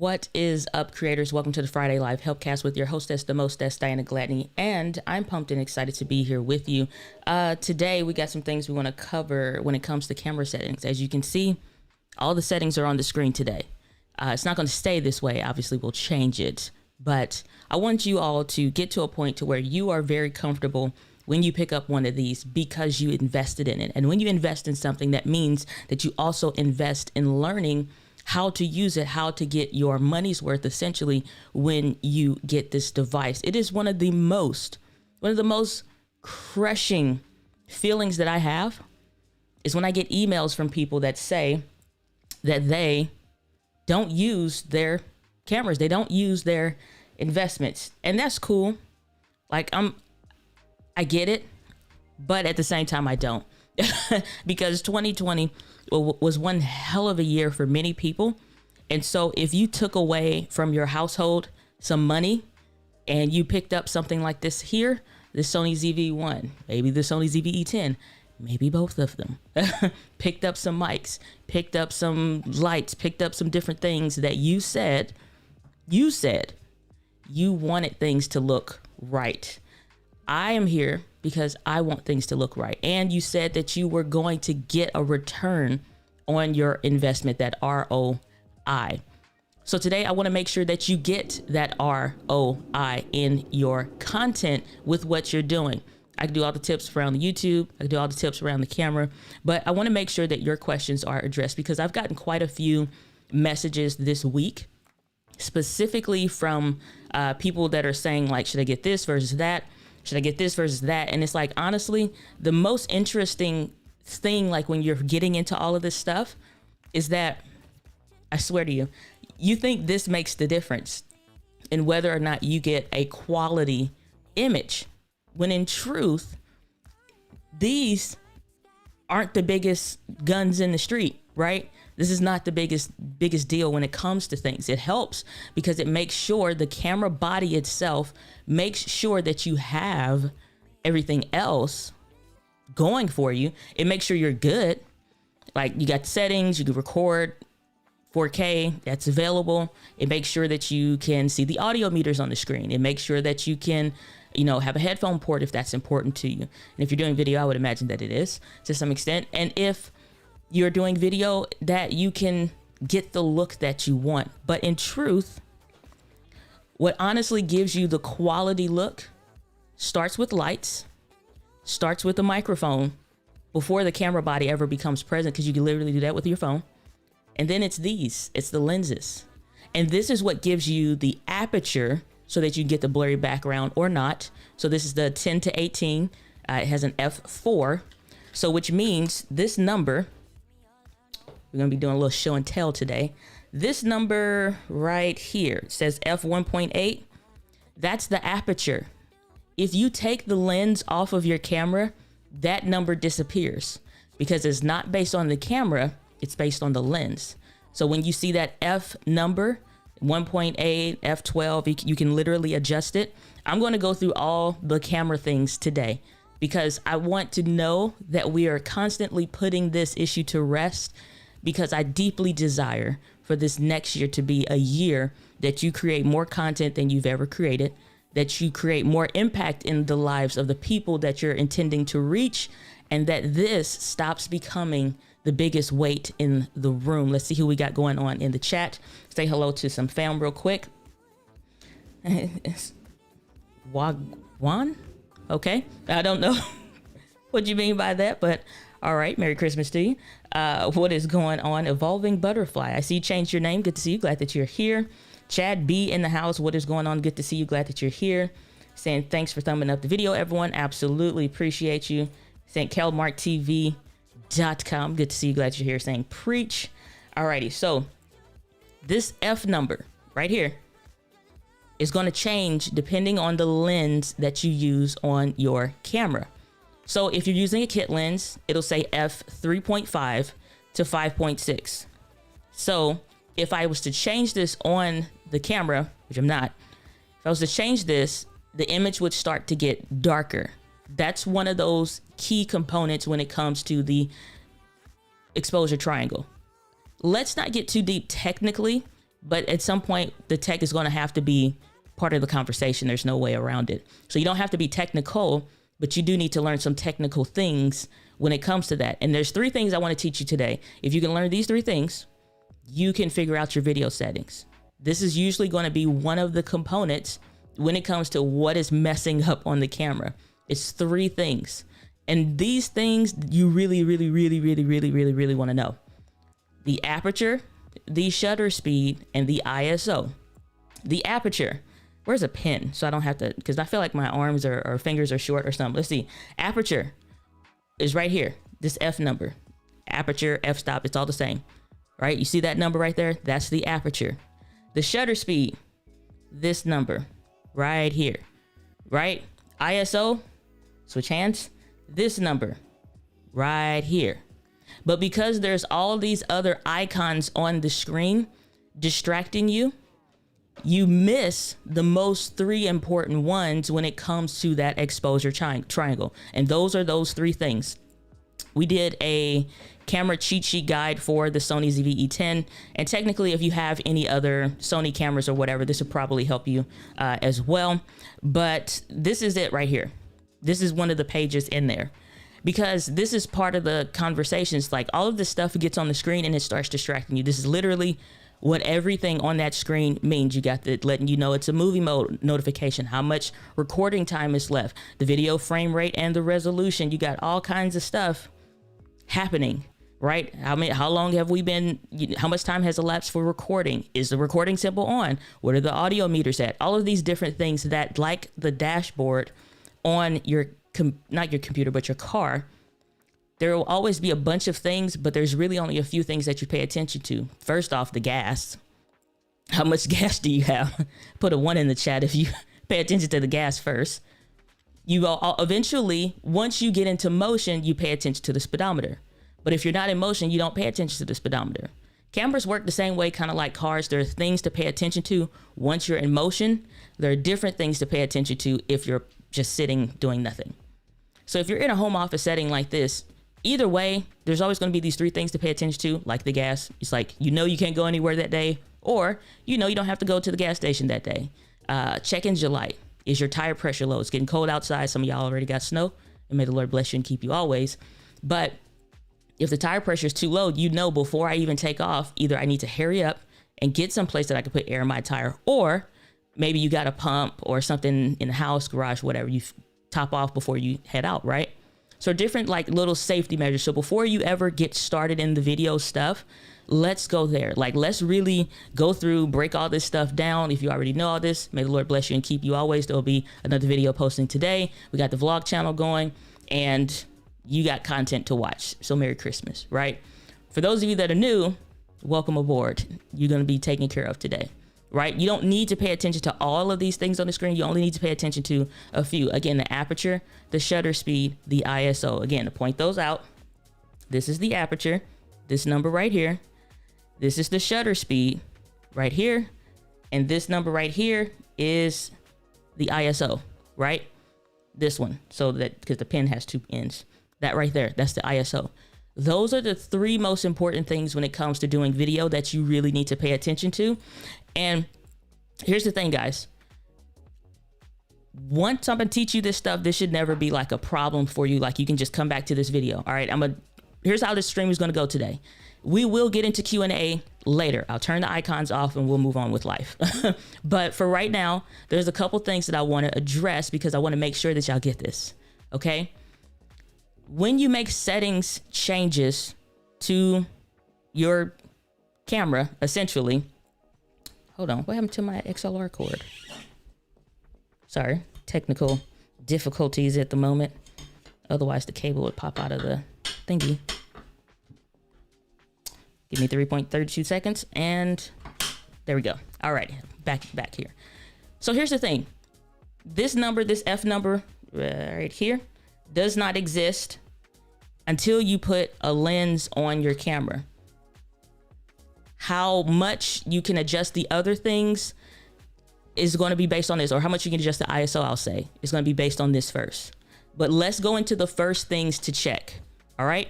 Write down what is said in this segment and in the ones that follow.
What is up, creators? Welcome to the Friday Live Helpcast with your hostess, the mostess, Diana Gladney, and I'm pumped and excited to be here with you. Today, we got some things we want to cover when it comes to camera settings. As you can see, all the settings are on the screen today. It's not going to stay this way. Obviously, we'll change it, but I want you all to get to a point to where you are very comfortable when you pick up one of these because you invested in it. And when you invest in something, that means that you also invest in learning how to use it, how to get your money's worth essentially when you get this device. It is one of the most crushing feelings that I have is when I get emails from people that say that they don't use their cameras. They don't use their investments. And that's cool. Like I get it, but at the same time, I don't. Because 2020 was one hell of a year for many people. And so if you took away from your household some money and you picked up something like this here, the Sony ZV-1, maybe the Sony ZV-E10, maybe both of them, picked up some mics, picked up some lights, picked up some different things that you said you wanted things to look right. I am here because I want things to look right. And you said that you were going to get a return on your investment, that ROI. So today I want to make sure that you get that ROI in your content with what you're doing. I can do all the tips around the YouTube. I can do all the tips around the camera, but I want to make sure that your questions are addressed because I've gotten quite a few messages this week, specifically from people that are saying like, should I get this versus that? Should I get this versus that? And it's like, honestly, the most interesting thing, like when you're getting into all of this stuff is that, I swear to you, you think this makes the difference in whether or not you get a quality image, when in truth, these aren't the biggest guns in the street, right? This is not the biggest deal when it comes to things. It helps because it makes sure the camera body itself makes sure that you have everything else going for you. It makes sure you're good. Like you got settings, you can record 4K, that's available. It makes sure that you can see the audio meters on the screen. It makes sure that you can, have a headphone port if that's important to you. And if you're doing video, I would imagine that it is to some extent. And if you're doing video, that you can get the look that you want. But in truth, what honestly gives you the quality look starts with lights, starts with the microphone before the camera body ever becomes present, because you can literally do that with your phone. And then it's the lenses. And this is what gives you the aperture so that you get the blurry background or not. So this is the 10 to 18. It has an f4. So which means this number, we're going to be doing a little show and tell today. This number right here says f1.8. That's the aperture. If you take the lens off of your camera, that number disappears because it's not based on the camera. It's based on the lens. So when you see that F number, 1.8, F12, you can literally adjust it. I'm going to go through all the camera things today because I want to know that we are constantly putting this issue to rest, because I deeply desire for this next year to be a year that you create more content than you've ever created, that you create more impact in the lives of the people that you're intending to reach, and that this stops becoming the biggest weight in the room. Let's see who we got going on in the chat. Say hello to some fam real quick. Wagwan? Okay, I don't know what you mean by that, but all right, Merry Christmas to you. What is going on? Evolving Butterfly. I see you changed your name. Good to see you. Glad that you're here. Chad B in the house. What is going on? Good to see you. Glad that you're here. Saying thanks for thumbing up the video, everyone. Absolutely appreciate you. Saying kelmarktv.com. Good to see you. Glad you're here. Saying preach. Alrighty. So this F number right here is going to change depending on the lens that you use on your camera. So if you're using a kit lens, it'll say f3.5 to 5.6. So if I was to change this on the camera, which I'm not, if I was to change this, the image would start to get darker. That's one of those key components when it comes to the exposure triangle. Let's not get too deep technically but at some point the tech is going to have to be part of the conversation. There's no way around it. So you don't have to be technical, but you do need to learn some technical things when it comes to that. And there's 3 things I want to teach you today. If you can learn these 3 things, you can figure out your video settings. This is usually going to be one of the components when it comes to what is messing up on the camera. It's 3 things. And these things you really want to know. The aperture, the shutter speed, and the ISO. The aperture. Where's a pen? So I don't have to, because I feel like my arms or fingers are short or something. Let's see. Aperture is right here. This F number. Aperture, f-stop, it's all the same. Right? You see that number right there? That's the aperture. The shutter speed, this number right here. Right? ISO, switch hands, this number right here. But because there's all these other icons on the screen distracting you, you miss the most 3 important ones when it comes to that exposure triangle. And those are those 3 things. We did a camera cheat sheet guide for the Sony ZV-E10. And technically, if you have any other Sony cameras or whatever, this will probably help you as well. But this is it right here. This is one of the pages in there. Because this is part of the conversations. Like all of this stuff gets on the screen and it starts distracting you. This is literally what everything on that screen means. You got the letting you know it's a movie mode notification, how much recording time is left, the video frame rate and the resolution. You got all kinds of stuff happening, right? How long have we been, how much time has elapsed for recording? Is the recording symbol on? What are the audio meters at? All of these different things that, like the dashboard on your not your computer, but your car, there will always be a bunch of things, but there's really only a few things that you pay attention to. First off, the gas. How much gas do you have? Put a 1 in the chat if you pay attention to the gas first. You will eventually, once you get into motion, you pay attention to the speedometer. But if you're not in motion, you don't pay attention to the speedometer. Cameras work the same way, kind of like cars. There are things to pay attention to once you're in motion. There are different things to pay attention to if you're just sitting doing nothing. So if you're in a home office setting like this, either way, there's always going to be these 3 things to pay attention to, like the gas. It's like, you can't go anywhere that day, or, you don't have to go to the gas station that day. Check engine light. Is your tire pressure low? It's getting cold outside. Some of y'all already got snow, and may the Lord bless you and keep you always. But if the tire pressure is too low, before I even take off, either I need to hurry up and get someplace that I can put air in my tire, or maybe you got a pump or something in the house, garage, whatever, you top off before you head out, right? So different like little safety measures. So before you ever get started in the video stuff, let's go there. Like, let's really go through, break all this stuff down. If you already know all this, may the Lord bless you and keep you always. There'll be another video posting today. We got the vlog channel going and you got content to watch. So Merry Christmas, right? For those of you that are new, welcome aboard. You're going to be taken care of today, right? You don't need to pay attention to all of these things on the screen. You only need to pay attention to a few. Again, the aperture, the shutter speed, the ISO. Again, to point those out, this is the aperture, this number right here. This is the shutter speed right here. And this number right here is the ISO, right? This one. So that, because the pen has 2 ends. That right there, that's the ISO. Those are the 3 most important things when it comes to doing video that you really need to pay attention to. And here's the thing, guys. Once I'm gonna teach you this stuff, this should never be like a problem for you. Like, you can just come back to this video. All right, here's how this stream is gonna go today. We will get into Q&A later. I'll turn the icons off and we'll move on with life. But for right now, there's a couple things that I want to address because I want to make sure that y'all get this. Okay. When you make settings changes to your camera, essentially, hold on, what happened to my XLR cord? Sorry, technical difficulties at the moment. Otherwise the cable would pop out of the thingy. Give me 3.32 seconds and there we go. All right, back here. So here's the thing. This number, this F number right here, does not exist until you put a lens on your camera. How much you can adjust the other things is going to be based on this, or how much you can adjust the ISO, I'll say, is going to be based on this first. But let's go into the first things to check. All right.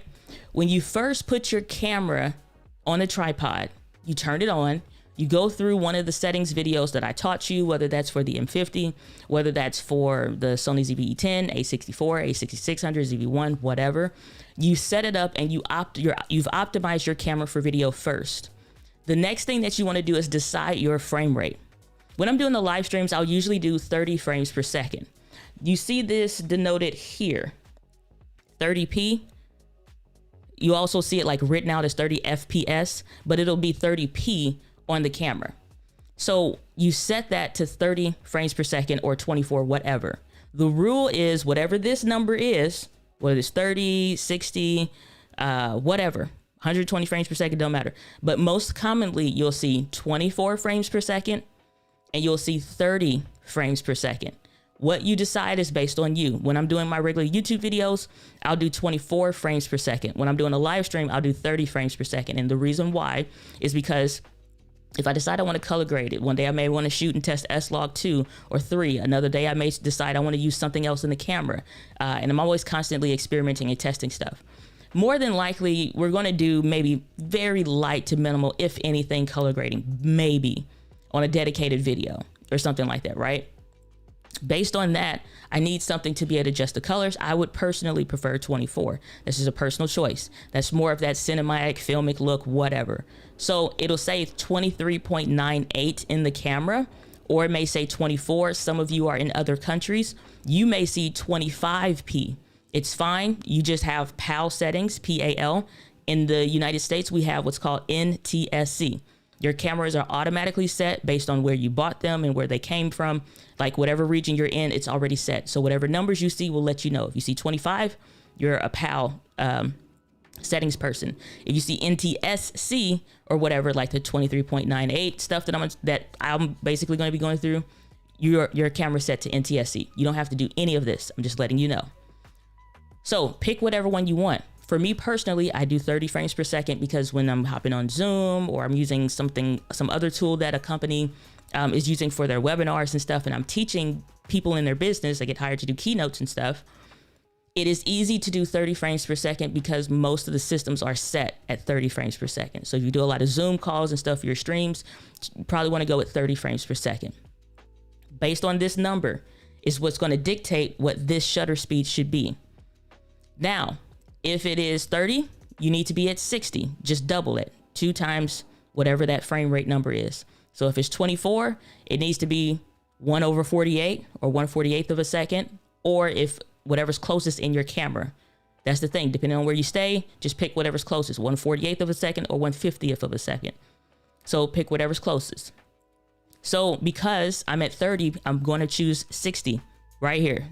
When you first put your camera on a tripod, you turn it on, You go through one of the settings videos that I taught you, whether that's for the M50, whether that's for the Sony ZV-E10, A64, A6600, ZV-1, whatever. You set it up and you've optimized your camera for video first. The next thing that you want to do is decide your frame rate. When I'm doing the live streams, I'll usually do 30 frames per second. You see this denoted here, 30p. You also see it like written out as 30 FPS, but it'll be 30p on the camera. So you set that to 30 frames per second or 24, whatever. The rule is whatever this number is, whether it's 30, 60, whatever, 120 frames per second, don't matter. But most commonly you'll see 24 frames per second and you'll see 30 frames per second. What you decide is based on you. When I'm doing my regular YouTube videos, I'll do 24 frames per second. When I'm doing a live stream, I'll do 30 frames per second. And the reason why is because if I decide I want to color grade it, one day I may want to shoot and test S-Log 2 or 3. Another day I may decide I want to use something else in the camera. And I'm always constantly experimenting and testing stuff. More than likely, we're going to do maybe very light to minimal, if anything, color grading, maybe on a dedicated video or something like that, right? Based on that, I need something to be able to adjust the colors. I would personally prefer 24. This is a personal choice. That's more of that cinematic, filmic look, whatever. So it'll say 23.98 in the camera, or it may say 24. Some of you are in other countries. You may see 25p. It's fine. You just have PAL settings, PAL. In the United States, we have what's called NTSC. Your cameras are automatically set based on where you bought them and where they came from. Like whatever region you're in, it's already set. So whatever numbers you see will let you know. If you see 25, you're a PAL settings person. If you see NTSC or whatever, like the 23.98 stuff that I'm basically going to be going through, your camera's set to NTSC. You don't have to do any of this. I'm just letting you know. So pick whatever one you want. For me personally, I do 30 frames per second because when I'm hopping on Zoom or I'm using some other tool that a company is using for their webinars and stuff, and I'm teaching people in their business, I get hired to do keynotes and stuff, it is easy to do 30 frames per second because most of the systems are set at 30 frames per second. So if you do a lot of Zoom calls and stuff for your streams, you probably want to go with 30 frames per second. Based on this number is what's going to dictate what this shutter speed should be. Now, if it is 30, you need to be at 60. Just double it, 2 times whatever that frame rate number is. So if it's 24, it needs to be 1/48 or 1/48 of a second, or if whatever's closest in your camera. That's the thing. Depending on where you stay, just pick whatever's closest, 1/48 of a second or 1/50th of a second. So pick whatever's closest. So because I'm at 30, I'm going to choose 60 right here,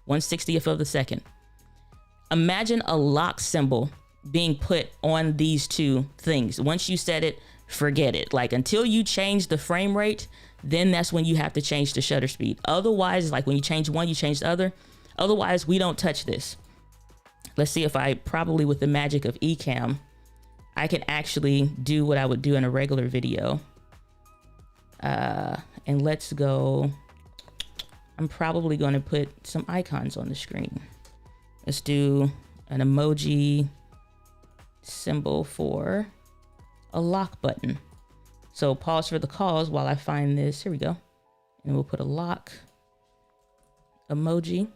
1/60th of a second. Imagine a lock symbol being put on these two things. Once you set it, forget it. Like until you change the frame rate, then that's when you have to change the shutter speed. Otherwise, like when you change one, you change the other. Otherwise, we don't touch this. Let's see if I, probably with the magic of Ecamm, I can actually do what I would do in a regular video. And let's go. I'm probably going to put some icons on the screen. Let's do an emoji symbol for a lock button. So pause for the cause while I find this. Here we go. And we'll put a lock emoji.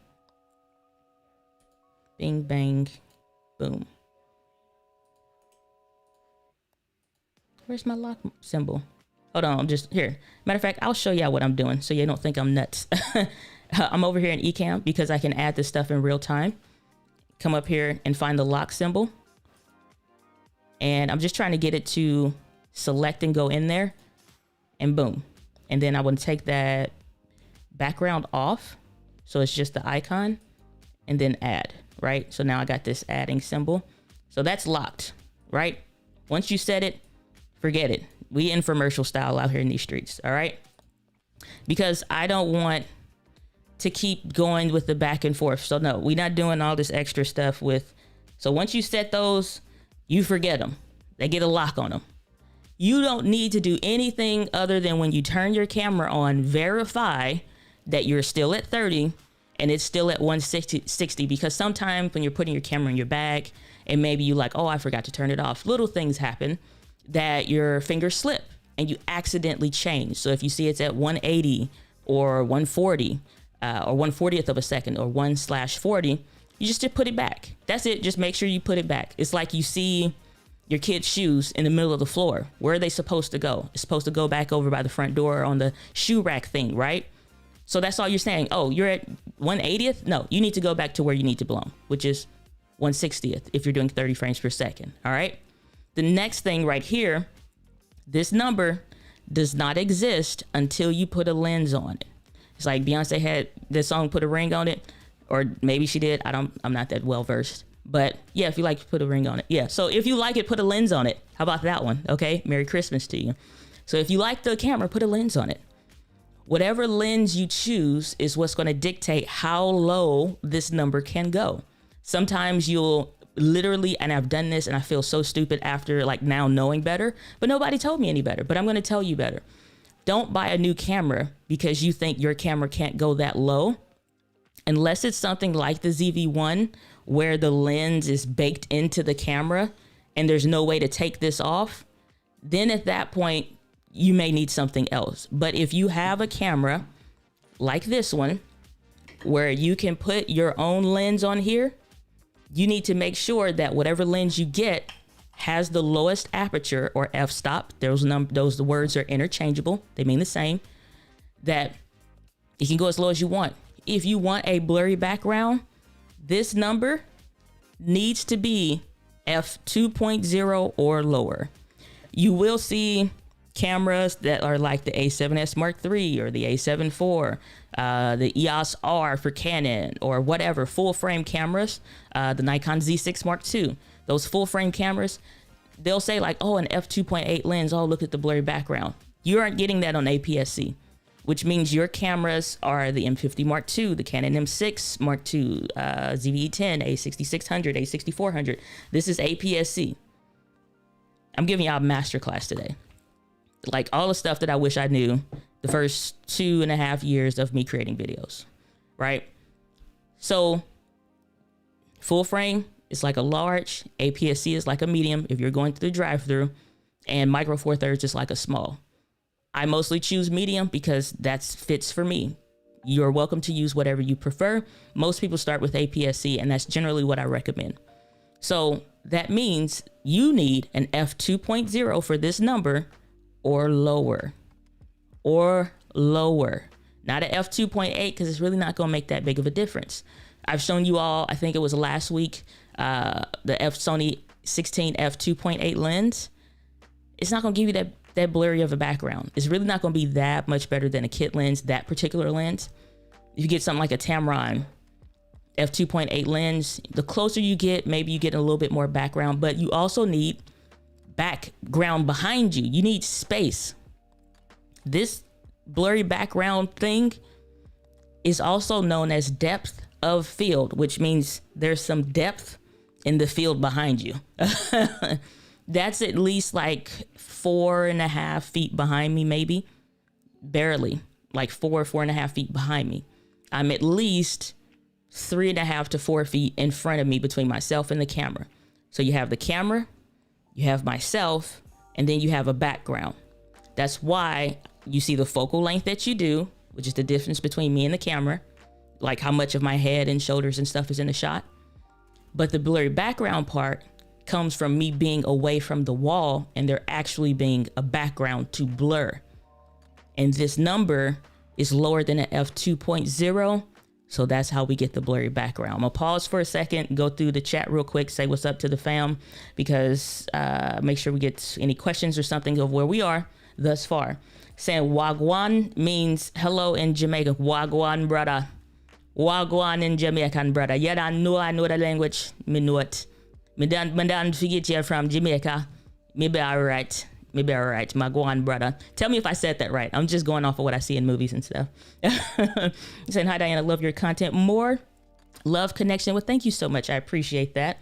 Bing, bang, boom. Where's my lock symbol? Hold on, I'm just here. Matter of fact, I'll show y'all what I'm doing so you don't think I'm nuts. I'm over here in Ecamm because I can add this stuff in real time. Come up here and find the lock symbol. And I'm just trying to get it to select and go in there. And boom. And then I want to take that background off. So it's just the icon. And then add, right? So now I got this adding symbol. So that's locked, right? Once you set it, forget it. We infomercial style out here in these streets, all right? Because I don't want to keep going with the back and forth. So no, we're not doing all this extra stuff with. So once you set those, you forget them. They get a lock on them. You don't need to do anything other than when you turn your camera on, verify that you're still at 30 and it's still at 160, because sometimes when you're putting your camera in your bag and maybe you like, oh, I forgot to turn it off. Little things happen that your fingers slip and you accidentally change. So if you see it's at 180 or 140 or 1/40th of a second or 1/40, you just put it back. That's it. Just make sure you put it back. It's like you see your kid's shoes in the middle of the floor. Where are they supposed to go? It's supposed to go back over by the front door on the shoe rack thing, right? So that's all you're saying. Oh, you're at 1/80th? No, you need to go back to where you need to belong, which is 1/60th if you're doing 30 frames per second. All right. The next thing right here, this number does not exist until you put a lens on it. It's like Beyonce had this song, Put a Ring on It, or maybe she did. I'm not that well versed. But yeah, if you like, put a ring on it. Yeah. So if you like it, put a lens on it. How about that one? Okay. Merry Christmas to you. So if you like the camera, put a lens on it. Whatever lens you choose is what's going to dictate how low this number can go. Sometimes you'll literally, and I've done this and I feel so stupid after like now knowing better, but nobody told me any better, but I'm going to tell you better. Don't buy a new camera because you think your camera can't go that low. Unless it's something like the ZV-1 where the lens is baked into the camera and there's no way to take this off, then at that point, you may need something else. But if you have a camera like this one, where you can put your own lens on here, you need to make sure that whatever lens you get has the lowest aperture or f-stop. Those words are interchangeable. They mean the same. That you can go as low as you want. If you want a blurry background, this number needs to be f2.0 or lower. You will see cameras that are like the A7S Mark III or the A7 IV, the EOS R for Canon or whatever, full frame cameras, the Nikon Z6 Mark II, those full frame cameras, they'll say like, oh, an f2.8 lens, oh, look at the blurry background. You aren't getting that on APS-C, which means your cameras are the M50 Mark II, the Canon M6 Mark II, ZV-E10, A6600, A6400. This is APS-C. I'm giving y'all a masterclass today. Like all the stuff that I wish I knew the first 2.5 years of me creating videos, right? So full frame is like a large, APS-C is like a medium if you're going through the drive-through, and micro four thirds is like a small. I mostly choose medium because that fits for me. You're welcome to use whatever you prefer. Most people start with APS-C, and that's generally what I recommend. So that means you need an f2.0 for this number or lower, not an f2.8 because it's really not going to make that big of a difference. I've shown you all, I think it was last week, the Sony 16 f2.8 lens. It's not going to give you that blurry of a background. It's really not going to be that much better than a kit lens, that particular lens. If you get something like a Tamron f2.8 lens, the closer you get, maybe you get a little bit more background, but you also need background behind you. You need space. This blurry background thing is also known as depth of field, which means there's some depth in the field behind you. That's at least like 4.5 feet behind me, maybe. Barely. Like 4.5 feet behind me. I'm at least 3.5 to 4 feet in front of me between myself and the camera. So you have the camera, you have myself, and then you have a background. That's why you see the focal length that you do, which is the difference between me and the camera, like how much of my head and shoulders and stuff is in the shot. But the blurry background part comes from me being away from the wall and there actually being a background to blur. And this number is lower than an f2.0. So that's how we get the blurry background. I'm gonna pause for a second, go through the chat real quick, say what's up to the fam, because make sure we get any questions or something of where we are thus far. Saying Wagwan means hello in Jamaica. Wagwan, brother. Wagwan in Jamaican, brother. Yeah, I know the language. Me know it. Me don't forget you're from Jamaica. Maybe alright. Wagwan, brother. Tell me if I said that right. I'm just going off of what I see in movies and stuff. Saying, hi, Diana. Love your content. More love connection. Well, thank you so much. I appreciate that.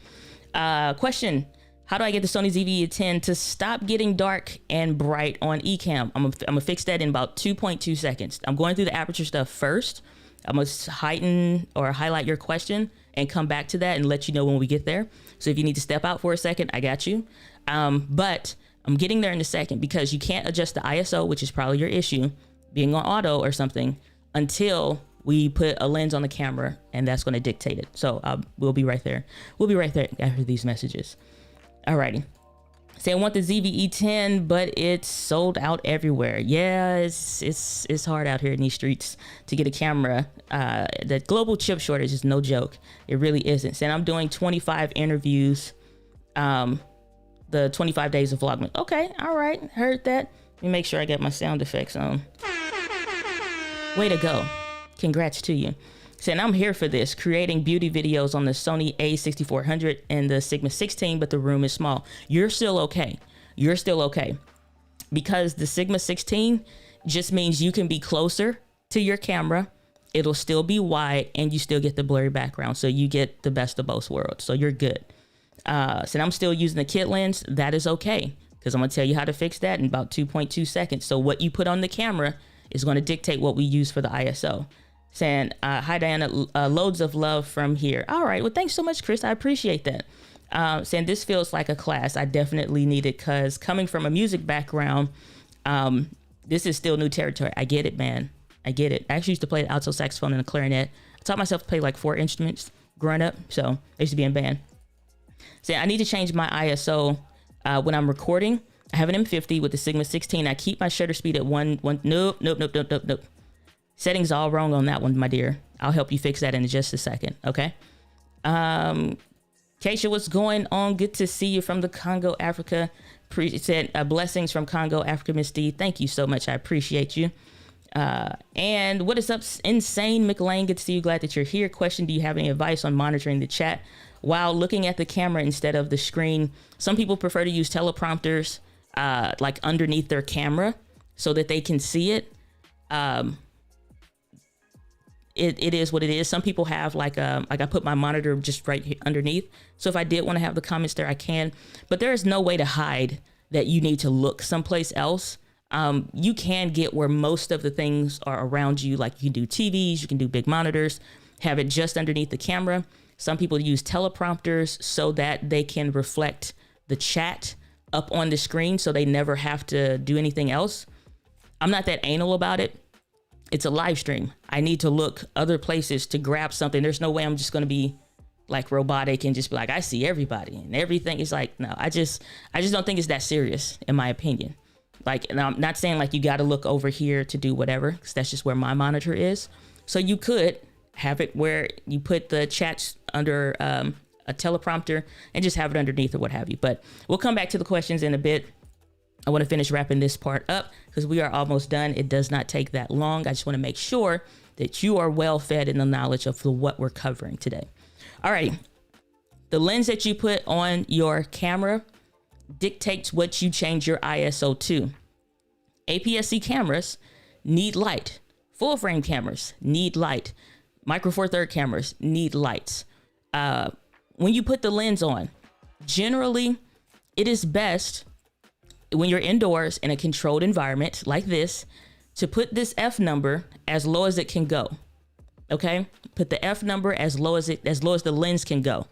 Question. How do I get the Sony ZV-E10 to stop getting dark and bright on Ecamm? I'm gonna fix that in about 2.2 seconds. I'm going through the aperture stuff first. I'm gonna heighten or highlight your question and come back to that and let you know when we get there. So if you need to step out for a second, I got you. But I'm getting there in a second, because you can't adjust the ISO, which is probably your issue, being on auto or something, until we put a lens on the camera, and that's going to dictate it. So we'll be right there. We'll be right there after these messages. Alrighty. Say, I want the ZVE10, but it's sold out everywhere. Yeah, it's hard out here in these streets to get a camera. The global chip shortage is no joke. It really isn't. Saying I'm doing 25 interviews, the 25 days of Vlogmas. Okay, all right, heard that. Let me make sure I get my sound effects on. Way to go. Congrats to you. Saying I'm here for this, creating beauty videos on the Sony A6400 and the Sigma 16, but the room is small. You're still okay. You're still okay. Because the Sigma 16 just means you can be closer to your camera. It'll still be wide, and you still get the blurry background. So you get the best of both worlds. So you're good. So I'm still using the kit lens. That is okay, because I'm going to tell you how to fix that in about 2.2 seconds. So what you put on the camera is going to dictate what we use for the ISO. Saying, hi, Diana, loads of love from here. All right. Well, thanks so much, Chris. I appreciate that. Saying, this feels like a class I definitely need it, because coming from a music background, this is still new territory. I get it, man. I get it. I actually used to play the alto saxophone and the clarinet. I taught myself to play like 4 instruments growing up. So I used to be in band. Saying, I need to change my ISO when I'm recording. I have an M50 with the Sigma 16. I keep my shutter speed at 1. Nope. Settings all wrong on that one, my dear. I'll help you fix that in just a second. Okay. Keisha, what's going on? Good to see you from the Congo, Africa. Said, blessings from Congo, Africa, Miss D. Thank you so much. I appreciate you. And what is up, Insane McLean? Good to see you. Glad that you're here. Question, do you have any advice on monitoring the chat while looking at the camera instead of the screen? Some people prefer to use teleprompters like underneath their camera so that they can see it. It is what it is. Some people have like I put my monitor just right here underneath. So if I did want to have the comments there, I can. But there is no way to hide that you need to look someplace else. You can get where most of the things are around you. Like you can do TVs, you can do big monitors, have it just underneath the camera. Some people use teleprompters so that they can reflect the chat up on the screen so they never have to do anything else. I'm not that anal about it. It's a live stream. I need to look other places to grab something. There's no way I'm just going to be like robotic and just be like, I see everybody and everything. Is like, no, I just don't think it's that serious, in my opinion. Like, and I'm not saying like you got to look over here to do whatever, because that's just where my monitor is. So you could have it where you put the chats under a teleprompter and just have it underneath or what have you. But we'll come back to the questions in a bit. I want to finish wrapping this part up because we are almost done. It does not take that long. I just want to make sure that you are well fed in the knowledge of what we're covering today. All right. The lens that you put on your camera dictates what you change your ISO to. APS-C cameras need light. Full frame cameras need light. Micro Four Thirds cameras need lights. When you put the lens on, generally it is best when you're indoors in a controlled environment like this to put this F number as low as it can go. Okay, put the F number as low as the lens can go,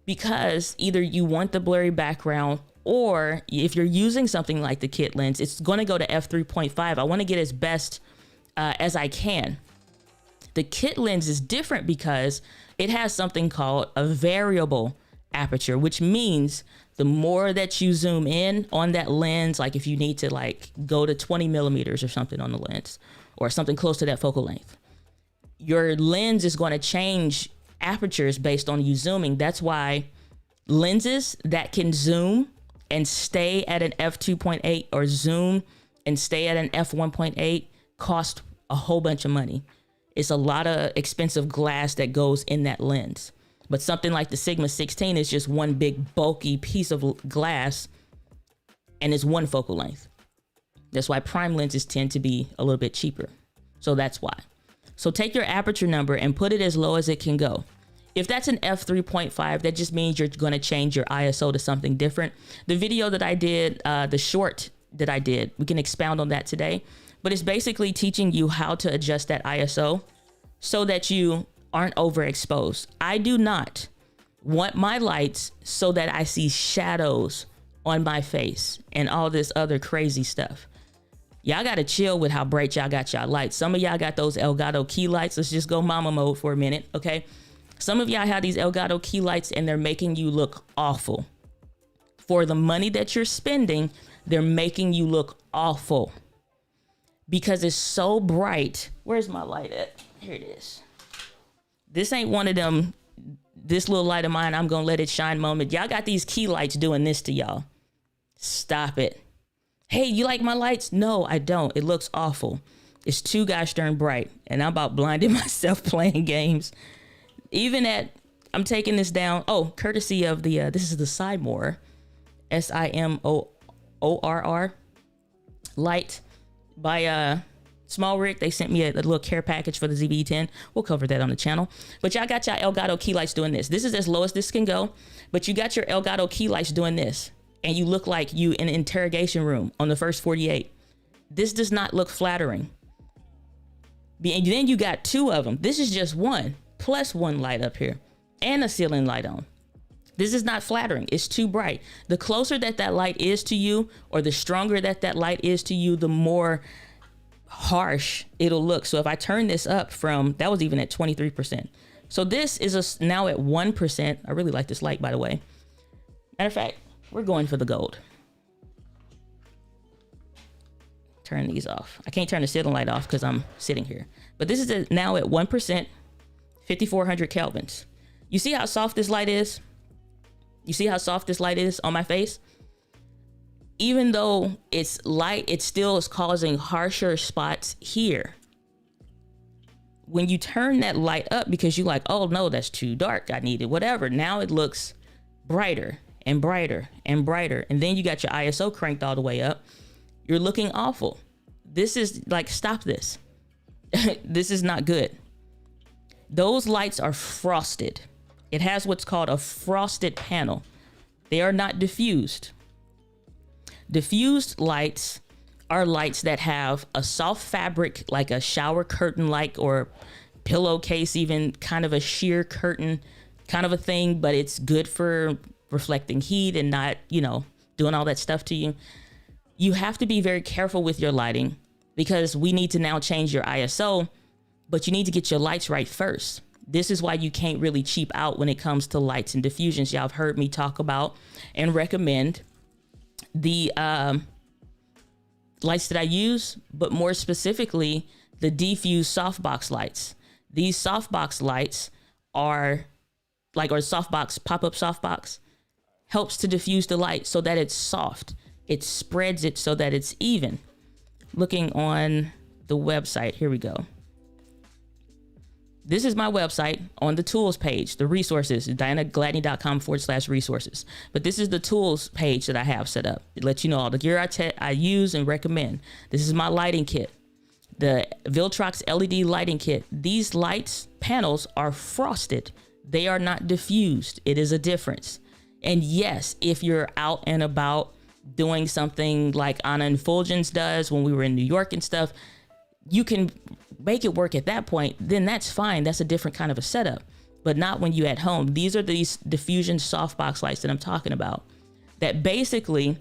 because either you want the blurry background, or if you're using something like the kit lens, it's going to go to f3.5. I want to get as best as I can. The kit lens is different because it has something called a variable aperture, which means the more that you zoom in on that lens, like if you need to like go to 20 millimeters or something on the lens or something close to that focal length, your lens is going to change apertures based on you zooming. That's why lenses that can zoom and stay at an f2.8 or zoom and stay at an f1.8 cost a whole bunch of money. It's a lot of expensive glass that goes in that lens. But something like the Sigma 16 is just one big bulky piece of glass and it's one focal length. That's why prime lenses tend to be a little bit cheaper. So that's why. So take your aperture number and put it as low as it can go. If that's an f3.5, that just means you're going to change your ISO to something different. The video that I did, the short that I did, we can expound on that today. But it's basically teaching you how to adjust that ISO so that you aren't overexposed. I do not want my lights so that I see shadows on my face and all this other crazy stuff. Y'all got to chill with how bright y'all got y'all lights. Some of y'all got those Elgato key lights. Let's just go mama mode for a minute, okay? Some of y'all have these Elgato key lights and they're making you look awful. For the money that you're spending, they're making you look awful because it's so bright. Where's my light at? Here it is. This ain't one of them, this little light of mine, I'm going to let it shine moment. Y'all got these key lights doing this to y'all. Stop it. Hey, you like my lights? No, I don't. It looks awful. It's too gosh darn bright. And I'm about blinding myself playing games. Even I'm taking this down. Oh, courtesy of this is the Simorr, SIMORR light by Small Rig. They sent me a little care package for the ZV-10. We'll cover that on the channel. But y'all got y'all Elgato key lights doing this. This is as low as this can go. But you got your Elgato key lights doing this. And you look like you in an interrogation room on the first 48. This does not look flattering. And then you got two of them. This is just one, plus one light up here and a ceiling light on. This is not flattering. It's too bright. The closer that light is to you, or the stronger that light is to you, the more harsh it'll look. So if I turn this up from, that was even at 23%. So this is now at 1%. I really like this light, by the way. Matter of fact, we're going for the gold. Turn these off. I can't turn the ceiling light off because I'm sitting here. But this is now at 1%, 5,400 kelvins. You see how soft this light is? You see how soft this light is on my face? Even though it's light, it still is causing harsher spots here. When you turn that light up because you're like, oh no, that's too dark, I need it, whatever. Now it looks brighter and brighter and brighter. And then you got your ISO cranked all the way up. You're looking awful. This is like, stop this. This is not good. Those lights are frosted. It has what's called a frosted panel. They are not diffused. Diffused lights are lights that have a soft fabric, like a shower curtain like, or pillowcase, even kind of a sheer curtain kind of a thing, but it's good for reflecting heat and not, doing all that stuff to you. You have to be very careful with your lighting because we need to now change your ISO, but you need to get your lights right first. This is why you can't really cheap out when it comes to lights and diffusions. Y'all have heard me talk about and recommend the lights that I use, but more specifically, the diffuse softbox lights. These softbox lights are like, or softbox, pop-up softbox, helps to diffuse the light so that it's soft. It spreads it so that it's even. Looking on the website, here we go. This is my website on the tools page, the resources, dianagladney.com/resources. But this is the tools page that I have set up. It lets you know all the gear I use and recommend. This is my lighting kit, the Viltrox LED lighting kit. These lights panels are frosted. They are not diffused. It is a difference. And yes, if you're out and about doing something like Anna and Fulgens does when we were in New York and stuff, you can make it work at that point. Then that's fine. That's a different kind of a setup, but not when you at home. These are these diffusion softbox lights that I'm talking about that basically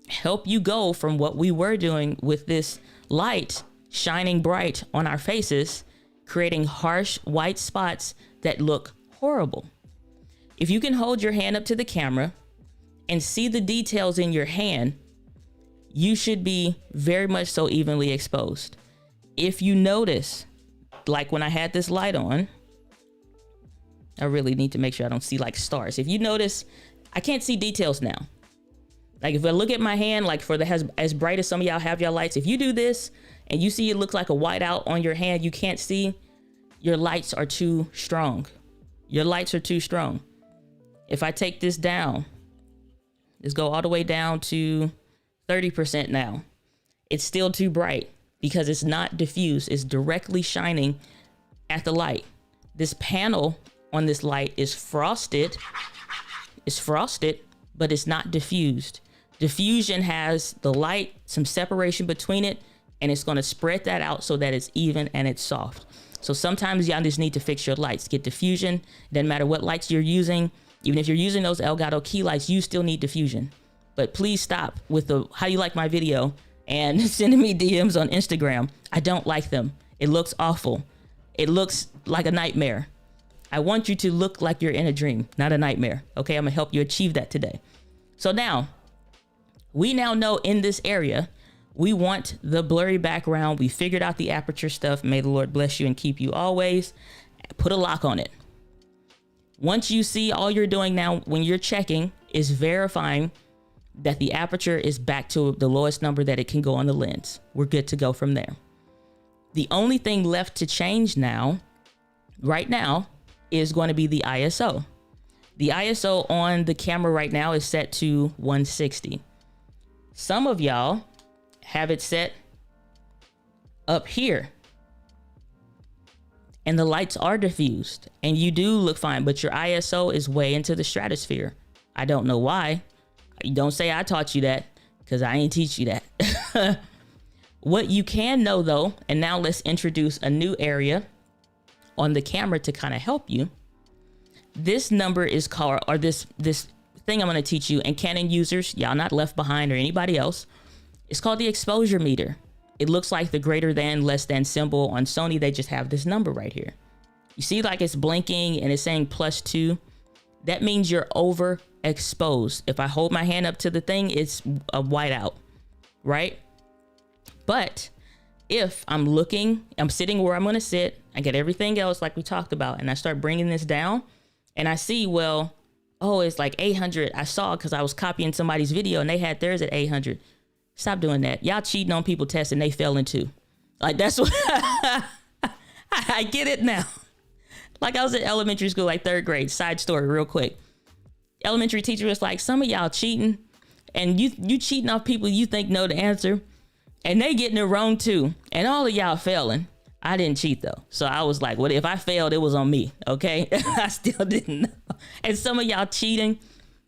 help you go from what we were doing with this light shining bright on our faces, creating harsh white spots that look horrible. If you can hold your hand up to the camera and see the details in your hand, you should be very much so evenly exposed. If you notice, like when I had this light on, I really need to make sure I don't see like stars. If you notice, I can't see details now. Like if I look at my hand, like for the as bright as some of y'all have your lights, if you do this and you see it look like a whiteout on your hand, you can't see, your lights are too strong. Your lights are too strong. If I take this down, let's go all the way down to 30% now. It's still too bright because it's not diffused. It's directly shining at the light. This panel on this light is frosted. It's frosted, but it's not diffused. Diffusion has the light, some separation between it, and it's going to spread that out so that it's even and it's soft. So sometimes y'all just need to fix your lights. Get diffusion. It doesn't matter what lights you're using. Even if you're using those Elgato key lights, you still need diffusion. But please stop with the how you like my video and sending me DMs on Instagram. I don't like them. It looks awful. It looks like a nightmare. I want you to look like you're in a dream, not a nightmare. Okay, I'm gonna help you achieve that today. So now, we now know in this area, we want the blurry background. We figured out the aperture stuff. May the Lord bless you and keep you always. Put a lock on it. Once you see, all you're doing now when you're checking is verifying that the aperture is back to the lowest number that it can go on the lens. We're good to go from there. The only thing left to change now, right now, is going to be the ISO. The ISO on the camera right now is set to 160. Some of y'all have it set up here and the lights are diffused and you do look fine, but your ISO is way into the stratosphere. I don't know why. Don't say I taught you that, because I ain't teach you that. What you can know though, and now let's introduce a new area on the camera to kind of help you. This number is called, or this thing I'm going to teach you, and Canon users, y'all not left behind or anybody else, it's called the exposure meter. It looks like the greater than, less than symbol. On Sony, they just have this number right here. You see like it's blinking and it's saying +2. That means you're overexposed. If I hold my hand up to the thing, it's a whiteout, right? But if I'm looking, I'm sitting where I'm going to sit, I get everything else like we talked about, and I start bringing this down and I see, well, oh, it's like 800. I saw because I was copying somebody's video and they had theirs at 800. Stop doing that. Y'all cheating on people testing, they failing too. Like that's what I get it now. Like I was in elementary school, like 3rd grade. Side story real quick. Elementary teacher was like, some of y'all cheating and you cheating off people you think know the answer and they getting it wrong too. And all of y'all failing. I didn't cheat though. So I was like, well, if I failed, it was on me. Okay. I still didn't know. And some of y'all cheating,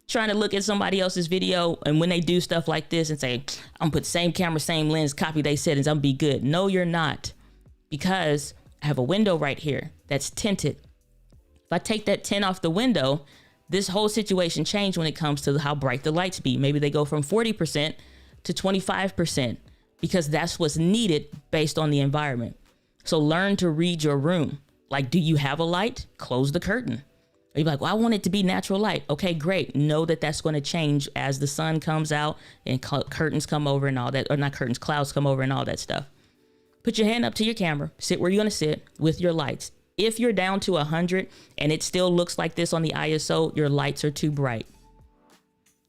trying to look at somebody else's video. And when they do stuff like this and say, I'm gonna put same camera, same lens, copy they settings, I'm gonna be good. No, you're not. Because I have a window right here that's tinted. If I take that tint off the window, this whole situation changed when it comes to how bright the lights be. Maybe they go from 40% to 25% because that's what's needed based on the environment. So learn to read your room. Like, do you have a light? Close the curtain. Or you're like, well, I want it to be natural light. Okay, great. Know that that's going to change as the sun comes out and curtains come over and all that, or not curtains, clouds come over and all that stuff. Put your hand up to your camera, sit where you're going to sit with your lights. If you're down to 100 and it still looks like this on the ISO, your lights are too bright.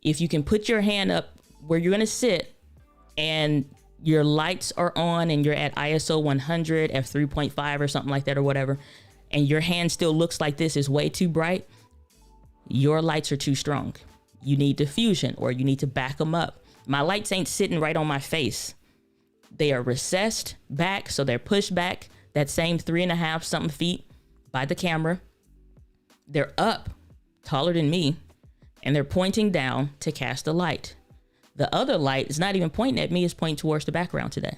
If you can put your hand up where you're going to sit and your lights are on and you're at ISO 100, f3.5 or something like that or whatever, and your hand still looks like this is way too bright, your lights are too strong. You need diffusion or you need to back them up. My lights ain't sitting right on my face. They are recessed back, so they're pushed back that same 3.5 something feet by the camera. They're up taller than me and they're pointing down to cast a light. The other light is not even pointing at me, it's pointing towards the background today.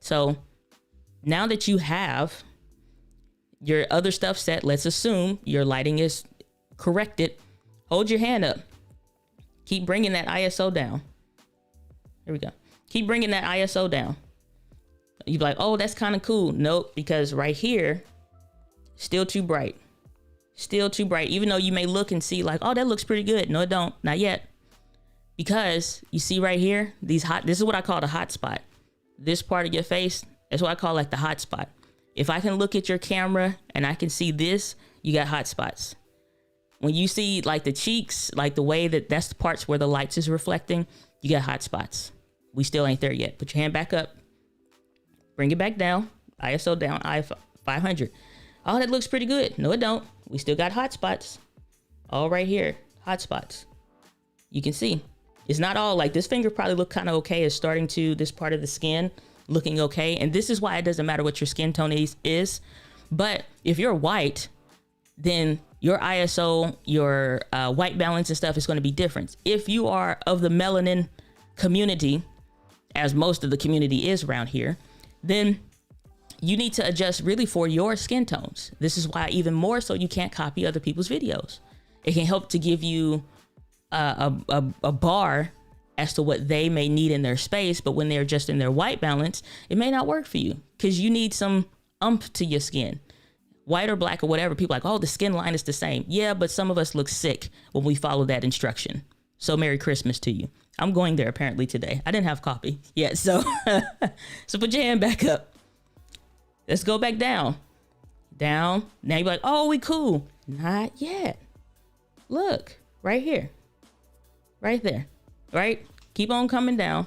So now that you have your other stuff set, let's assume your lighting is corrected. Hold your hand up. Keep bringing that ISO down. Here we go. Keep bringing that ISO down. You're like, oh, that's kind of cool. Nope, because right here, still too bright. Still too bright. Even though you may look and see like, oh, that looks pretty good. No, it don't. Not yet. Because you see right here, this is what I call the hot spot. This part of your face, that's what I call like the hot spot. If I can look at your camera and I can see this, you got hot spots. When you see like the cheeks, like the way that's the parts where the lights is reflecting, you got hot spots. We still ain't there yet. Put your hand back up. Bring it back down. ISO down, 500. Oh, that looks pretty good. No, it don't. We still got hot spots. All right here, hot spots. You can see. It's not all like this finger probably look kind of okay. It's starting to, this part of the skin looking okay. And this is why it doesn't matter what your skin tone is. But if you're white, then your ISO, your white balance and stuff is going to be different. If you are of the melanin community, as most of the community is around here, then you need to adjust really for your skin tones. This is why even more so you can't copy other people's videos. It can help to give you a bar as to what they may need in their space, but when they're just in their white balance, it may not work for you because you need some umph to your skin. White or black or whatever, people are like, oh, the skin line is the same. Yeah, but some of us look sick when we follow that instruction. So Merry Christmas to you. I'm going there apparently today. I didn't have coffee yet, so so put your hand back up. Let's go back down. Down. Now you're like, oh, we cool. Not yet. Look, right here. Right there. Right? Keep on coming down.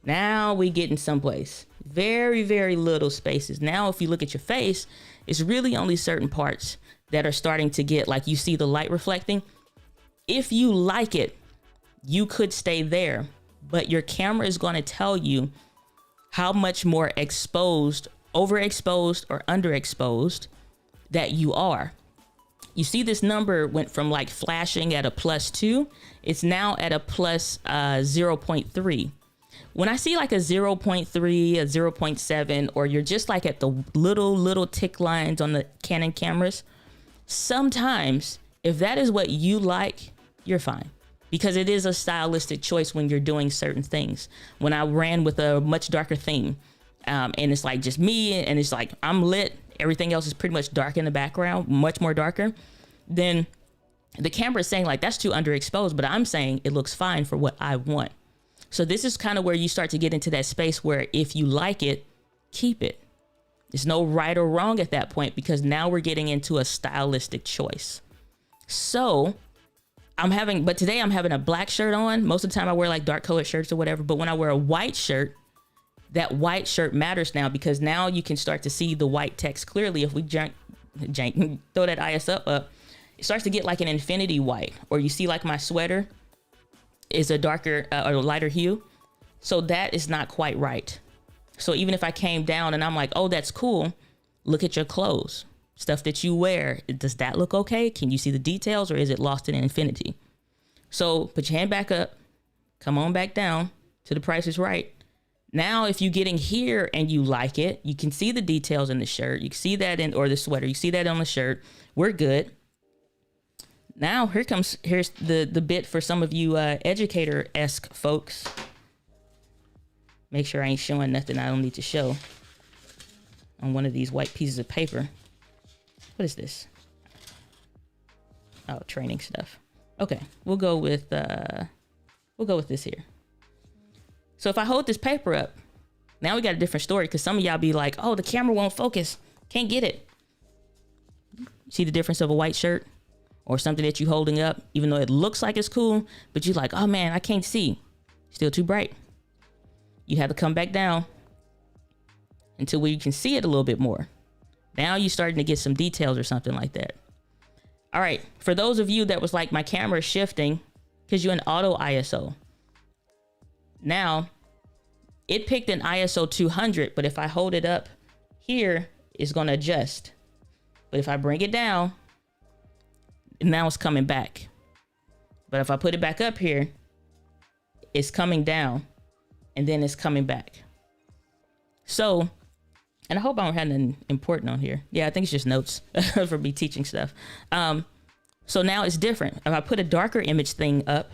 Now we getting someplace. Very, very little spaces. Now, if you look at your face, it's really only certain parts that are starting to get, like, you see the light reflecting. If you like it, you could stay there, but your camera is going to tell you how much more exposed, overexposed, or underexposed that you are. You see this number went from like flashing at a +2. It's now at a plus 0.3. When I see like a 0.3, a 0.7, or you're just like at the little tick lines on the Canon cameras, sometimes if that is what you like, you're fine. Because it is a stylistic choice when you're doing certain things. When I ran with a much darker theme, and it's like just me, and it's like I'm lit, everything else is pretty much dark in the background, much more darker, then the camera is saying like that's too underexposed, but I'm saying it looks fine for what I want. So this is kind of where you start to get into that space where if you like it, keep it. There's no right or wrong at that point, because now we're getting into a stylistic choice. So but today I'm having a black shirt on. Most of the time I wear like dark colored shirts or whatever, but when I wear a white shirt, that white shirt matters now, because now you can start to see the white text clearly. If we throw that IS up, it starts to get like an infinity white, or you see like my sweater is a darker or a lighter hue. So that is not quite right. So even if I came down and I'm like, oh, that's cool. Look at your clothes, stuff that you wear. Does that look okay? Can you see the details, or is it lost in infinity? So put your hand back up, come on back down to the Price is Right. Now, if you're getting here and you like it, you can see the details in the shirt. You can see that or the sweater. You see that on the shirt. We're good. Now, here's the bit for some of you educator-esque folks. Make sure I ain't showing nothing I don't need to show on one of these white pieces of paper. What is this? Oh, training stuff. Okay, we'll go with this here. So if I hold this paper up, now we got a different story, because some of y'all be like, oh, the camera won't focus. Can't get it. See the difference of a white shirt or something that you holding up, even though it looks like it's cool, but you're like, oh man, I can't see. Still too bright. You have to come back down until where you can see it a little bit more. Now you're starting to get some details or something like that. All right. For those of you that was like, my camera is shifting because you're in auto ISO. Now, it picked an ISO 200, but if I hold it up here, it's going to adjust. But if I bring it down, now it's coming back. But if I put it back up here, it's coming down, and then it's coming back. So, and I hope I don't have anything important on here. Yeah, I think it's just notes for me teaching stuff. So now it's different. If I put a darker image thing up,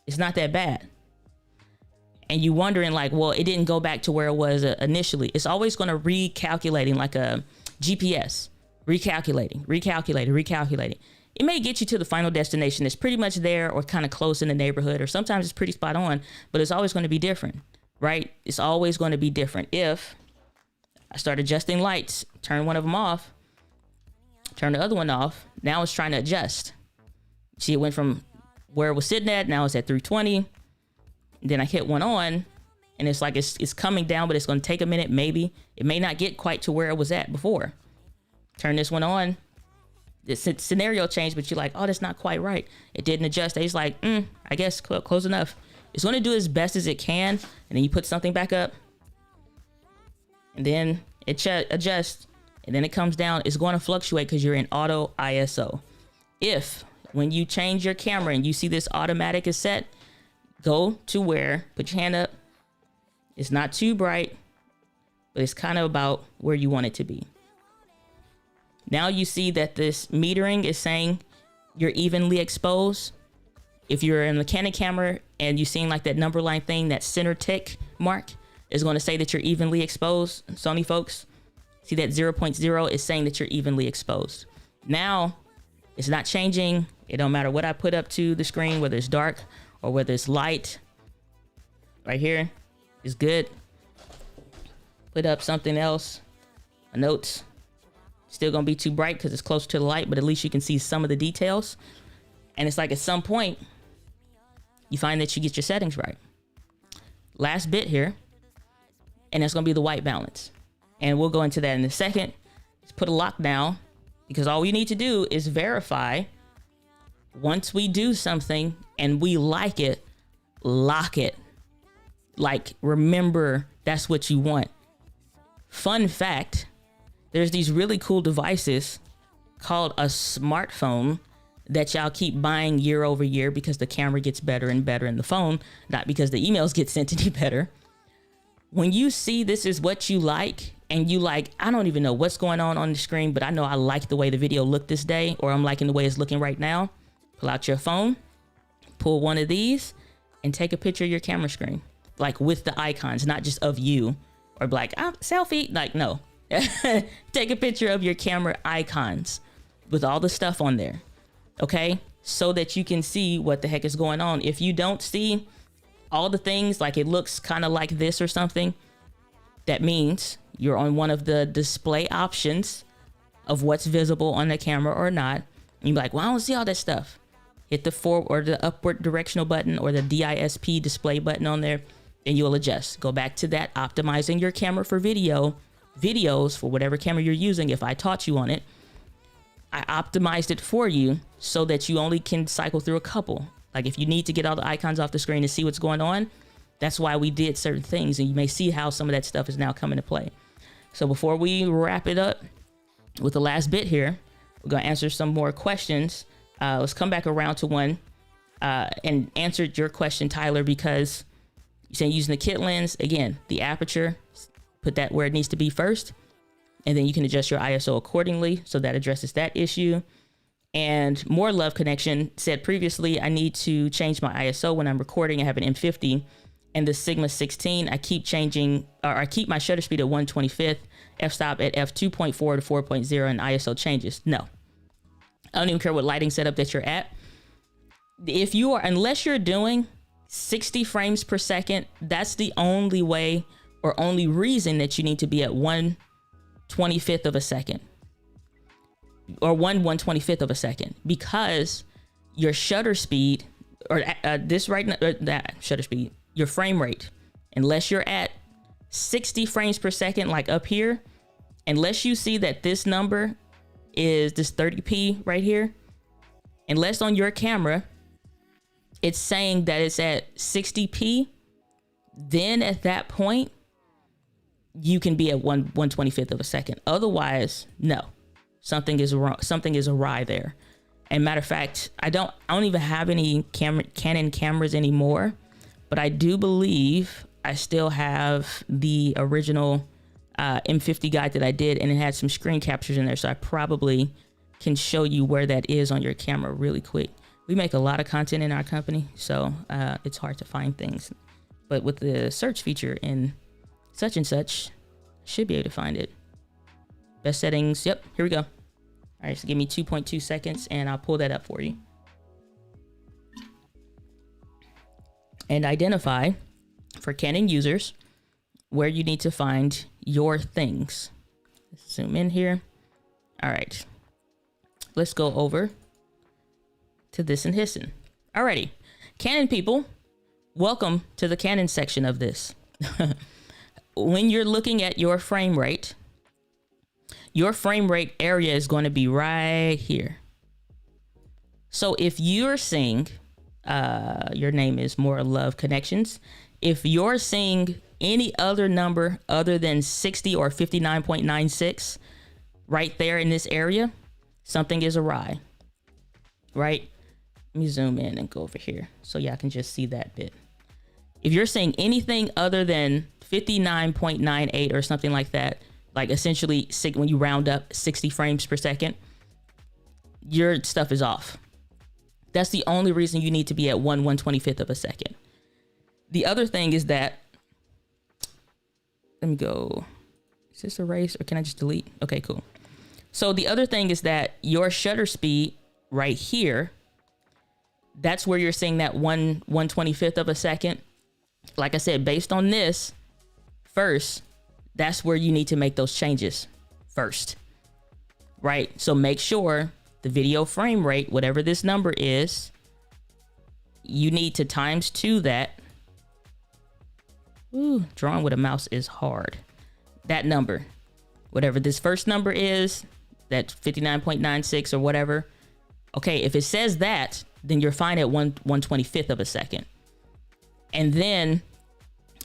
it's not that bad. And you wondering like, well, it didn't go back to where it was initially. It's always going to recalculating like a GPS, recalculating. It may get you to the final destination. It's pretty much there or kind of close in the neighborhood, or sometimes it's pretty spot on, but it's always going to be different, right? It's always going to be different. If I start adjusting lights, turn one of them off, turn the other one off, now it's trying to adjust. See, it went from where it was sitting at, now it's at 320. Then I hit one on, and it's like it's coming down, but it's going to take a minute, maybe. It may not get quite to where it was at before. Turn this one on. The scenario changed, but you're like, oh, that's not quite right. It didn't adjust. It's like, I guess close enough. It's going to do as best as it can, and then you put something back up, and then it adjusts, and then it comes down. It's going to fluctuate because you're in auto ISO. If when you change your camera and you see this automatic is set, go to where, put your hand up. It's not too bright, but it's kind of about where you want it to be. Now you see that this metering is saying you're evenly exposed. If you're in the Canon camera and you're seeing like that number line thing, that center tick mark is going to say that you're evenly exposed. Sony folks, see that 0.0 is saying that you're evenly exposed. Now, it's not changing. It don't matter what I put up to the screen, whether it's dark or whether it's light. Right here is good. Put up something else, a notes. Still gonna be too bright because it's closer to the light, but at least you can see some of the details. And it's like at some point, you find that you get your settings right. Last bit here, and that's gonna be the white balance. And we'll go into that in a second. Just put a lock down, because all we need to do is verify. Once we do something and we like it, lock it. Like, remember, that's what you want. Fun fact, there's these really cool devices called a smartphone that y'all keep buying year over year because the camera gets better and better in the phone, not because the emails get sent any better. When you see this is what you like, and you like, I don't even know what's going on the screen, but I know I like the way the video looked this day, or I'm liking the way it's looking right now. Pull out your phone, pull one of these, and take a picture of your camera screen, like with the icons, not just of you, or be like, selfie, like, no. Take a picture of your camera icons with all the stuff on there, okay? So that you can see what the heck is going on. If you don't see all the things, like it looks kind of like this or something, that means you're on one of the display options of what's visible on the camera or not. And you're like, well, I don't see all that stuff. Hit the forward or the upward directional button or the DISP display button on there, and you'll adjust. Go back to that, optimizing your camera for videos for whatever camera you're using. If I taught you on it, I optimized it for you so that you only can cycle through a couple. Like if you need to get all the icons off the screen to see what's going on, that's why we did certain things, and you may see how some of that stuff is now coming to play. So before we wrap it up with the last bit here, we're gonna answer some more questions. Let's come back around to one and answer your question, Tyler, because you're saying using the kit lens, again, the aperture, put that where it needs to be first, and then you can adjust your ISO accordingly. So that addresses that issue. And More Love Connection said previously, I need to change my ISO when I'm recording. I have an M50 and the Sigma 16. I keep changing, or I keep my shutter speed at 1/25th, f-stop at f2.4 to 4.0, and ISO changes. No, I don't even care what lighting setup that you're at. If you are, unless you're doing 60 frames per second, that's the only way or only reason that you need to be at 1/25th of a second, or 1/125th of a second, because your shutter speed, or that shutter speed, your frame rate, unless you're at 60 frames per second, like up here, unless you see that this number is this 30p right here, unless on your camera it's saying that it's at 60p, then at that point you can be at 1/125th of a second. Otherwise, no, something is wrong. Something is awry there. And matter of fact, I don't even have any Canon cameras anymore, but I do believe I still have the original M50 guide that I did, and it had some screen captures in there. So I probably can show you where that is on your camera really quick. We make a lot of content in our company, so it's hard to find things. But with the search feature in such and such, should be able to find it. Best settings. Yep, here we go. All right, so give me 2.2 seconds and I'll pull that up for you. And identify, for Canon users, where you need to find your things. Let's zoom in here. All right, let's go over to this and hissin. Alrighty, Canon people, welcome to the Canon section of this. When you're looking at your frame rate area is going to be right here. So if you're seeing, your name is More Love Connections, if you're seeing any other number other than 60 or 59.96 right there in this area, something is awry, right? Let me zoom in and go over here so y'all can just see that bit. If you're seeing anything other than 59.98 or something like that, like essentially when you round up 60 frames per second, your stuff is off. That's the only reason you need to be at 1/125th of a second. The other thing is that, let me go, is this erase or can I just delete? Okay, cool. So the other thing is that your shutter speed right here, that's where you're seeing that 1/125th of a second. Like I said, based on this first, that's where you need to make those changes first, right? So make sure the video frame rate, whatever this number is, you need to ×2 that. Ooh, drawing with a mouse is hard. That number, whatever this first number is, that 59.96 or whatever. Okay, if it says that, then you're fine at 1/125th of a second. And then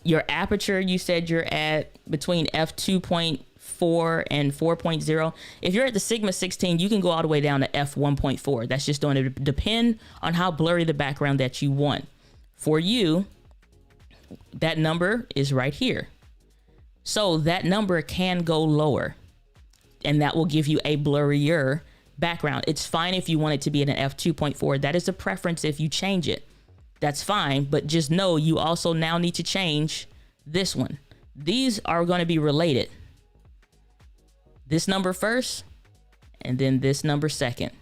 your aperture, you said you're at between f2.4 and 4.0. If you're at the Sigma 16, you can go all the way down to f1.4. That's just going to depend on how blurry the background that you want. For you, that number is right here. So that number can go lower, and that will give you a blurrier background. It's fine if you want it to be at an f2.4. That is a preference if you change it. That's fine, but just know you also now need to change this one. These are going to be related. This number first, and then this number second.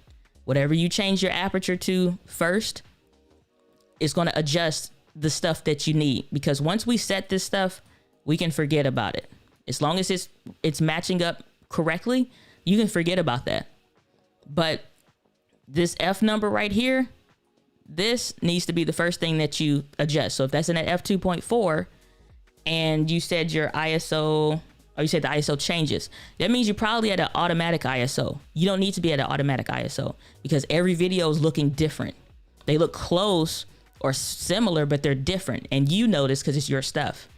Whatever you change your aperture to first is going to adjust the stuff that you need, because once we set this stuff, we can forget about it. As long as it's matching up correctly, you can forget about that. But this F number right here, this needs to be the first thing that you adjust. So if that's in an f2.4 and you said your ISO, or you said the ISO changes, that means you're probably at an automatic ISO. You don't need to be at an automatic ISO because every video is looking different. They look close or similar, but they're different. And you notice because it's your stuff.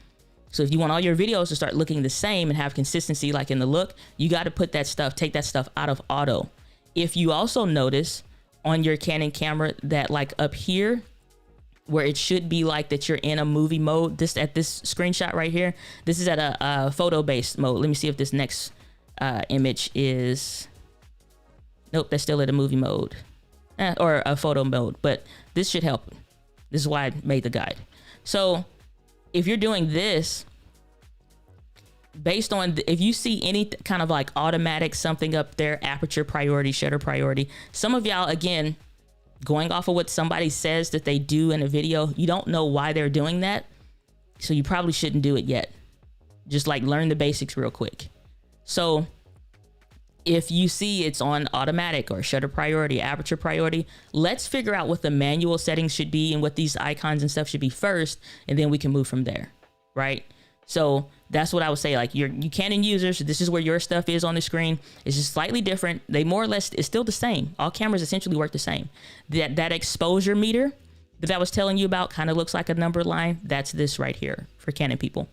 So if you want all your videos to start looking the same and have consistency like in the look, you got to put that stuff, take that stuff out of auto. If you also notice on your Canon camera that like up here where it should be like that you're in a movie mode, this at this screenshot right here, this is at a photo based mode. Let me see if this next image is, nope, that's still at a movie mode or a photo mode, but this should help. This is why I made the guide. So if you're doing this, based on, if you see any kind of like automatic something up there, aperture priority, shutter priority, some of y'all, again, going off of what somebody says that they do in a video, you don't know why they're doing that. So you probably shouldn't do it yet. Just like learn the basics real quick. So if you see it's on automatic or shutter priority, aperture priority, let's figure out what the manual settings should be and what these icons and stuff should be first, and then we can move from there, right? So that's what I would say. Like you Canon users, this is where your stuff is on the screen. It's just slightly different. They more or less, it's still the same. All cameras essentially work the same. That exposure meter that I was telling you about kind of looks like a number line. That's this right here for Canon people.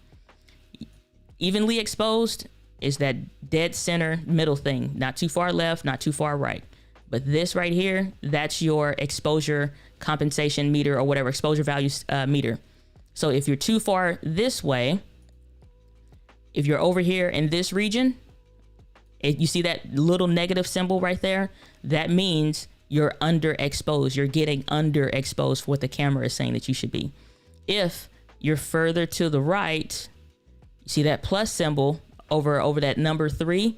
Evenly exposed is that dead center middle thing. Not too far left, not too far right. But this right here, that's your exposure compensation meter or whatever, exposure values meter. So if you're too far this way, if you're over here in this region, if you see that little negative symbol right there, that means you're underexposed. You're getting underexposed for what the camera is saying that you should be. If you're further to the right, you see that plus symbol over that number 3,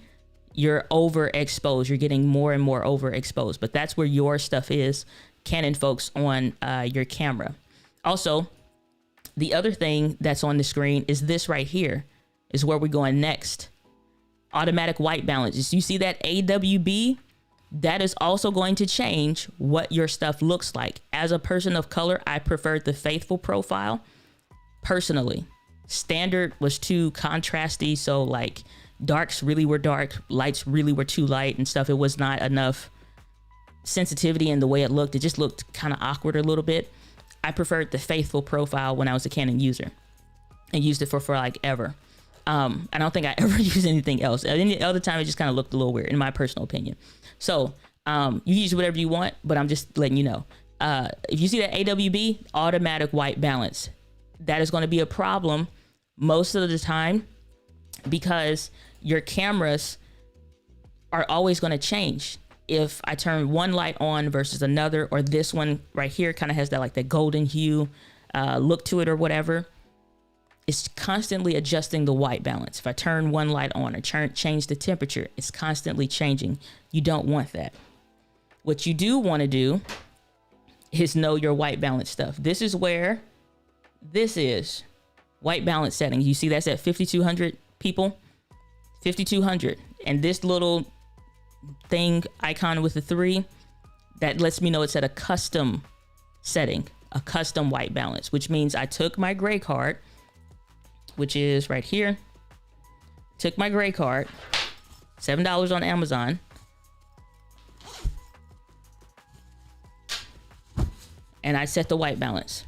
you're overexposed. You're getting more and more overexposed. But that's where your stuff is, Canon folks, on your camera. Also, the other thing that's on the screen is this right here, is where we're going next. Automatic white balance. You see that AWB? That is also going to change what your stuff looks like. As a person of color, I preferred the faithful profile personally. Standard was too contrasty, so like darks really were dark, lights really were too light and stuff. It was not enough sensitivity in the way it looked. It just looked kind of awkward a little bit. I preferred the faithful profile when I was a Canon user and used it for like ever. I don't think I ever used anything else. Any other time it just kind of looked a little weird in my personal opinion. So you use whatever you want, but I'm just letting you know. If you see that AWB, automatic white balance, that is going to be a problem most of the time because your cameras are always going to change. if I turn one light on versus another, or this one right here kind of has that like that golden hue look to it or whatever, it's constantly adjusting the white balance. If I turn one light on or change the temperature, it's constantly changing. You don't want that. What you do want to do is know your white balance stuff. This is where this is white balance settings. You see that's at 5,200 people, 5,200. And this little thing icon with the 3, that lets me know it's at a custom setting, a custom white balance, which means I took my gray card, which is right here. Took my gray card, $7 on Amazon. And I set the white balance.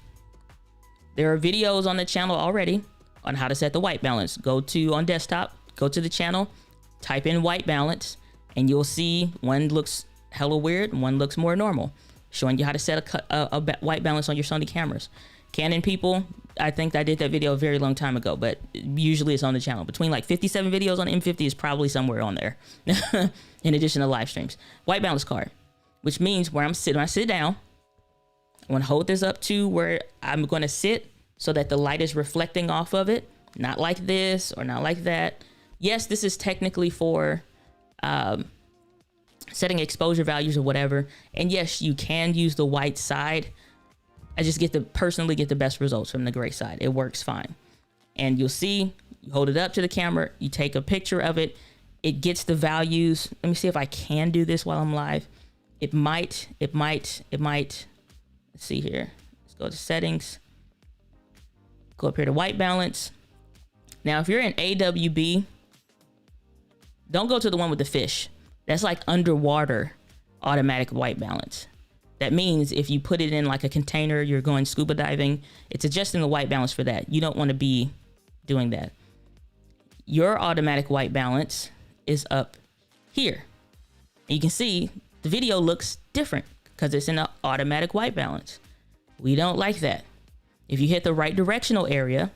There are videos on the channel already on how to set the white balance. Go to on desktop, go to the channel, type in white balance, and you'll see one looks hella weird, one looks more normal, showing you how to set a white balance on your Sony cameras. Canon people, I think I did that video a very long time ago, but usually it's on the channel. Between like 57 videos on M50 is probably somewhere on there, in addition to live streams. White balance card, which means where I'm sitting, when I sit down, I want to hold this up to where I'm going to sit so that the light is reflecting off of it, not like this or not like that. Yes, this is technically for setting exposure values or whatever. And yes, you can use the white side. I just personally get the best results from the gray side. It works fine. And you'll see, you hold it up to the camera, you take a picture of it, it gets the values. Let me see if I can do this while I'm live. It might. Let's see here. Let's go to settings. Go up here to white balance. Now, if you're in AWB, don't go to the one with the fish. That's like underwater automatic white balance. That means if you put it in like a container, you're going scuba diving, it's adjusting the white balance for that. You don't want to be doing that. Your automatic white balance is up here. And you can see the video looks different because it's in an automatic white balance. We don't like that. If you hit the right directional area,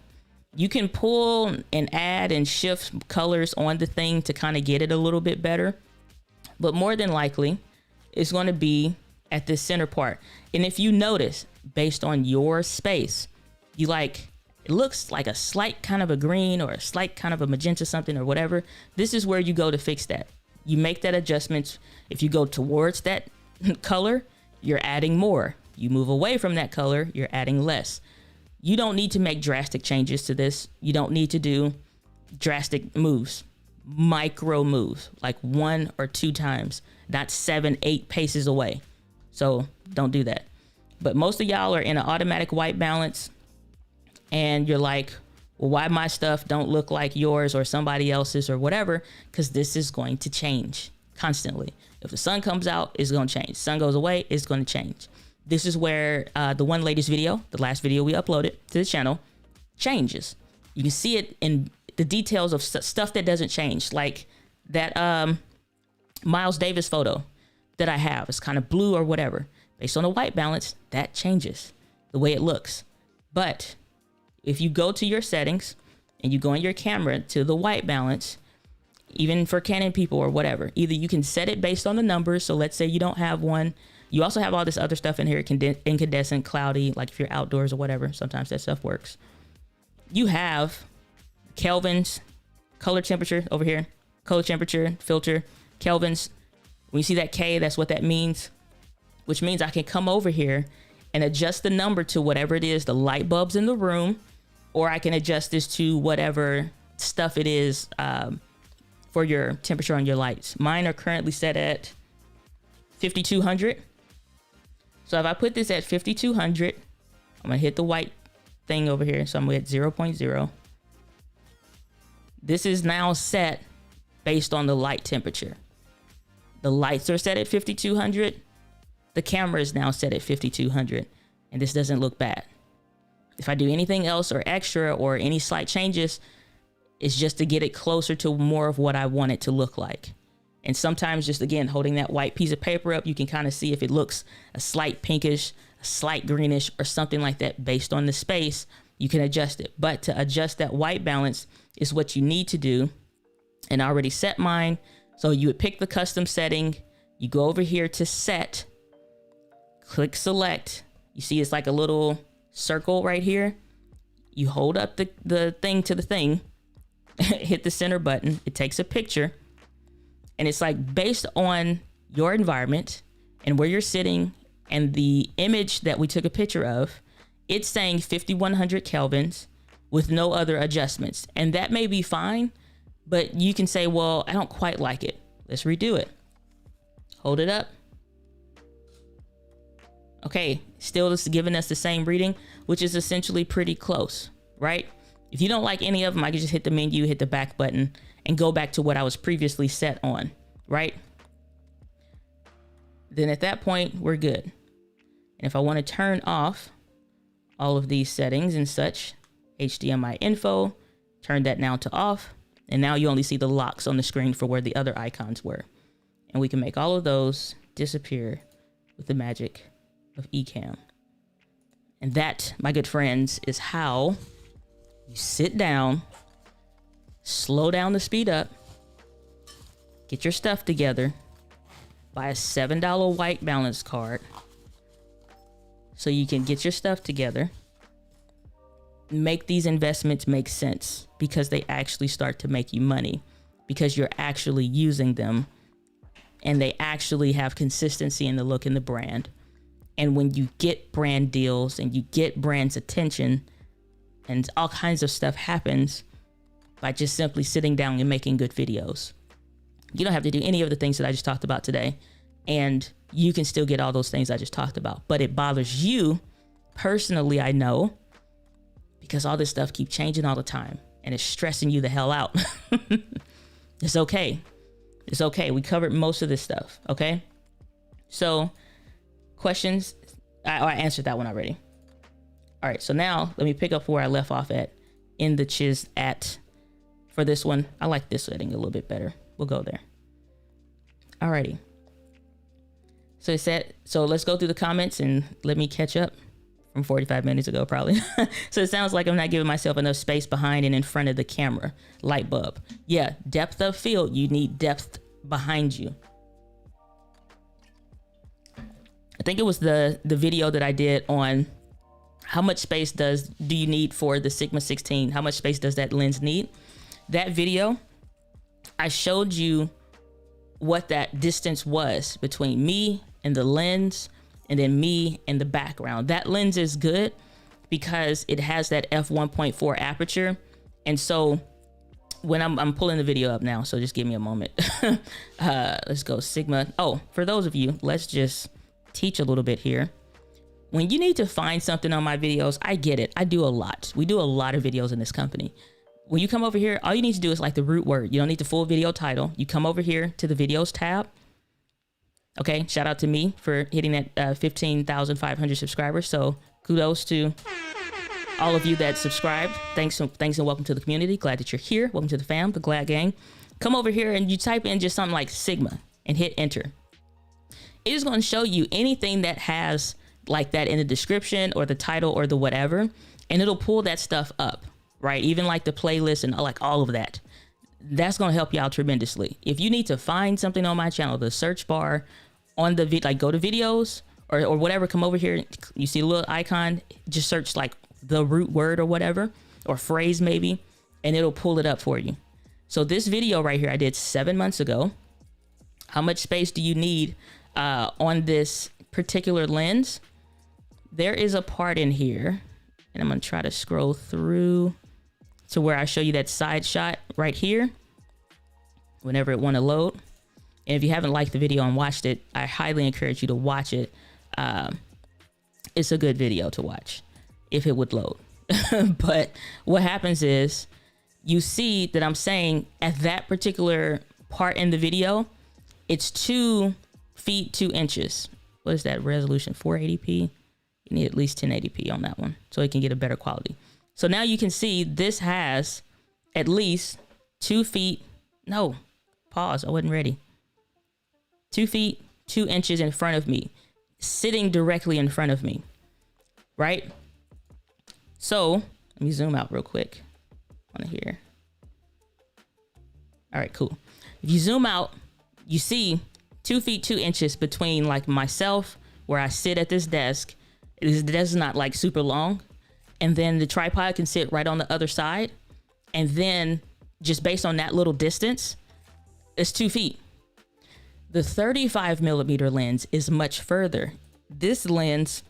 you can pull and add and shift colors on the thing to kind of get it a little bit better. But more than likely, it's going to be at this center part. And if you notice, based on your space, it looks like a slight kind of a green or a slight kind of a magenta something or whatever. This is where you go to fix that. You make that adjustment. If you go towards that color, you're adding more. You move away from that color, you're adding less. You don't need to make drastic changes to this. You don't need to do drastic moves, micro moves, like 1 or 2 times, not 7, 8 paces away. So don't do that. But most of y'all are in an automatic white balance and you're like, well, why my stuff don't look like yours or somebody else's or whatever? Because this is going to change constantly. If the sun comes out, it's going to change. Sun goes away, it's going to change. This is where the one latest video, the last video we uploaded to the channel, changes. You can see it in the details of stuff that doesn't change. Like that Miles Davis photo that I have. It's kind of blue or whatever. Based on the white balance, that changes the way it looks. But if you go to your settings and you go on your camera to the white balance, even for Canon people or whatever, either you can set it based on the numbers. So let's say you don't have one. You also have all this other stuff in here, incandescent, cloudy, like if you're outdoors or whatever, sometimes that stuff works. You have Kelvins, color temperature over here, color temperature, filter, Kelvins. When you see that K, that's what that means, which means I can come over here and adjust the number to whatever it is, the light bulbs in the room, or I can adjust this to whatever stuff it is for your temperature on your lights. Mine are currently set at 5,200. So if I put this at 5,200, I'm gonna hit the white thing over here. So I'm gonna hit 0.0. This is now set based on the light temperature. The lights are set at 5,200. The camera is now set at 5,200, and this doesn't look bad. If I do anything else or extra or any slight changes, it's just to get it closer to more of what I want it to look like. And sometimes just, again, holding that white piece of paper up, you can kind of see if it looks a slight pinkish, a slight greenish, or something like that based on the space, you can adjust it. But to adjust that white balance is what you need to do. And I already set mine. So you would pick the custom setting, You go over here to set, click select. You see it's like a little circle right here. You hold up the thing to the thing, hit the center button. It takes a picture, and it's like based on your environment and where you're sitting and the image that we took a picture of, it's saying 5100 kelvins with no other adjustments. And that may be fine, but you can say, well, I don't quite like it. Let's redo it. Hold it up. Okay, still just giving us the same reading, which is essentially pretty close, right? If you don't like any of them, I can just hit the menu, hit the back button, and go back to what I was previously set on, right? Then at that point, we're good. And if I want to turn off all of these settings and such, HDMI info, turn that now to off. And now you only see the locks on the screen for where the other icons were. And we can make all of those disappear with the magic of Ecamm. And that, my good friends, is how you sit down, slow down the speed up, get your stuff together, buy a $7 white balance card so you can get your stuff together, make these investments make sense because they actually start to make you money because you're actually using them and they actually have consistency in the look and the brand. And when you get brand deals and you get brands' attention and all kinds of stuff happens by just simply sitting down and making good videos. You don't have to do any of the things that I just talked about today, and you can still get all those things I just talked about. But it bothers you personally, I know, because all this stuff keeps changing all the time and it's stressing you the hell out. It's okay. It's okay. We covered most of this stuff. Okay. So questions. I answered that one already. All right. So now let me pick up where I left off at in the chiz at for this one. I like this setting a little bit better. We'll go there. Alrighty. So it said, so let's go through the comments and let me catch up from 45 minutes ago, probably. So it sounds like I'm not giving myself enough space behind and in front of the camera. Light bulb. Yeah, depth of field. You need depth behind you. I think it was the video that I did on how much space do you need for the Sigma 16? How much space does that lens need? That video, I showed you what that distance was between me and the lens and then me and the background. That lens is good because it has that f1.4 aperture. And so when I'm pulling the video up now, so just give me a moment. Let's go Sigma. Oh, for those of you, let's just teach a little bit here. When you need to find something on my videos, I get it. I do a lot. We do a lot of videos in this company. When you come over here, all you need to do is like the root word. You don't need the full video title. You come over here to the videos tab. Okay, shout out to me for hitting that 15,500 subscribers. So kudos to all of you that subscribed. Thanks and welcome to the community. Glad that you're here. Welcome to the fam, the Glad Gang. Come over here and you type in just something like Sigma and hit enter. It is going to show you anything that has like that in the description or the title or the whatever, and it'll pull that stuff up. Right? Even like the playlist and like all of that. That's going to help you out tremendously. If you need to find something on my channel, the search bar on the like go to videos or whatever, come over here. You see a little icon, just search like the root word or whatever, or phrase maybe, and it'll pull it up for you. So this video right here, I did 7 months ago. How much space do you need on this particular lens? There is a part in here, and I'm going to try to scroll through to where I show you that side shot right here whenever it want to load. And if you haven't liked the video and watched it, I highly encourage you to watch it. It's a good video to watch if it would load. But what happens is you see that I'm saying at that particular part in the video, it's 2 feet 2 inches. What is that resolution? 480p? You need at least 1080p on that one so it can get a better quality. So now you can see this has at least 2 feet. No, pause. I wasn't ready. 2 feet 2 inches in front of me, sitting directly in front of me. Right? So let me zoom out real quick on here. All right, cool. If you zoom out, you see 2 feet 2 inches between like myself where I sit at this desk. This desk is not like super long. And then the tripod can sit right on the other side. And then just based on that little distance, it's 2 feet. The 35 millimeter lens is much further. This lens,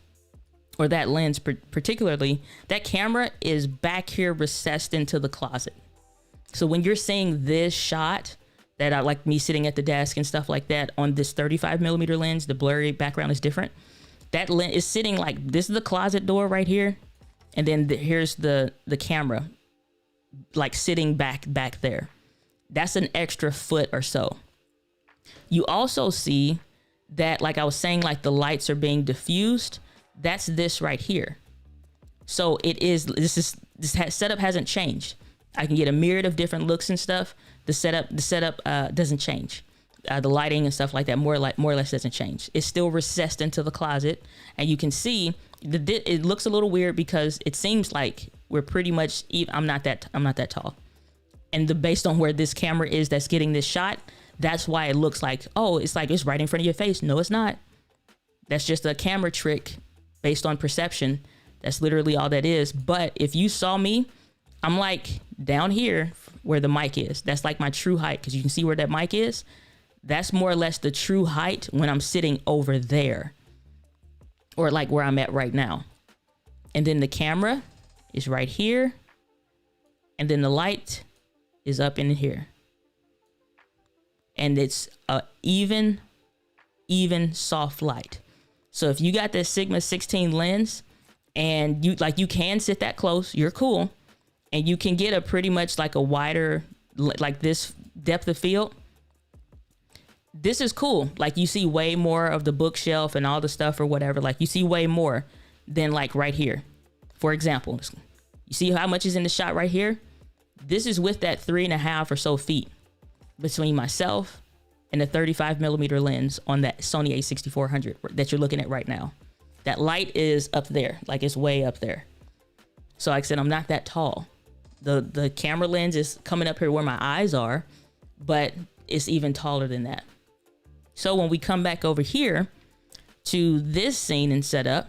or that lens particularly, that camera is back here recessed into the closet. So when you're seeing this shot, that I like me sitting at the desk and stuff like that on this 35 millimeter lens, the blurry background is different. That lens is sitting like, this is the closet door right here. And then here's the camera, like sitting back there. That's an extra foot or so. You also see that, like I was saying, like the lights are being diffused. That's this right here. So this setup hasn't changed. I can get a myriad of different looks and stuff. The setup doesn't change. The lighting and stuff like that more or less doesn't change. It's still recessed into the closet, and you can see it looks a little weird because it seems like we're pretty much. I'm not that tall, and based on where this camera is that's getting this shot, that's why it looks like, oh, it's like it's right in front of your face. No, it's not. That's just a camera trick based on perception. That's literally all that is. But if you saw me, I'm like down here where the mic is. That's like my true height, because you can see where that mic is. That's more or less the true height when I'm sitting over there, or like where I'm at right now. And then the camera is right here. And then the light is up in here. And it's a even soft light. So if you got this Sigma 16 lens and you can sit that close, you're cool. And you can get a pretty much like a wider, like this depth of field. This is cool. Like you see way more of the bookshelf and all the stuff or whatever. Like you see way more than like right here. For example, you see how much is in the shot right here? This is with that 3.5 or so feet between myself and the 35 millimeter lens on that Sony a6400 that you're looking at right now. That light is up there, like it's way up there. So like I said, I'm not that tall. The camera lens is coming up here where my eyes are, but it's even taller than that. So when we come back over here to this scene and setup,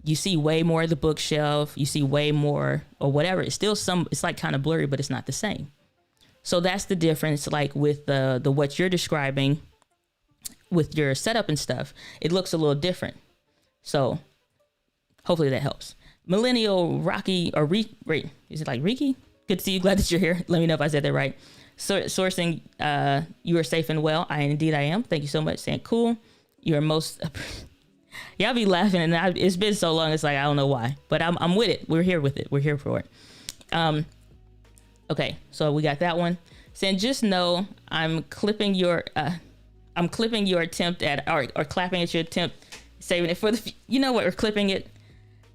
you see way more of the bookshelf. You see way more or whatever. It's still it's like kind of blurry, but it's not the same. So that's the difference, like with the what you're describing with your setup and stuff. It looks a little different. So hopefully that helps. Millennial Rocky or is it like Riki? Good to see you. Glad that you're here. Let me know if I said that right. Sourcing, you are safe and well. Indeed I am. Thank you so much. Saying cool. You are most. Y'all be laughing, and it's been so long. It's like I don't know why, but I'm with it. We're here with it. We're here for it. Okay, so we got that one. Saying just know I'm clipping your attempt at or clapping at your attempt, saving it for the. You know what? We're clipping it.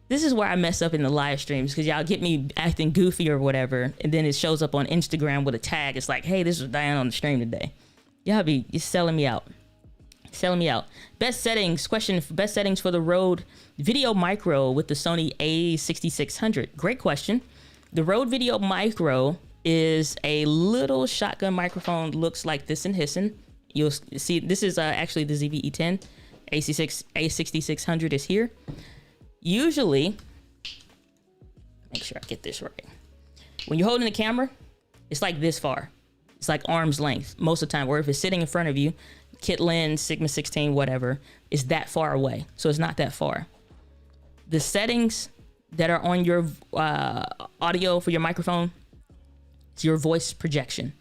This is where I mess up in the live streams, because y'all get me acting goofy or whatever, and then it shows up on Instagram with a tag. It's like, hey, this was Diane on the stream today. Y'all be selling me out. Selling me out. Best settings for the Rode Video Micro with the Sony a6600. Great question. The Rode Video Micro is a little shotgun microphone, looks like this in hissing. You'll see this is actually the ZV-E10. A6600 is here. Usually, make sure I get this right. When you're holding the camera, it's like this far. It's like arm's length most of the time. Or if it's sitting in front of you, kit lens, Sigma 16, whatever, is that far away. So it's not that far. The settings that are on your audio for your microphone, it's your voice projection.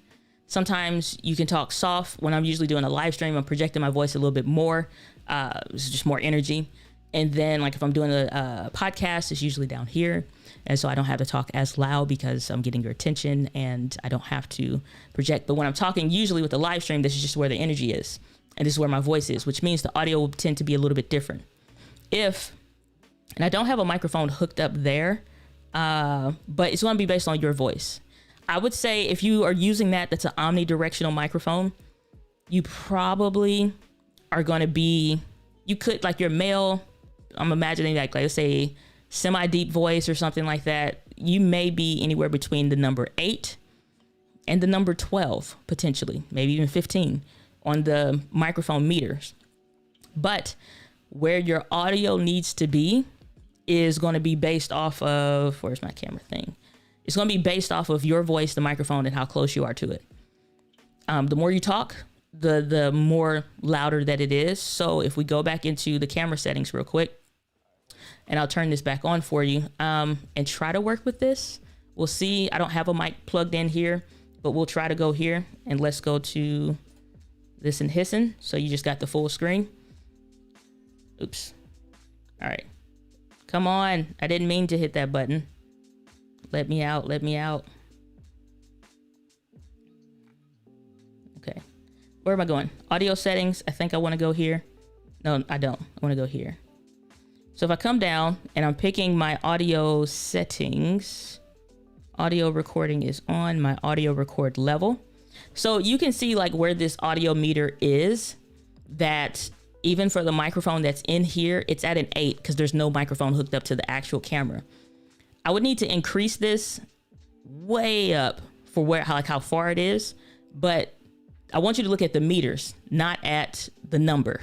Sometimes you can talk soft. When I'm usually doing a live stream, I'm projecting my voice a little bit more. It's just more energy. And then like if I'm doing a podcast, it's usually down here. And so I don't have to talk as loud because I'm getting your attention and I don't have to project. But when I'm talking, usually with the live stream, this is just where the energy is. And this is where my voice is, which means the audio will tend to be a little bit different. And I don't have a microphone hooked up there, but it's going to be based on your voice. I would say if you are using that's an omnidirectional microphone, you probably are going to be, you could like your male, I'm imagining like let's say semi-deep voice or something like that. You may be anywhere between the number 8 and the number 12, potentially, maybe even 15 on the microphone meters. But where your audio needs to be is going to be based off of, where's my camera thing? It's going to be based off of your voice, the microphone, and how close you are to it. The more you talk, the more louder that it is. So if we go back into the camera settings real quick, and I'll turn this back on for you, and try to work with this. We'll see. I don't have a mic plugged in here, but we'll try to go here, and let's go to this and hissing. So you just got the full screen. Oops. All right. Come on. I didn't mean to hit that button. Let me out. Let me out. Okay. Where am I going? Audio settings. I think I want to go here. No, I don't. I want to go here. So if I come down and I'm picking my audio settings, audio recording is on, my audio record level. So you can see like where this audio meter is, that even for the microphone that's in here, it's at an 8 because there's no microphone hooked up to the actual camera. I would need to increase this way up for how far it is, but I want you to look at the meters, not at the number.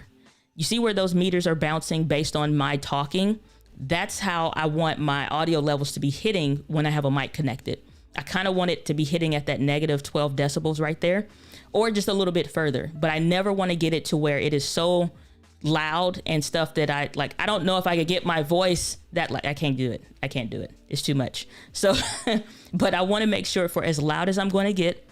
You see where those meters are bouncing based on my talking? That's how I want my audio levels to be hitting when I have a mic connected. I kind of want it to be hitting at that negative 12 decibels right there, or just a little bit further, but I never want to get it to where it is so loud and stuff that I don't know if I could get my voice that I can't do it. I can't do it. It's too much. So, but I want to make sure for as loud as I'm going to get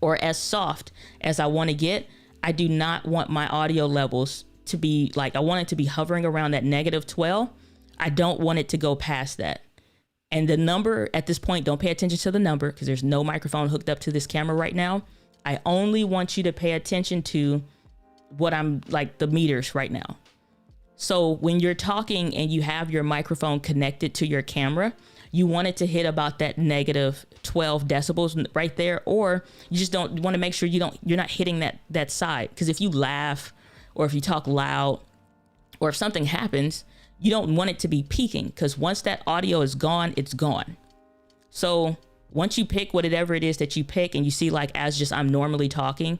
or as soft as I want to get, I do not want my audio levels to be I want it to be hovering around that negative 12. I don't want it to go past that. And the number at this point, don't pay attention to the number because there's no microphone hooked up to this camera right now. I only want you to pay attention to what I'm the meters right now. So when you're talking and you have your microphone connected to your camera, you want it to hit about that negative 12 decibels right there, or you just don't want to make sure you're not hitting that side. Because if you laugh or if you talk loud or if something happens, you don't want it to be peaking, because once that audio is gone, it's gone. So once you pick whatever it is that you pick and you see as just I'm normally talking,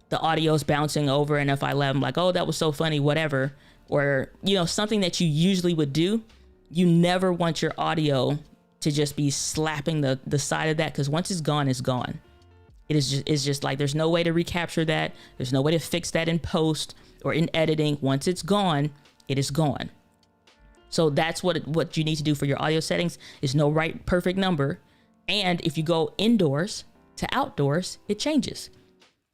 the audio is bouncing over, and if I laugh, I'm oh, that was so funny, whatever, or something that you usually would do, you never want your audio to just be slapping the side of that, because once it's gone, it's gone. It's just there's no way to recapture that. There's no way to fix that in post or in editing. Once it's gone, it is gone. So that's what you need to do for your audio settings. Is no right perfect number. And if you go indoors to outdoors, it changes,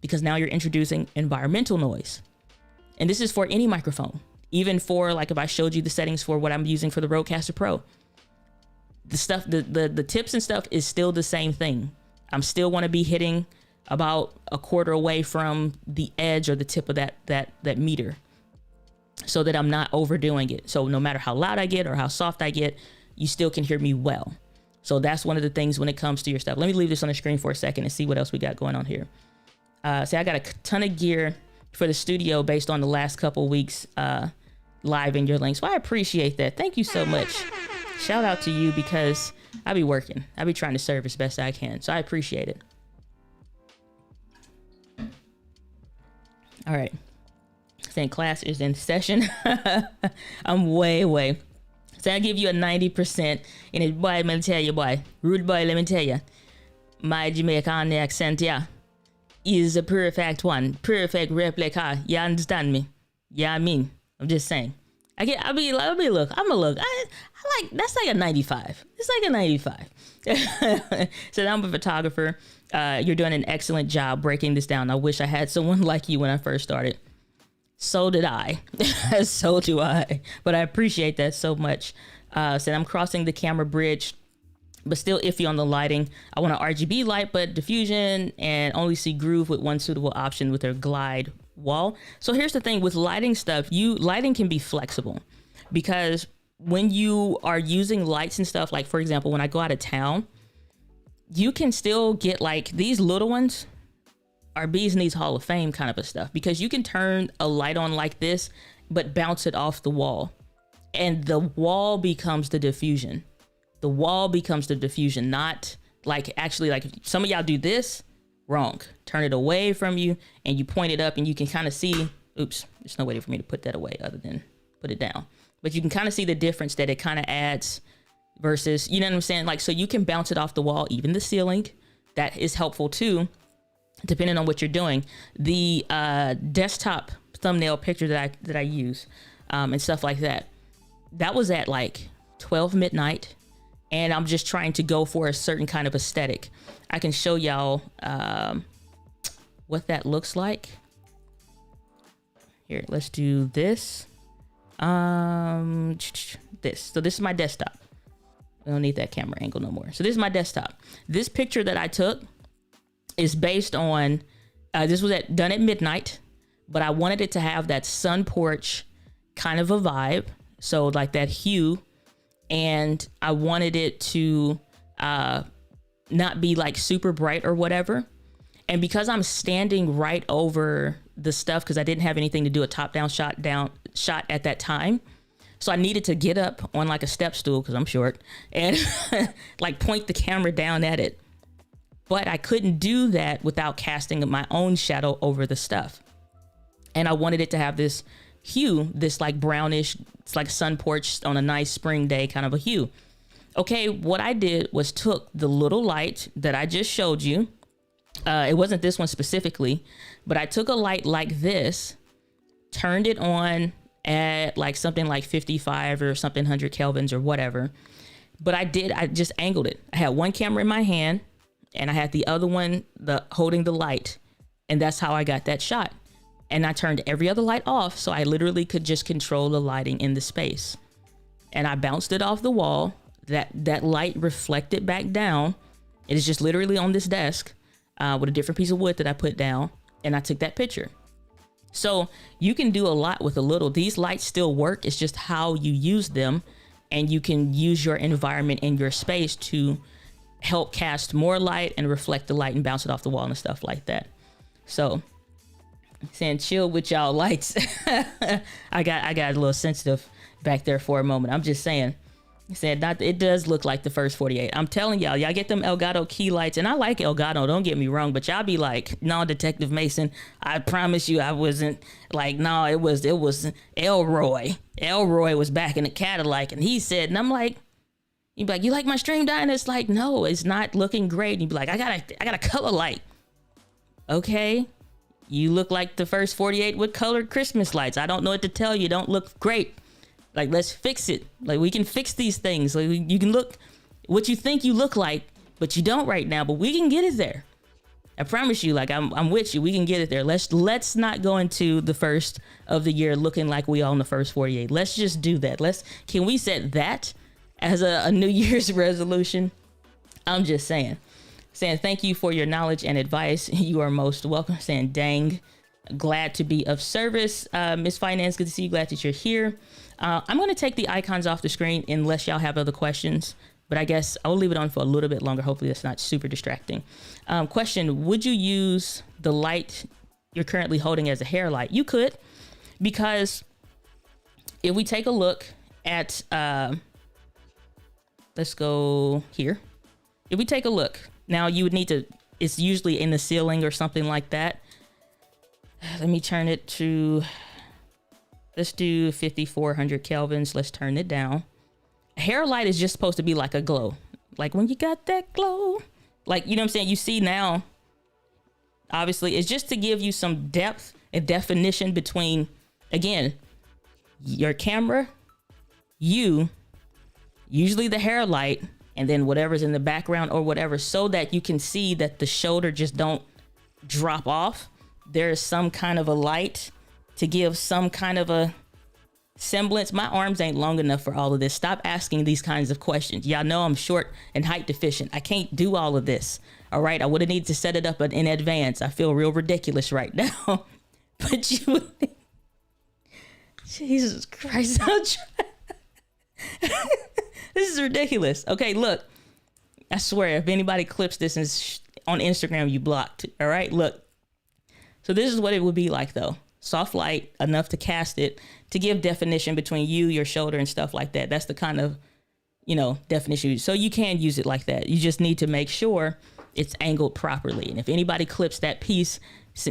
because now you're introducing environmental noise. And this is for any microphone, even for if I showed you the settings for what I'm using for the Rodecaster Pro, the stuff, the tips and stuff is still the same thing. I'm still want to be hitting about a quarter away from the edge or the tip of that meter, so that I'm not overdoing it. So no matter how loud I get or how soft I get, you still can hear me well. So that's one of the things when it comes to your stuff. Let me leave this on the screen for a second and see what else we got going on here. I got a ton of gear for the studio based on the last couple weeks live in your links. Well, I appreciate that. Thank you so much. Shout out to you, because I be working. I be trying to serve as best I can. So I appreciate it. All right. Saying class is in session. I'm way. So I give you a 90%. And it, boy, let me tell you, boy. Rude boy, let me tell you. My Jamaican accent, yeah, is a perfect one. Perfect replica. You understand me? Yeah, I mean, I'm just saying. I that's like a 95. It's like a 95. So I'm a photographer. You're doing an excellent job breaking this down. I wish I had someone like you when I first started. So did I. So do I. But I appreciate that so much. So I'm crossing the camera bridge, but still iffy on the lighting. I want an RGB light, but diffusion, and only see groove with one suitable option with their glide wall. So here's the thing with lighting stuff, lighting can be flexible, because when you are using lights and stuff, for example, when I go out of town, you can still get these little ones are bees knees Hall of Fame kind of a stuff, because you can turn a light on like this, but bounce it off the wall, and the wall becomes the diffusion. The wall becomes the diffusion, not actually if some of y'all do this, Wrong. Turn it away from you and you point it up and you can kind of see, oops, there's no way for me to put that away other than put it down. But you can kind of see the difference that it kind of adds versus, you know what I'm saying? Like, so you can bounce it off the wall, even the ceiling. That is helpful too, depending on what you're doing. The desktop thumbnail picture that I use and stuff like that, that was at like 12 midnight. And I'm just trying to go for a certain kind of aesthetic. I can show y'all what that looks like. Here, let's do this. This. So this is my desktop. I don't need that camera angle no more. So this is my desktop. This picture that I took is based on, this was done at midnight, but I wanted it to have that sun porch kind of a vibe. So like that hue. And I wanted it to not be like super bright or whatever. And because I'm standing right over the stuff, because I didn't have anything to do a top-down shot at that time. So I needed to get up on like a step stool, because I'm short, and like point the camera down at it. But I couldn't do that without casting my own shadow over the stuff. And I wanted it to have this hue, this like brownish, it's like sun porch on a nice spring day kind of a hue. Okay, what I did was took the little light that I just showed you. It wasn't this one specifically, but I took a light like this, turned it on at like something like 55 or something 100 kelvins or whatever. But I just angled it. I had one camera in my hand and I had the other one holding the light. And that's how I got that shot. And I turned every other light off, so I literally could just control the lighting in the space. And I bounced it off the wall. That light reflected back down. It is just literally on this desk with a different piece of wood that I put down. And I took that picture. So you can do a lot with a little. These lights still work. It's just how you use them. And you can use your environment in your space to help cast more light and reflect the light and bounce it off the wall and stuff like that. So saying chill with y'all lights. I got a little sensitive back there for a moment. I'm just saying. It does look like the first 48. I'm telling y'all get them Elgato key lights, and I like Elgato, don't get me wrong, but y'all be like, no, Detective Mason, I promise you I wasn't like, no, it was Elroy. Elroy was back in the Cadillac, and he said, and I'm like, you'd be like, you like my stream dye? And it's like, no, it's not looking great. And you'd be like, I got a color light. Okay. You look like the first 48 with colored Christmas lights. I don't know what to tell you. Don't look great. Like, let's fix it. Like, we can fix these things. Like, you can look what you think you look like, but you don't right now. But we can get it there. I promise you. Like, I'm with you. We can get it there. Let's not go into the first of the year looking like we all in the first 48. Let's just do that. Can we set that as a New Year's resolution? I'm just saying thank you for your knowledge and advice. You are most welcome. Saying dang, glad to be of service. Miss Finance, good to see you. Glad that you're here. I'm going to take the icons off the screen unless y'all have other questions, but I guess I'll leave it on for a little bit longer. Hopefully that's not super distracting. Question, would you use the light you're currently holding as a hair light? You could, because if we take a look at, let's go here. If we take a look, now you would need to, it's usually in the ceiling or something like that. Let me turn it to, let's do 5400 kelvins. Let's turn it down. A hair light is just supposed to be like a glow. Like when you got that glow, like, you know what I'm saying? You see now, obviously it's just to give you some depth and definition between, again, your camera, you, usually the hair light, and then whatever's in the background or whatever, so that you can see that the shoulder just don't drop off. There's some kind of a light to give some kind of a semblance. My arms ain't long enough for all of this. Stop asking these kinds of questions. Y'all know I'm short and height deficient. I can't do all of this. All right. I would have needed to set it up in advance. I feel real ridiculous right now. But you, Jesus Christ. This is ridiculous. Okay, look. I swear, if anybody clips this on Instagram, you blocked. All right, look. So this is what it would be like, though. Soft light, enough to cast it, to give definition between you, your shoulder, and stuff like that. That's the kind of, definition. So you can use it like that. You just need to make sure it's angled properly. And if anybody clips that piece,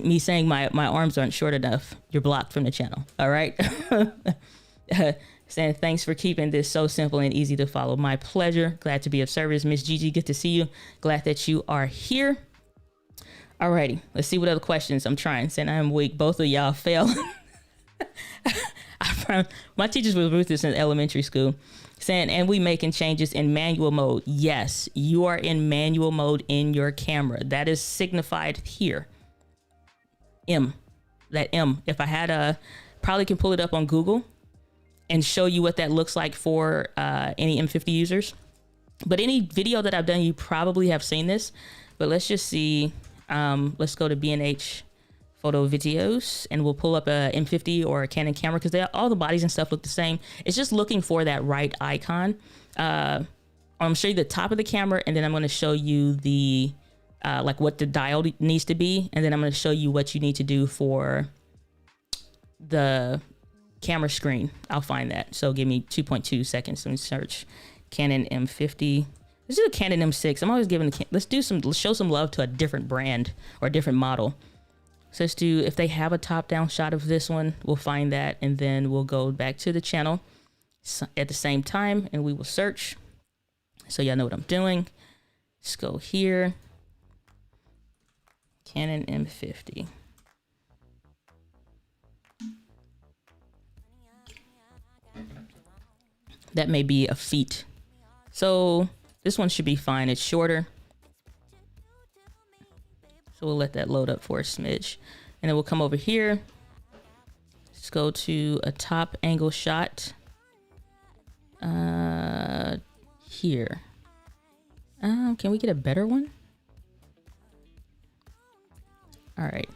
me saying my arms aren't short enough, you're blocked from the channel. All right. Saying thanks for keeping this so simple and easy to follow. My pleasure. Glad to be of service. Miss Gigi, good to see you. Glad that you are here. Alrighty, let's see what other questions. I'm trying. Saying I'm weak. Both of y'all fail. My teachers were ruthless in elementary school. Saying, and we making changes in manual mode. Yes, you are in manual mode in your camera. That is signified here. That M. If I had probably can pull it up on Google and show you what that looks like for any M50 users. But any video that I've done, you probably have seen this. But let's just see. Let's go to B&H photo videos and we'll pull up a M50 or a Canon camera because all the bodies and stuff look the same. It's just looking for that right icon. I'm gonna show you the top of the camera and then I'm going to show you the like what the dial needs to be. And then I'm going to show you what you need to do for the camera screen. I'll find that. So give me 2.2 seconds to search Canon M50. Let's do a Canon M6. I'm always giving let's show some love to a different brand or a different model. So let's do, if they have a top down shot of this one, we'll find that. And then we'll go back to the channel at the same time and we will search. So y'all know what I'm doing. Let's go here. Canon M50. That may be a feat. So this one should be fine. It's shorter. So we'll let that load up for a smidge. And then we'll come over here. Let's go to a top angle shot. Here. Can we get a better one? All right.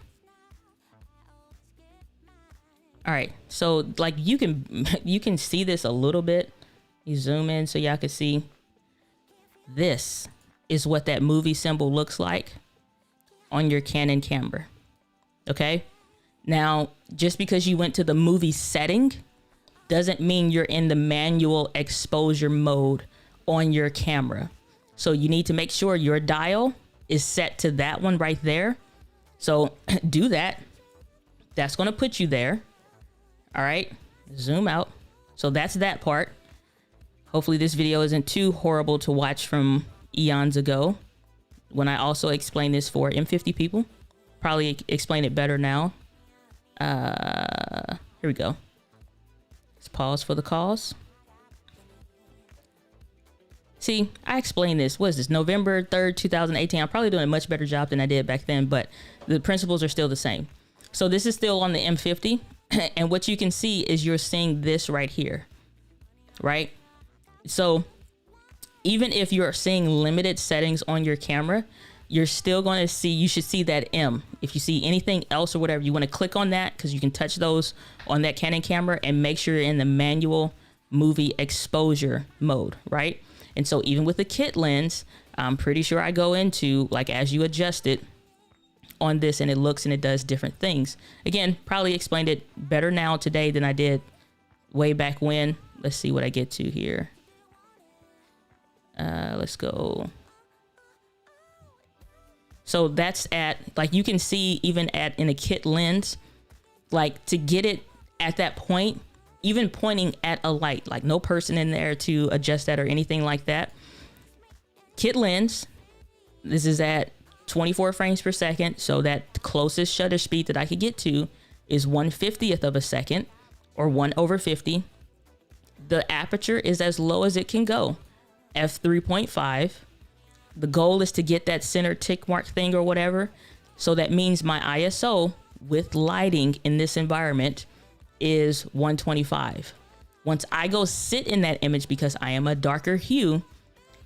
All right. So like you can see this a little bit. You zoom in so y'all can see. This is what that movie symbol looks like on your Canon camera. Okay. Now, just because you went to the movie setting doesn't mean you're in the manual exposure mode on your camera. So you need to make sure your dial is set to that one right there. So do that. That's going to put you there. All right. Zoom out. So that's that part. Hopefully this video isn't too horrible to watch from eons ago when I also explained this for M50 people. Probably explain it better now. Here we go. Let's pause for the cause. See, I explained this. What is this? November 3rd, 2018. I'm probably doing a much better job than I did back then, but the principles are still the same. So this is still on the M50. And what you can see is you're seeing this right here, right? So even if you're seeing limited settings on your camera, you're still going to see, you should see that M. If you see anything else or whatever, you want to click on that because you can touch those on that Canon camera and make sure you're in the manual movie exposure mode, right? And so even with the kit lens, I'm pretty sure I go into like as you adjust it on this and it looks and it does different things. Again, probably explained it better now today than I did way back when. Let's see what I get to here. Let's go. So that's at, like you can see even at in a kit lens, like to get it at that point, even pointing at a light, like no person in there to adjust that or anything like that. Kit lens, this is at 24 frames per second. So that closest shutter speed that I could get to is 1/50th of a second or 1/50. The aperture is as low as it can go, f3.5. The goal is to get that center tick mark thing or whatever. So that means my ISO with lighting in this environment is 125. Once I go sit in that image, because I am a darker hue,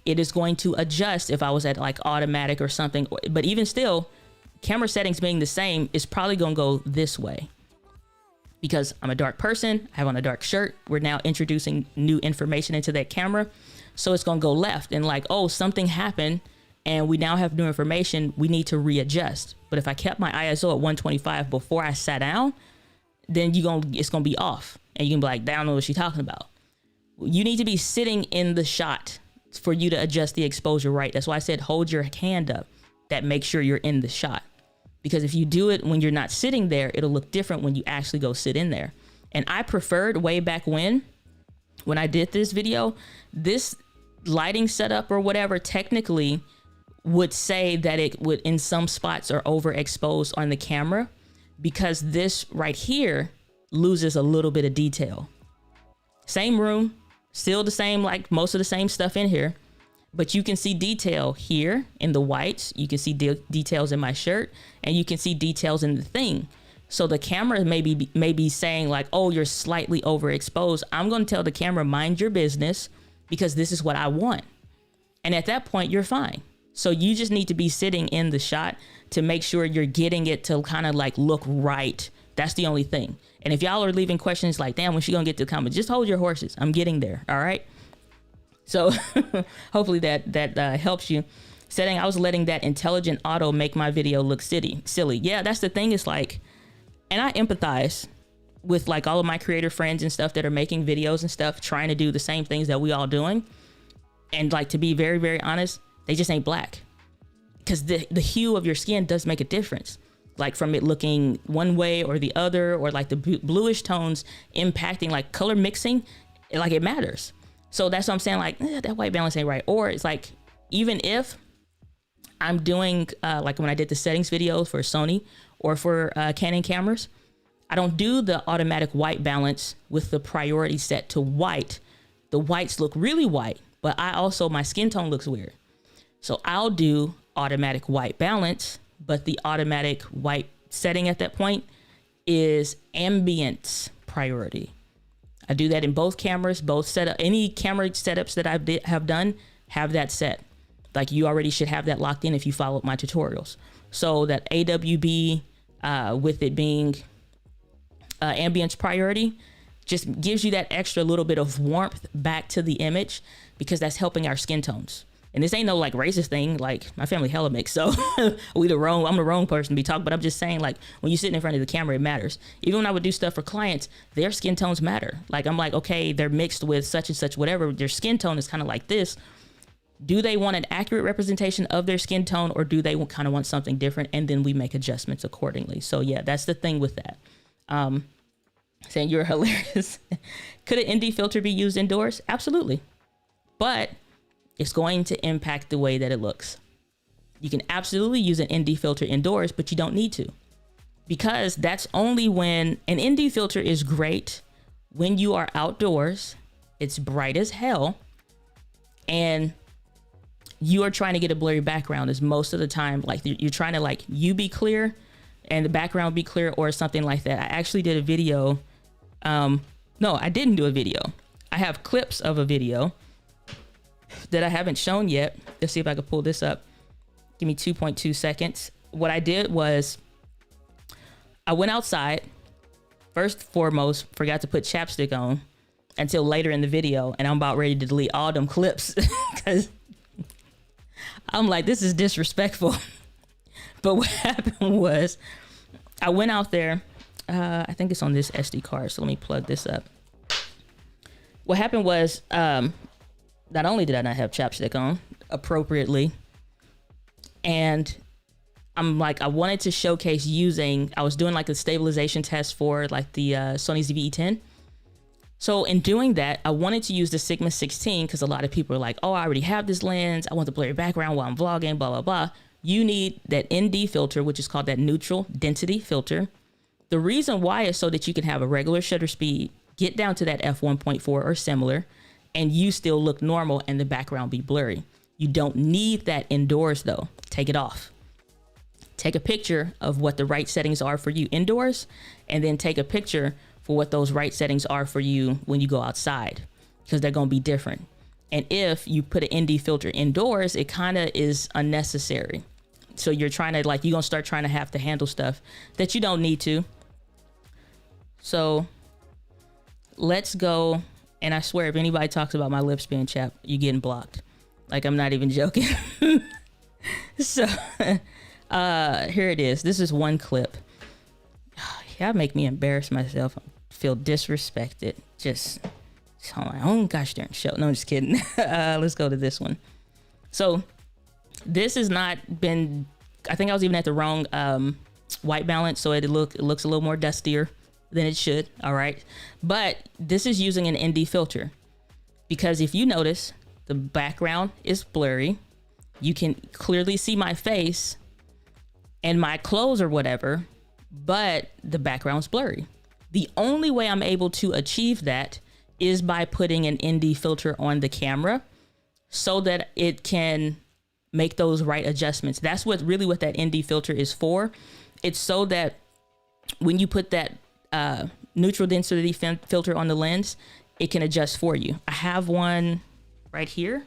it is going to adjust if I was at like automatic or something. But even still, camera settings being the same, is probably going to go this way. Because I'm a dark person, I have on a dark shirt. We're now introducing new information into that camera. So it's going to go left and like, oh, something happened and we now have new information. We need to readjust. But if I kept my ISO at 125 before I sat down, then it's going to be off. And you can be like, I don't know what she's talking about. You need to be sitting in the shot for you to adjust the exposure right. That's why I said, hold your hand up. that make sure you're in the shot. Because if you do it when you're not sitting there, it'll look different when you actually go sit in there. And I preferred way back when I did this video, this lighting setup or whatever technically would say that it would in some spots are overexposed on the camera, because this right here loses a little bit of detail. Same room, still the same, like most of the same stuff in here, but you can see detail here in the whites. You can see details in my shirt, and you can see details in the thing. So the camera may be saying like, oh, you're slightly overexposed. I'm going to tell the camera, mind your business, because this is what I want. And at that point, you're fine. So you just need to be sitting in the shot to make sure you're getting it to kind of like look right. That's the only thing. And if y'all are leaving questions like, damn, when she gonna get to the comment, just hold your horses. I'm getting there. All right. So hopefully that helps you. Setting, I was letting that intelligent auto make my video look silly. Yeah, that's the thing. It's like, and I empathize with like all of my creator friends and stuff that are making videos and stuff, trying to do the same things that we all doing. And like, to be very, very honest, they just ain't black, because the hue of your skin does make a difference. Like from it looking one way or the other, or like the bluish tones impacting like color mixing, like it matters. So that's what I'm saying. Like that white balance ain't right. Or it's like, even if I'm doing like when I did the settings videos for Sony or for Canon cameras, I don't do the automatic white balance with the priority set to white. The whites look really white, but my skin tone looks weird. So I'll do automatic white balance, but the automatic white setting at that point is ambient priority. I do that in both cameras, both setup. Any camera setups that I have done have that set. Like you already should have that locked in if you followed my tutorials. So that AWB with it being ambience priority just gives you that extra little bit of warmth back to the image, because that's helping our skin tones. And this ain't no like racist thing. Like my family hella mixed, so I'm the wrong person to be talking. But I'm just saying, like when you're sitting in front of the camera, it matters. Even when I would do stuff for clients, their skin tones matter. Like I'm like, okay, they're mixed with such and such, whatever. Their skin tone is kind of like this. Do they want an accurate representation of their skin tone, or do they kind of want something different? And then we make adjustments accordingly. So yeah, that's the thing with that. Saying you're hilarious. Could an ND filter be used indoors? Absolutely. But it's going to impact the way that it looks. You can absolutely use an ND filter indoors, but you don't need to, because that's only when an ND filter is great when you are outdoors, it's bright as hell, and you are trying to get a blurry background. Is most of the time, like you're trying to like you be clear and the background be clear or something like that. I actually did a video. No, I didn't do a video. I have clips of a video that I haven't shown yet. Let's see if I can pull this up. Give me 2.2 seconds. What I did was I went outside. First and foremost, forgot to put chapstick on until later in the video. And I'm about ready to delete all them clips because I'm like, this is disrespectful. But what happened was I went out there. I think it's on this SD card. So let me plug this up. What happened was, not only did I not have chapstick on appropriately, and I'm like, I wanted to showcase I was doing like a stabilization test for like the Sony ZV-E10. So in doing that, I wanted to use the Sigma 16 because a lot of people are like, oh, I already have this lens. I want the blurry background while I'm vlogging, blah, blah, blah. You need that ND filter, which is called that neutral density filter. The reason why is so that you can have a regular shutter speed, get down to that f1.4 or similar, and you still look normal and the background be blurry. You don't need that indoors though. Take it off. Take a picture of what the right settings are for you indoors, and then take a picture for what those right settings are for you when you go outside, because they're going to be different. And if you put an ND filter indoors, it kind of is unnecessary. So you're trying to you're going to start trying to have to handle stuff that you don't need to. So let's go. And I swear, if anybody talks about my lips being chapped, you're getting blocked. Like, I'm not even joking. So here it is. This is one clip. Y'all make me embarrass myself. I feel disrespected. Just on my own gosh darn show. No, I'm just kidding. Let's go to this one. So this has not been I think I was even at the wrong white balance, so it looks a little more dustier than it should. All right, but this is using an ND filter, because if you notice, the background is blurry. You can clearly see my face and my clothes or whatever, but the background's blurry. The only way I'm able to achieve that is by putting an ND filter on the camera so that it can make those right adjustments. That's what that ND filter is for. It's so that when you put that neutral density filter on the lens, it can adjust for you. I have one right here.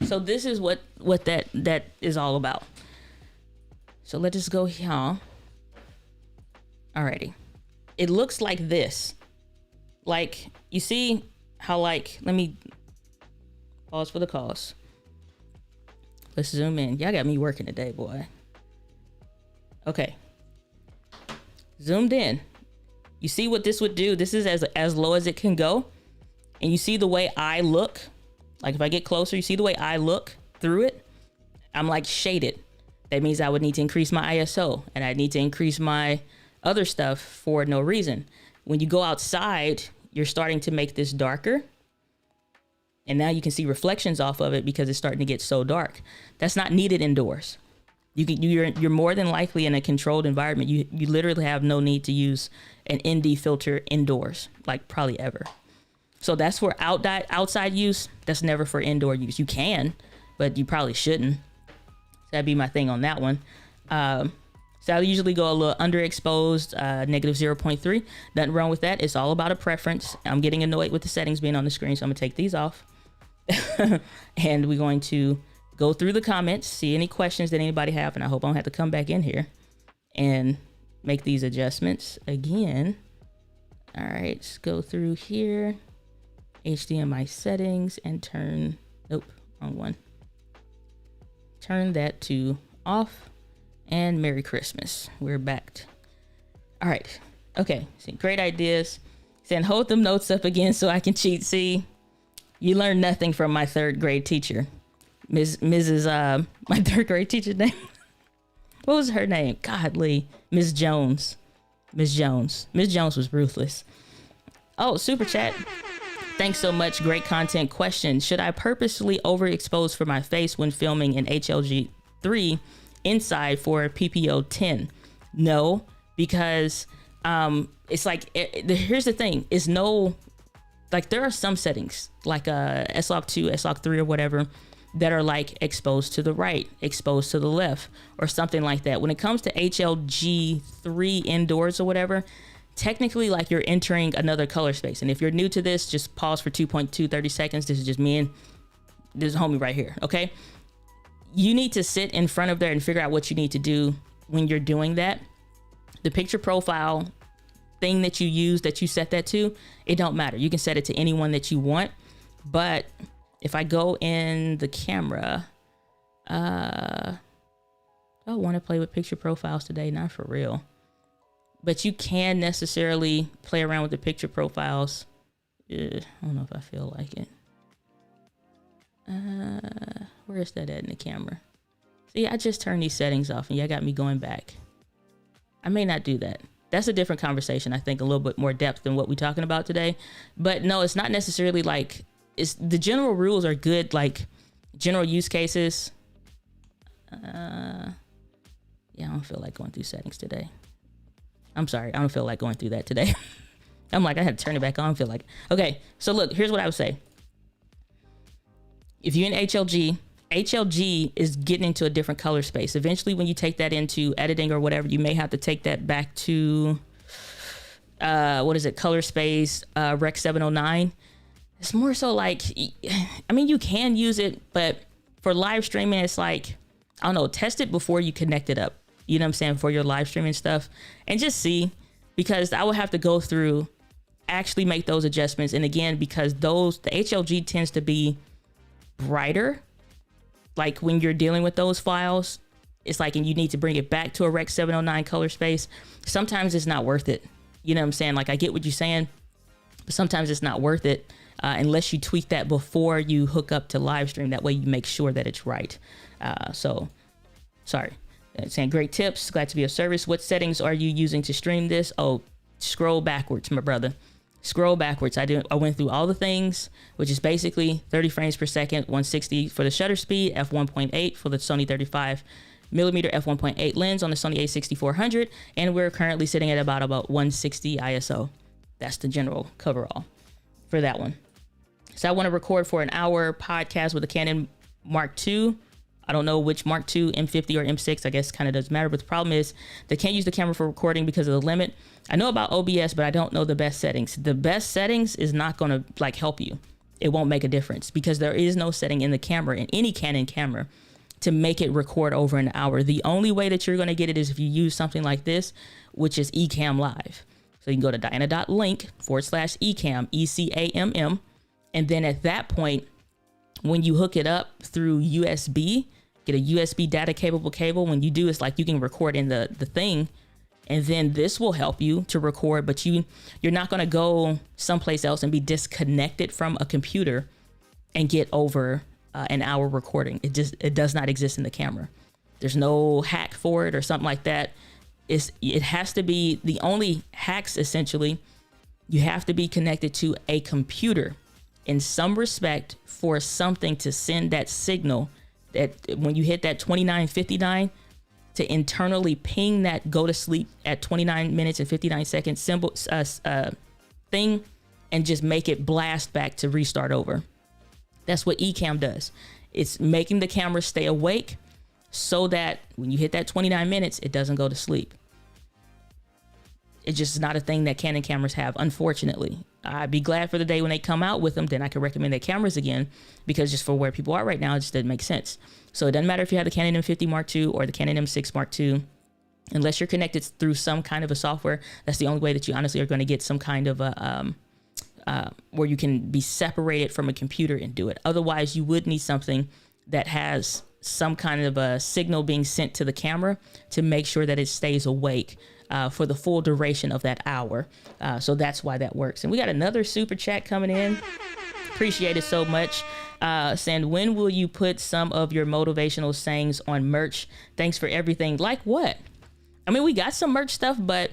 So this is what that is all about. So let's just go here. Alrighty. It looks like this. Like, you see how, like, let me pause for the cause. Let's zoom in. Y'all got me working today, boy. Okay. Zoomed in. You see what this would do? This is as low as it can go. And you see the way I look. Like, if I get closer, you see the way I look through it? I'm like shaded. That means I would need to increase my ISO, and I need to increase my other stuff for no reason. When you go outside, you're starting to make this darker. And now you can see reflections off of it because it's starting to get so dark. That's not needed indoors. You're more than likely in a controlled environment. You literally have no need to use an ND filter indoors, like probably ever. So that's for outside use. That's never for indoor use. You can, but you probably shouldn't. So that'd be my thing on that one. So I usually go a little underexposed, negative 0.3. Nothing wrong with that. It's all about a preference. I'm getting annoyed with the settings being on the screen, so I'm gonna take these off. And we're going to go through the comments, see any questions that anybody have, and I hope I don't have to come back in here and make these adjustments again. All right, let's go through here. HDMI settings and turn, nope, wrong one. Turn that to off, and Merry Christmas. We're back. All right, okay, so great ideas. Saying hold them notes up again so I can cheat. See, you learned nothing from my third grade teacher. My third grade teacher's name. What was her name? Godly. Ms. Jones. Ms. Jones was ruthless. Oh, super chat. Thanks so much. Great content. Question. Should I purposely overexpose for my face when filming in HLG 3 inside for PPO 10? No, because it's like, here's the thing. It's no, like there are some settings like S-Log 2, S-Log 3 or whatever that are like exposed to the right, exposed to the left or something like that. When it comes to HLG 3 indoors or whatever, technically like you're entering another color space. And if you're new to this, just pause for 30 seconds. This is just me and this homie right here. Okay. You need to sit in front of there and figure out what you need to do when you're doing that. The picture profile thing that you use, that you set that to, it don't matter. You can set it to anyone that you want. But if I go in the camera, I want to play with picture profiles today, not for real. But you can necessarily play around with the picture profiles. I don't know if I feel like it. Where is that at in the camera? See, I just turned these settings off and y'all got me going back. I may not do that. That's a different conversation. I think a little bit more depth than what we're talking about today. But no, it's not necessarily like, it's the general rules are good, like general use cases. Yeah, I don't feel like going through settings today. I'm sorry, I don't feel like going through that today. I'm like, I had to turn it back on. I feel like, okay, so look, here's what I would say. If you're in HLG is getting into a different color space. Eventually, when you take that into editing or whatever, you may have to take that back to, color space, Rec 709. It's more so like, I mean, you can use it, but for live streaming, it's like, I don't know, test it before you connect it up. You know what I'm saying? For your live streaming stuff, and just see, because I will have to go through, actually make those adjustments. And again, because the HLG tends to be brighter, like when you're dealing with those files, it's like, and you need to bring it back to a Rec 709 color space. Sometimes it's not worth it. You know what I'm saying? Like, I get what you're saying, but sometimes it's not worth it unless you tweak that before you hook up to live stream. That way you make sure that it's right. Sorry. Saying great tips. Glad to be of service. What settings are you using to stream this? Oh, scroll backwards, my brother. Scroll backwards. I went through all the things, which is basically 30 frames per second, 160 for the shutter speed, f1.8 for the Sony 35 millimeter f1.8 lens on the Sony a6400, and we're currently sitting at about 160 ISO. That's the general coverall for that one. So I want to record for an hour podcast with a Canon Mark II. I don't know which Mark II, M50 or M6, I guess kind of doesn't matter. But the problem is they can't use the camera for recording because of the limit. I know about OBS, but I don't know the best settings. The best settings is not going to like help you. It won't make a difference because there is no setting in the camera, in any Canon camera, to make it record over an hour. The only way that you're going to get it is if you use something like this, which is Ecamm Live. So you can go to diana.link/Ecamm, ECAMM. And then at that point, when you hook it up through USB, get a USB data capable cable. When you do, it's like you can record in the thing, and then this will help you to record, but you're not going to go someplace else and be disconnected from a computer and get over an hour recording. It does not exist in the camera. There's no hack for it or something like that. It has to be, the only hacks essentially, you have to be connected to a computer in some respect for something to send that signal that when you hit that 29:59 to internally ping that go to sleep at 29 minutes and 59 seconds symbol thing and just make it blast back to restart over. That's what Ecamm does. It's making the camera stay awake so that when you hit that 29 minutes, it doesn't go to sleep. It's just not a thing that Canon cameras have, unfortunately. I'd be glad for the day when they come out with them, then I can recommend their cameras again, because just for where people are right now, it just doesn't make sense. So it doesn't matter if you have the Canon M50 Mark II or the Canon M6 Mark II, unless you're connected through some kind of a software. That's the only way that you honestly are going to get some kind of a, where you can be separated from a computer and do it. Otherwise, you would need something that has some kind of a signal being sent to the camera to make sure that it stays awake for the full duration of that hour. So that's why that works. And we got another super chat coming in. Appreciate it so much. Saying, when will you put some of your motivational sayings on merch? Thanks for everything. Like what? I mean, we got some merch stuff, but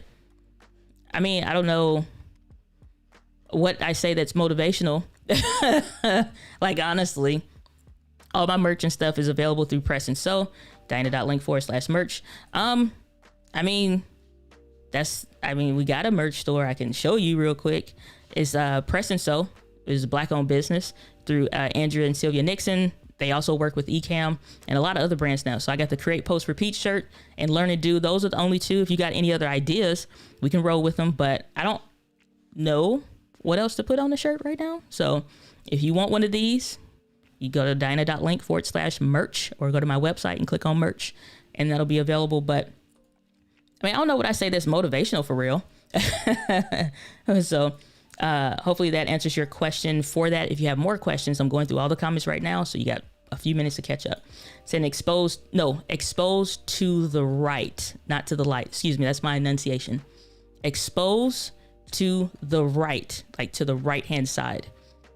I mean, I don't know what I say that's motivational. Like, honestly, all my merch and stuff is available through Press and Sew, diana.link/merch. I mean, we got a merch store I can show you real quick. It's Press and Sew. It's a Black-owned business through Andrea and Sylvia Nixon. They also work with Ecamm and a lot of other brands now. So I got the Create, Post, Repeat shirt and Learn and Do. Those are the only two. If you got any other ideas, we can roll with them. But I don't know what else to put on the shirt right now. So if you want one of these, you go to diana.link/merch or go to my website and click on merch, and that'll be available. But I mean, I don't know what I say that's motivational for real. So hopefully that answers your question for that. If you have more questions, I'm going through all the comments right now, so you got a few minutes to catch up. Saying exposed to the right, not to the light. Excuse me, that's my enunciation. Expose to the right, like to the right-hand side.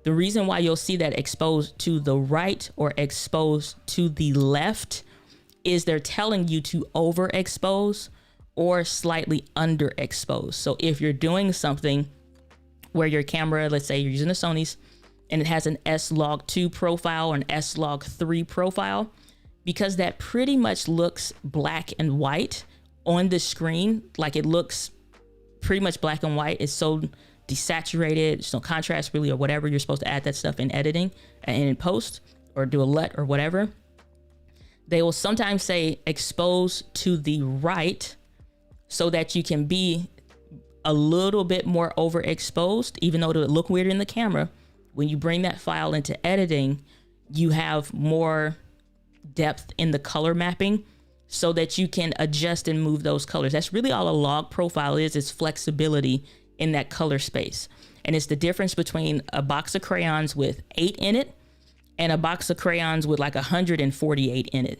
The reason why you'll see that exposed to the right or exposed to the left is they're telling you to overexpose or slightly underexpose. So if you're doing something where your camera, let's say you're using a Sony's and it has an S-Log2 profile or an S-Log3 profile, because that pretty much looks black and white on the screen, like it looks pretty much black and white. It's so desaturated, there's no contrast really, or whatever. You're supposed to add that stuff in editing and in post or do a LUT or whatever. They will sometimes say expose to the right so that you can be a little bit more overexposed, even though it'll look weird in the camera. When you bring that file into editing, you have more depth in the color mapping so that you can adjust and move those colors. That's really all a log profile is. It's flexibility in that color space. And it's the difference between a box of crayons with 8 in it and a box of crayons with like 148 in it.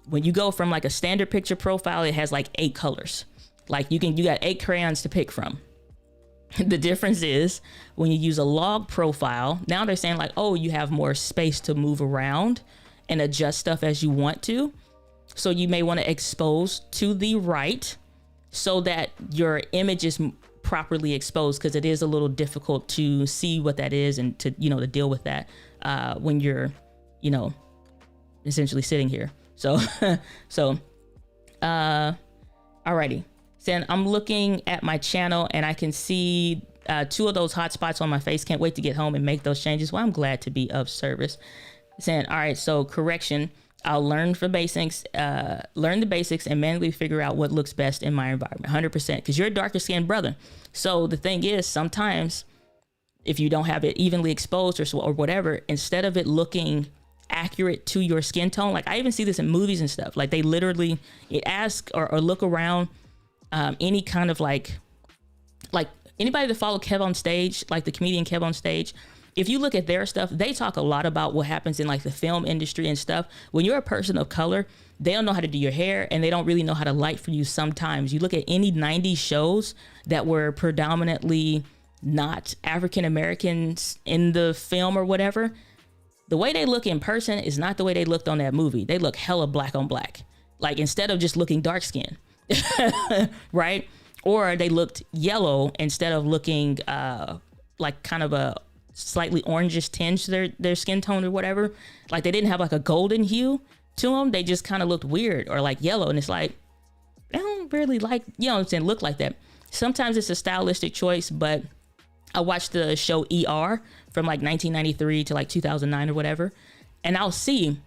When you go from like a standard picture profile, it has like 8 colors. Like you got 8 crayons to pick from. The difference is when you use a log profile, now they're saying like, oh, you have more space to move around and adjust stuff as you want to. So you may want to expose to the right so that your image is properly exposed, because it is a little difficult to see what that is and to, to deal with that when you're, essentially sitting here. So, alrighty. So I'm looking at my channel and I can see 2 of those hot spots on my face. Can't wait to get home and make those changes. Well, I'm glad to be of service. Saying, all right, so correction. I'll learn the basics and manually figure out what looks best in my environment. 100%, because you're a darker skinned brother. So the thing is, sometimes if you don't have it evenly exposed or whatever, instead of it looking accurate to your skin tone, like I even see this in movies and stuff, like they literally ask or look around any kind of like anybody that follow Kev on Stage, like the comedian Kev on Stage, if you look at their stuff, they talk a lot about what happens in like the film industry and stuff. When you're a person of color, they don't know how to do your hair and they don't really know how to light for you sometimes. You look at any 90s shows that were predominantly not African Americans in the film or whatever, the way they look in person is not the way they looked on that movie. They look hella black on black. Like instead of just looking dark skinned, right? Or they looked yellow instead of looking like kind of a slightly orangish tinge to their skin tone or whatever. Like they didn't have like a golden hue to them. They just kind of looked weird or like yellow. And it's like, they don't really like, look like that. Sometimes it's a stylistic choice, but I watched the show ER from like 1993 to like 2009 or whatever. And I'll see,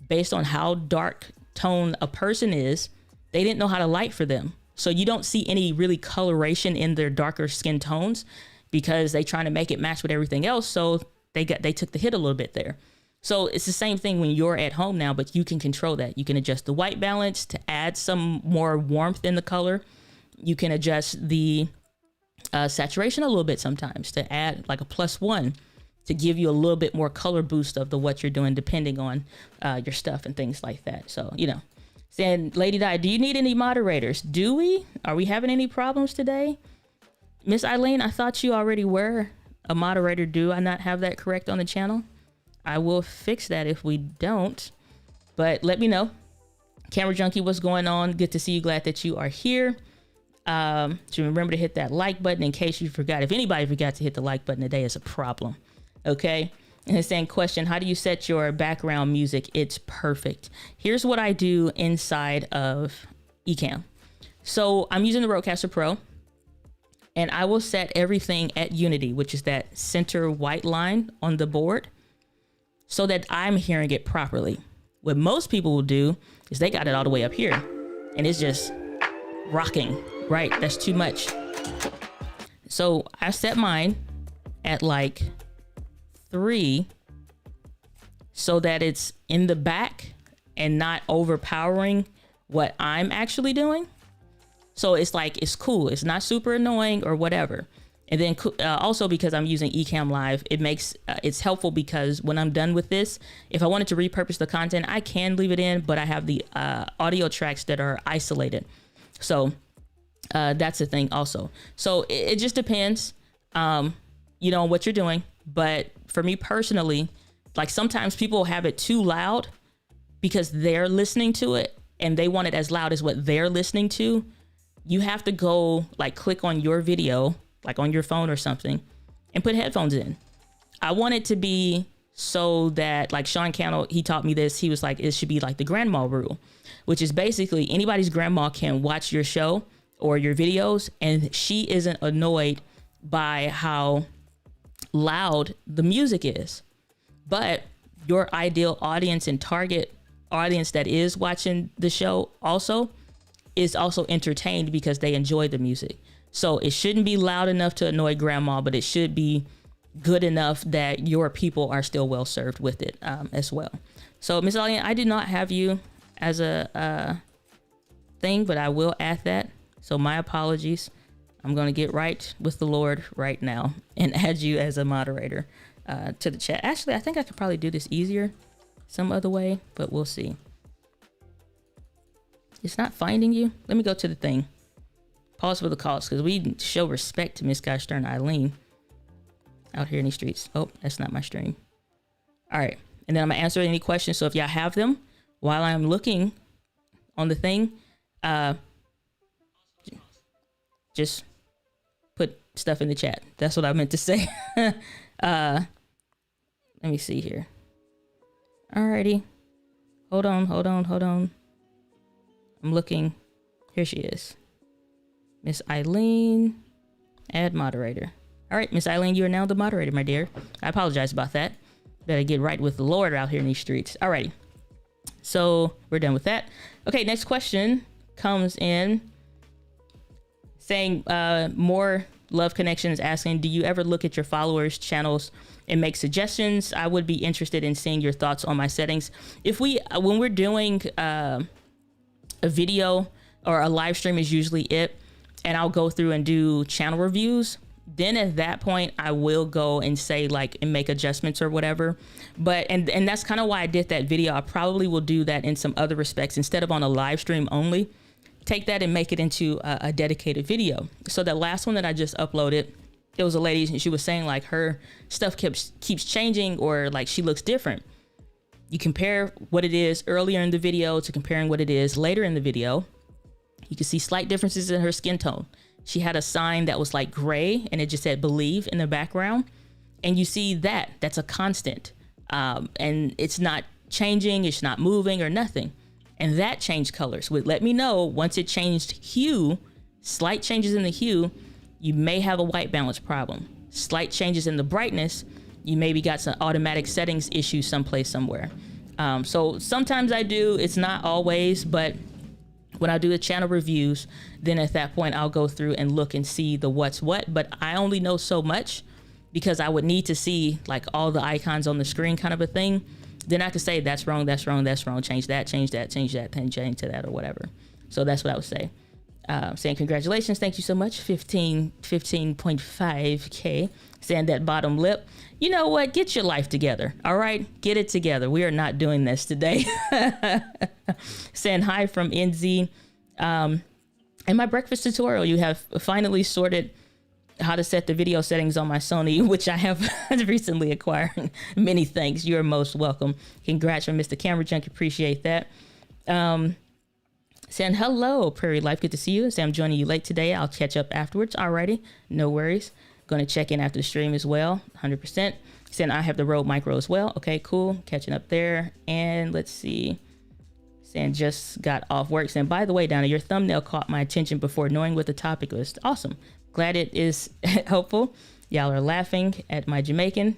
based on how dark tone a person is, they didn't know how to light for them. So you don't see any really coloration in their darker skin tones because they trying to make it match with everything else. So they took the hit a little bit there. So it's the same thing when you're at home now, but you can control that. You can adjust the white balance to add some more warmth in the color. You can adjust the saturation a little bit sometimes to add like a +1 to give you a little bit more color boost of what you're doing, depending on your stuff and things like that. So, saying, Lady Di, do you need any moderators? Do we? Are we having any problems today? Miss Eileen, I thought you already were a moderator. Do I not have that correct on the channel? I will fix that if we don't, but let me know. Camera Junkie, what's going on? Good to see you. Glad that you are here. So remember to hit that like button in case you forgot. If anybody forgot to hit the like button today, it's a problem. Okay. And it's saying, question, how do you set your background music? It's perfect. Here's what I do inside of Ecamm. So I'm using the Rodecaster Pro and I will set everything at unity, which is that center white line on the board, so that I'm hearing it properly. What most people will do is they got it all the way up here and it's just rocking, right? That's too much. So I set mine at like 3 so that it's in the back and not overpowering what I'm actually doing. So it's like, it's cool. It's not super annoying or whatever. And then also because I'm using Ecamm Live, it makes it's helpful because when I'm done with this, if I wanted to repurpose the content, I can leave it in, but I have the audio tracks that are isolated. So that's the thing also. So it just depends, on what you're doing. But for me personally, like sometimes people have it too loud because they're listening to it and they want it as loud as what they're listening to. You have to go like click on your video, like on your phone or something, and put headphones in. I want it to be so that, like Sean Cannell, he taught me this. He was like, it should be like the grandma rule, which is basically anybody's grandma can watch your show or your videos and she isn't annoyed by how loud the music is. But your ideal audience and target audience that is watching the show also is also entertained because they enjoy the music. So it shouldn't be loud enough to annoy grandma, but it should be good enough that your people are still well served with it as well. So Miss Alien, I did not have you as a thing, but I will add that. So my apologies. I'm going to get right with the Lord right now and add you as a moderator to the chat. Actually, I think I could probably do this easier some other way, but we'll see. It's not finding you. Let me go to the thing. Pause for the calls, because we show respect to Miss Guy Stern Eileen out here in these streets. Oh, that's not my stream. All right. And then I'm going to answer any questions. So if y'all have them while I'm looking on the thing, just put stuff in the chat. That's what I meant to say. Let me see here. Alrighty. Hold on. I'm looking. Here she is. Miss Eileen, add moderator. All right, Miss Eileen, you are now the moderator, my dear. I apologize about that. Better get right with the Lord out here in these streets. Alrighty. So we're done with that. Okay, next question comes in saying more Love Connection is asking, do you ever look at your followers' channels and make suggestions? I would be interested in seeing your thoughts on my settings. When we're doing a video or a live stream is usually it, and I'll go through and do channel reviews. Then at that point, I will go and say like, and make adjustments or whatever. But, and that's kind of why I did that video. I probably will do that in some other respects instead of on a live stream only. Take that and make it into a dedicated video. So that last one that I just uploaded, it was a lady and she was saying like her stuff keeps changing, or like she looks different. You compare what it is earlier in the video to comparing what it is later in the video. You can see slight differences in her skin tone. She had a sign that was like gray and it just said believe in the background. And you see that's a constant. And it's not changing, it's not moving or nothing. And that changed colors would let me know once it changed hue, slight changes in the hue, you may have a white balance problem. Slight changes in the brightness, you maybe got some automatic settings issue someplace somewhere. So sometimes I do, it's not always, but when I do the channel reviews, then at that point I'll go through and look and see the what's what, but I only know so much because I would need to see like all the icons on the screen kind of a thing. Then I could say that's wrong, change that, change to that or whatever. So that's what I would say. Saying congratulations, thank you so much, 15.5K. Saying that bottom lip. You know what? Get your life together. All right, get it together. We are not doing this today. Saying hi from NZ. In my breakfast tutorial, you have finally sorted how to set the video settings on my Sony, which I have recently acquired. Many thanks. You are most welcome. Congrats from Mr. Camera Junk. Appreciate that. Saying hello, Prairie Life. Good to see you. Say I'm joining you late today. I'll catch up afterwards. Alrighty. No worries. Going to check in after the stream as well. 100%. Saying I have the Rode Micro as well. Okay, cool. Catching up there. And let's see. Saying just got off work. Saying, by the way, Donna, your thumbnail caught my attention before knowing what the topic was. Awesome. Glad it is helpful. Y'all are laughing at my Jamaican.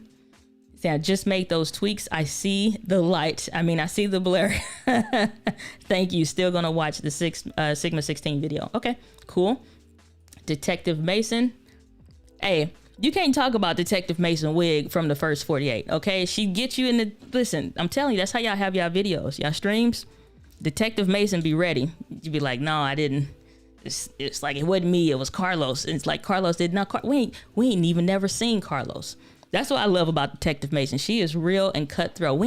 Saying I just made those tweaks. I see the light. I see the blur. Thank you. Still gonna watch the Sigma 16 video. Okay, cool. Detective Mason. Hey, you can't talk about Detective Mason wig from the first 48. Okay, she gets you in the. Listen, I'm telling you, that's how y'all have y'all videos, y'all streams. Detective Mason, be ready. You be like, no, I didn't. It's like it wasn't me. It was Carlos. And it's like Carlos did not. We ain't even never seen Carlos. That's what I love about Detective Mason. She is real and cutthroat.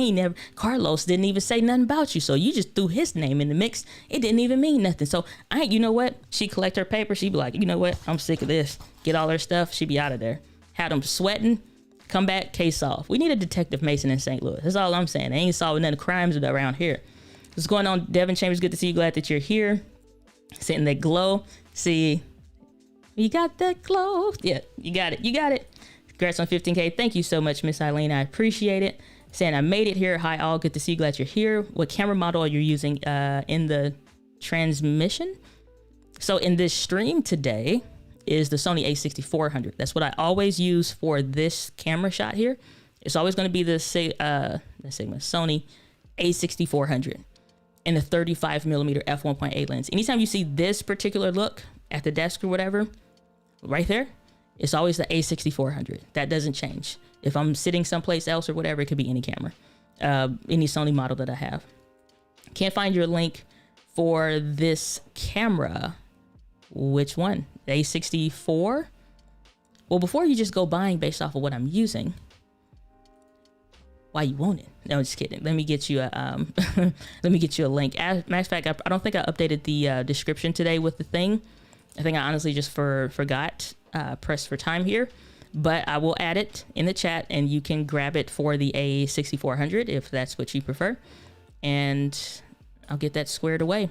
Carlos didn't even say nothing about you. So you just threw his name in the mix. It didn't even mean nothing. So you know what? She collect her paper. She'd be like, you know what? I'm sick of this. Get all her stuff. She'd be out of there. Had them sweating. Come back. Case solved. We need a Detective Mason in St. Louis. That's all I'm saying. They ain't solving none of crimes around here. What's going on, Devin Chambers? Good to see you. Glad that you're here. Sitting that glow. See, you got that glow. Yeah, you got it. Congrats on 15K. Thank you so much, Miss Eileen. I appreciate it. Saying I made it here. Hi, all. Good to see you. Glad you're here. What camera model are you using in the transmission? So in this stream today is the Sony a6400. That's what I always use for this camera shot here. It's always going to be the Sony a6400 and the 35mm f1.8 lens. Anytime you see this particular look at the desk or whatever, right there, it's always the a6400. That doesn't change. If I'm sitting someplace else or whatever, it could be any camera, any Sony model that I have. Can't find your link for this camera. Which one? The a64? Well, before you just go buying based off of what I'm using, why you want it? No, I'm just kidding. Let me get you a let me get you a link. As a matter of fact, I don't think I updated the description today with the thing. I think I honestly just forgot press for time here, but I will add it in the chat and you can grab it for the A6400 if that's what you prefer. And I'll get that squared away.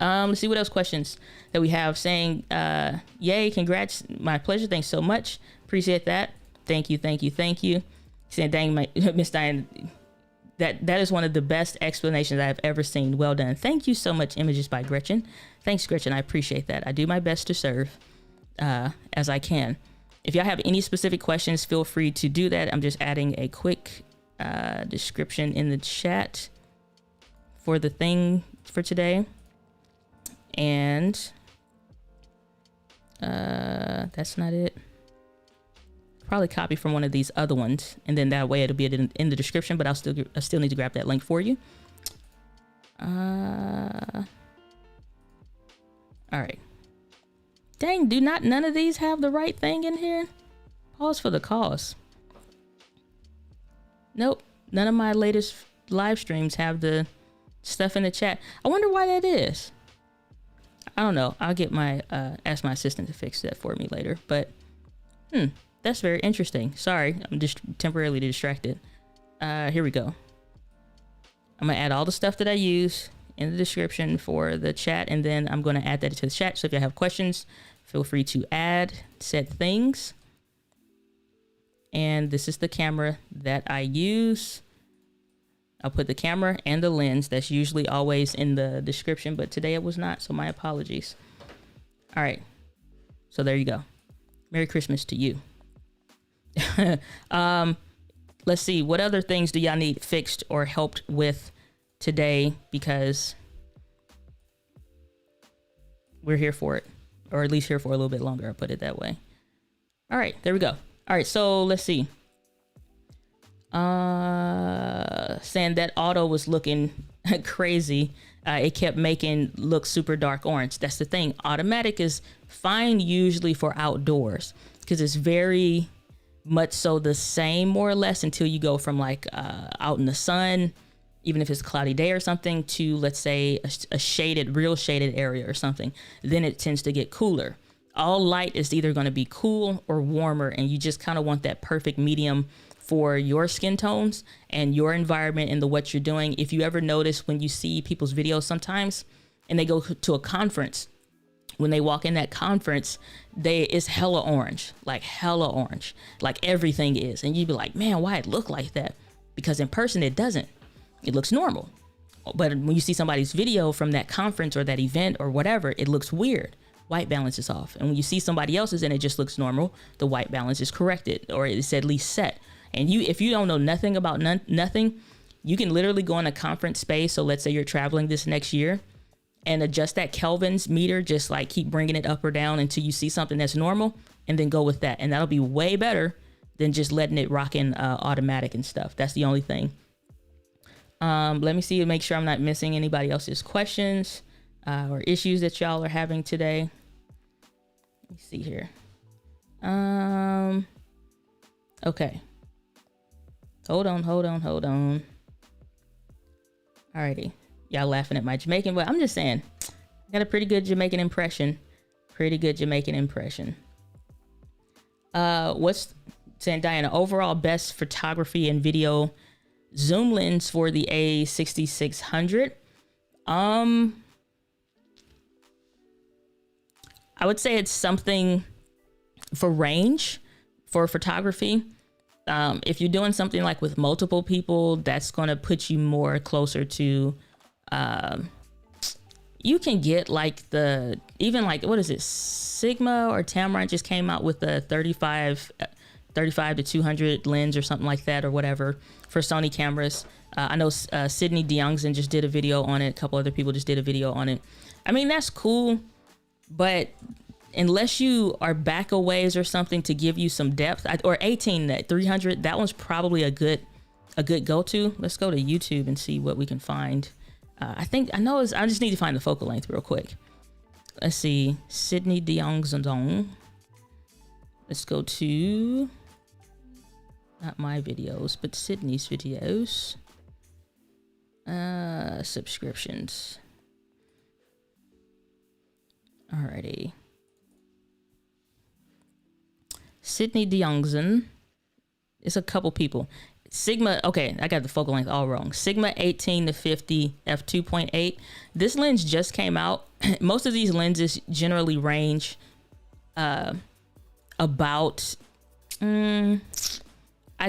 Let's see what else questions that we have. Saying, yay, congrats, my pleasure, thanks so much, appreciate that, thank you. Saying, dang, Miss Diane, that is one of the best explanations I've ever seen. Well done. Thank you so much. Images by Gretchen. Thanks, Gretchen. I appreciate that. I do my best to serve as I can. If y'all have any specific questions, feel free to do that. I'm just adding a quick description in the chat for the thing for today. And that's not it. Probably copy from one of these other ones, and then that way it'll be in the description, but I still need to grab that link for you. All right. Dang, none of these have the right thing in here? Pause for the cause. Nope, none of my latest live streams have the stuff in the chat. I wonder why that is. I don't know. I'll get ask my assistant to fix that for me later, but that's very interesting. Sorry, I'm just temporarily distracted. Here we go. I'm gonna add all the stuff that I use in the description for the chat, and then I'm gonna add that to the chat. So if you have questions, feel free to add said things. And this is the camera that I use. I'll put the camera and the lens. That's usually always in the description, but today it was not, so my apologies. All right, so there you go. Merry Christmas to you. Let's see, what other things do y'all need fixed or helped with today? Because we're here for it, or at least here for a little bit longer. I'll put it that way. All right, there we go. All right, so let's see. Saying that auto was looking crazy. It kept making look super dark orange. That's the thing. Automatic is fine usually for outdoors because it's very much so the same more or less until you go from like out in the sun, even if it's a cloudy day or something, to let's say a real shaded area or something. Then it tends to get cooler. All light is either going to be cool or warmer, and you just kind of want that perfect medium for your skin tones and your environment and what you're doing. If you ever notice when you see people's videos sometimes and they go to a conference, when they walk in that conference, it's hella orange, like everything is. And you'd be like, man, why it look like that? Because in person, it doesn't. It looks normal. But when you see somebody's video from that conference or that event or whatever, it looks weird. White balance is off. And when you see somebody else's and it just looks normal, the white balance is corrected, or it's at least set. And if you don't know nothing about nothing, you can literally go in a conference space. So let's say you're traveling this next year and adjust that Kelvin's meter, just like keep bringing it up or down until you see something that's normal, and then go with that. And that'll be way better than just letting it rock in automatic and stuff. That's the only thing. Let me see to make sure I'm not missing anybody else's questions or issues that y'all are having today. Let me see here. Okay. Hold on. Alrighty. Y'all laughing at my Jamaican, but I'm just saying, I got a pretty good Jamaican impression. What's saying, Diana, overall best photography and video zoom lens for the A6600? I would say it's something for range for photography. If you're doing something like with multiple people, that's going to put you more closer to, you can get like what is it? Sigma or Tamron just came out with the 35 to 200 lens or something like that, or whatever, for Sony cameras. I know Sydney DeYoungson just did a video on it. A couple other people just did a video on it. I mean, that's cool, but unless you are back a ways or something to give you some depth, or 300, that one's probably a good go-to. Let's go to YouTube and see what we can find. I just need to find the focal length real quick. Let's see, Sydney DeYoungson. Let's go to, not my videos, but Sydney's videos. Subscriptions. Alrighty. Sydney DeYoungson. It's a couple people. Sigma, okay, I got the focal length all wrong. Sigma 18 to 50 f2.8. This lens just came out. Most of these lenses generally range about, I'd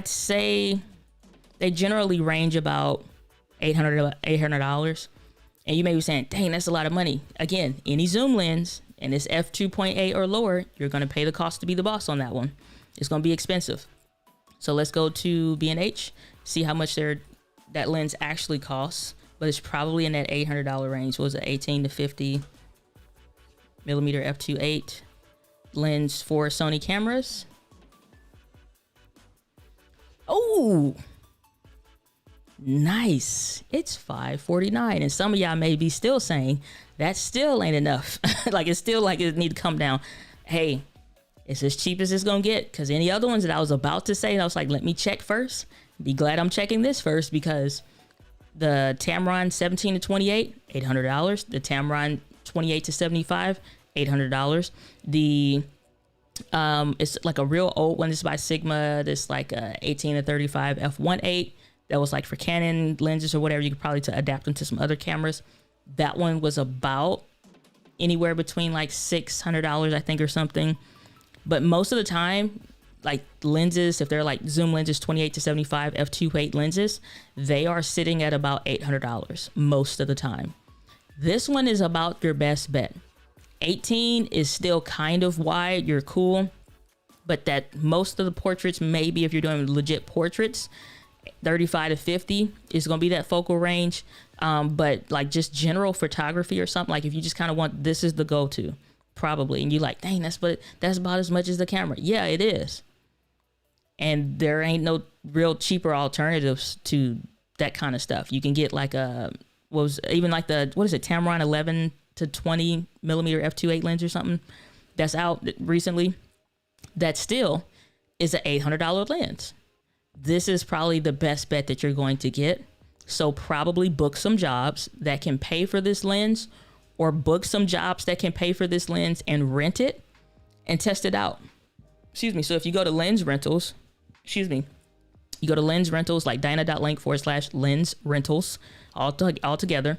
say they generally range about $800. And you may be saying, dang, that's a lot of money. Again, any zoom lens and it's f2.8 or lower, you're going to pay the cost to be the boss on that one. It's going to be expensive. So let's go to B&H, see how much that lens actually costs, but it's probably in that $800 range. What was it, 18 to 50 millimeter f2.8 lens for Sony cameras? Oh, nice. It's $549. And some of y'all may be still saying that still ain't enough. Like it's still like it need to come down. Hey, it's as cheap as it's gonna get, because any other ones that I was about to say, and I was like, let me check first. Be glad I'm checking this first, because the Tamron 17 to 28, $800. The Tamron 28 to 75, $800. The it's like a real old one. This is by Sigma. This like 18 to 35 f1.8. That was like for Canon lenses or whatever. You could probably adapt them to some other cameras. That one was about anywhere between like $600, I think, or something. But most of the time, like lenses, if they're like zoom lenses, 28 to 75 f2.8 lenses, they are sitting at about $800 most of the time. This one is about your best bet. 18 is still kind of wide, you're cool, but that most of the portraits, maybe if you're doing legit portraits, 35 to 50 is going to be that focal range. But like just general photography or something, like if you just kind of want, this is the go-to. Probably, and you like, dang, that's about as much as the camera. Yeah, it is. And there ain't no real cheaper alternatives to that kind of stuff. You can get like Tamron 11 to 20 millimeter f2.8 lens or something that's out recently. That still is an $800 lens. This is probably the best bet that you're going to get. So probably book some jobs that can pay for this lens, or book some jobs that can pay for this lens and rent it and test it out. Excuse me. So if you go to lens rentals, you go to lens rentals, like dyna.link/lens rentals, all together.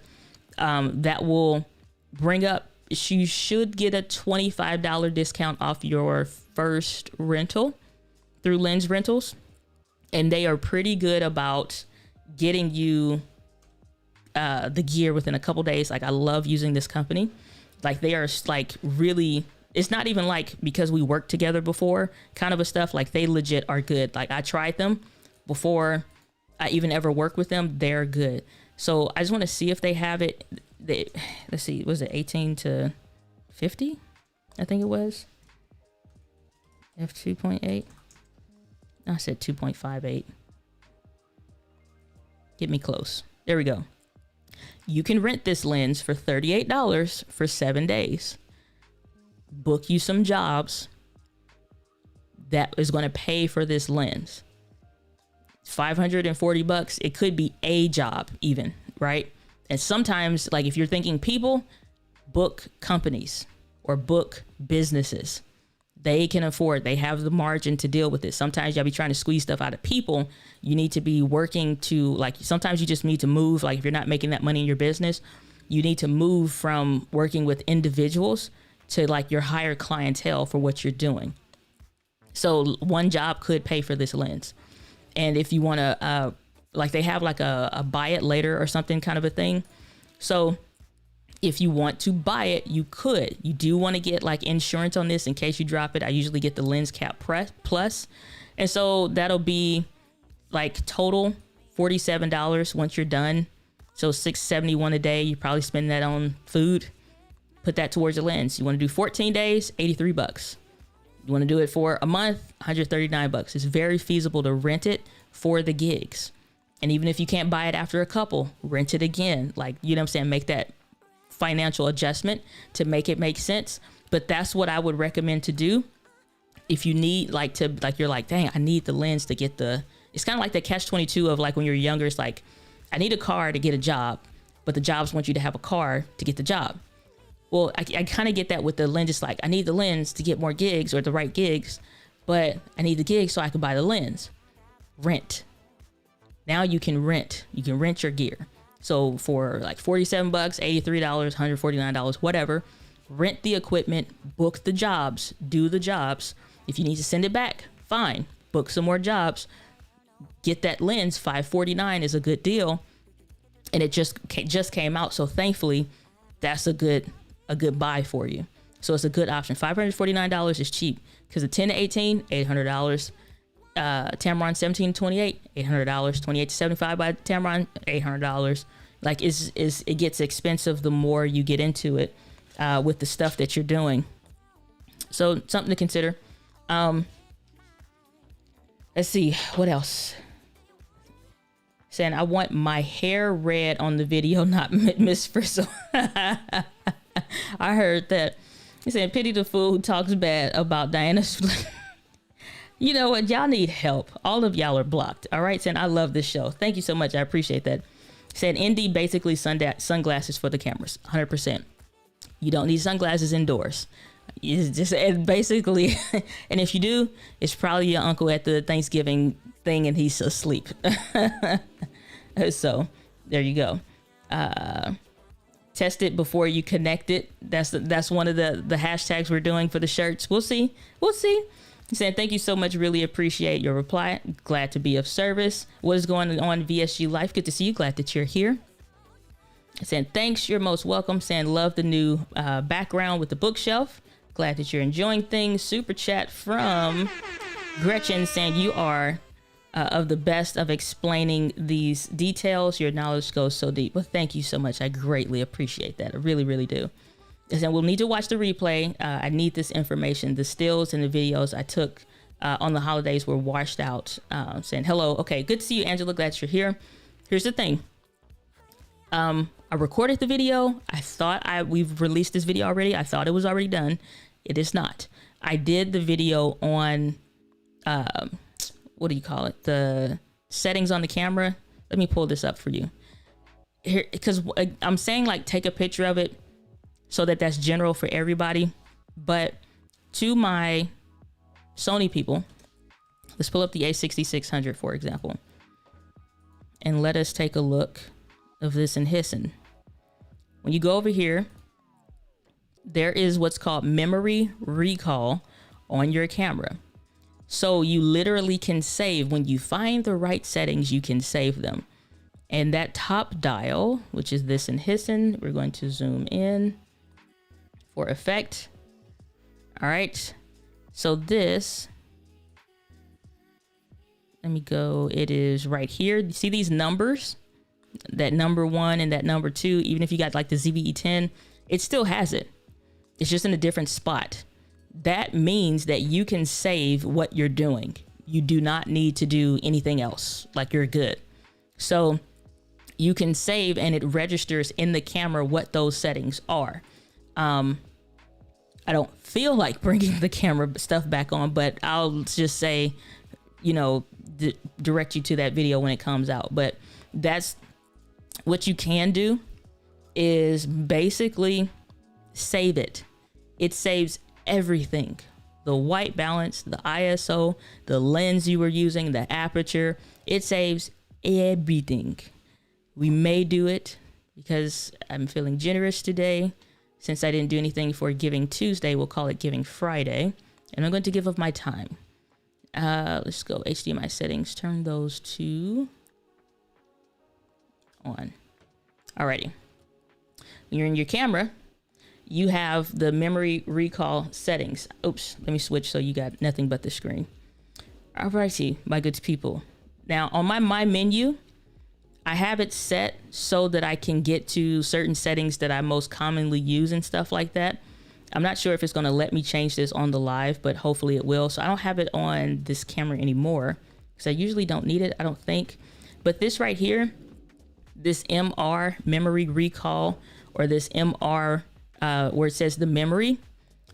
That will bring up, you should get a $25 discount off your first rental through lens rentals. And they are pretty good about getting you the gear within a couple days. Like I love using this company. Like they are like really, it's not even like because we worked together before kind of a stuff. Like they legit are good. Like I tried them before I even ever worked with them. They're good. So I just want to see if they have it. Let's see, was it 18 to 50? I think it was f2.8. I said 2.58. Get me close. There we go. You can rent this lens for $38 for 7 days. Book you some jobs that is going to pay for this lens. $540. It could be a job even, right? And sometimes, like if you're thinking people, book companies or book businesses. They can afford, they have the margin to deal with it. Sometimes y'all be trying to squeeze stuff out of people. You need to be working to, like, sometimes you just need to move. Like if you're not making that money in your business, you need to move from working with individuals to like your higher clientele for what you're doing. So one job could pay for this lens. And if you want to, like they have like a buy it later or something kind of a thing. So if you want to buy it, you could. You do want to get like insurance on this in case you drop it. I usually get the lens cap plus. And so that'll be like total $47 once you're done. So $671 a day. You probably spend that on food. Put that towards the lens. You want to do 14 days, $83. You want to do it for a month, $139. It's very feasible to rent it for the gigs. And even if you can't buy it after a couple, rent it again. Like, you know what I'm saying? Make that financial adjustment to make it make sense. But that's what I would recommend to do. If you need you're like, dang, I need the lens to get it's kind of like the catch-22 of like when you're younger, it's like, I need a car to get a job, but the jobs want you to have a car to get the job. Well, I kind of get that with the lens. It's like, I need the lens to get more gigs or the right gigs, but I need the gig so I can buy the lens. Rent. Now you can rent. You can rent your gear. So for like $47, $83, $149, whatever, rent the equipment, book the jobs, do the jobs. If you need to send it back, fine. Book some more jobs. Get that lens. $549 is a good deal. And it just came out. So thankfully, that's a good buy for you. So it's a good option. $549 is cheap because the 10 to 18, $800. Tamron 17 to 28, $800. 28 to 75 by Tamron, $800. Like it gets expensive the more you get into it with the stuff that you're doing. So something to consider. Let's see what else. Saying I want my hair red on the video, not Miss Frizzle. I heard that. He said, pity the fool who talks bad about Diana's. You know what? Y'all need help. All of y'all are blocked. All right. Saying I love this show. Thank you so much. I appreciate that. Said ND basically sunglasses for the cameras. 100%. You don't need sunglasses indoors. It's just basically, and if you do, it's probably your uncle at the Thanksgiving thing and he's asleep. So there you go. Test it before you connect it. That's one of the hashtags we're doing for the shirts. We'll see. He said, thank you so much. Really appreciate your reply. Glad to be of service. What is going on VSG Life? Good to see you. Glad that you're here. Saying thanks. You're most welcome. Saying love the new background with the bookshelf. Glad that you're enjoying things. Super chat from Gretchen saying you are of the best of explaining these details. Your knowledge goes so deep. Well, thank you so much. I greatly appreciate that. I really, really do. And we'll need to watch the replay. I need this information. The stills and the videos I took on the holidays were washed out. Saying hello. Okay, good to see you, Angela. Glad you're here. Here's the thing. I recorded the video. I thought we've released this video already. I thought it was already done. It is not. I did the video on, what do you call it? The settings on the camera. Let me pull this up for you here, because I'm saying like take a picture of it so that's general for everybody. But to my Sony people, let's pull up the A6600, for example, and let us take a look of this in Hisson. When you go over here, there is what's called memory recall on your camera. So you literally can save when you find the right settings, you can save them. And that top dial, which is this in Hisson, we're going to zoom in for effect. All right. So this, let me go. It is right here. You see these numbers? That number 1 and that number 2, even if you got like the ZVE10, it still has it. It's just in a different spot. That means that you can save what you're doing. You do not need to do anything else. Like you're good. So you can save and it registers in the camera what those settings are. I don't feel like bringing the camera stuff back on, but I'll just say, direct you to that video when it comes out. But that's what you can do, is basically save it. It saves everything. The white balance, the ISO, the lens you were using, the aperture. It saves everything. We may do it because I'm feeling generous today. Since I didn't do anything for Giving Tuesday, we'll call it Giving Friday. And I'm going to give up my time. Let's go HDMI settings. Turn those to on. Alrighty. When you're in your camera, you have the memory recall settings. Oops, let me switch so you got nothing but the screen. Alrighty, my good people. Now on my menu, I have it set so that I can get to certain settings that I most commonly use and stuff like that. I'm not sure if it's going to let me change this on the live, but hopefully it will. So I don't have it on this camera anymore because I usually don't need it, I don't think. But this right here, this MR, memory recall, or this MR where it says the memory,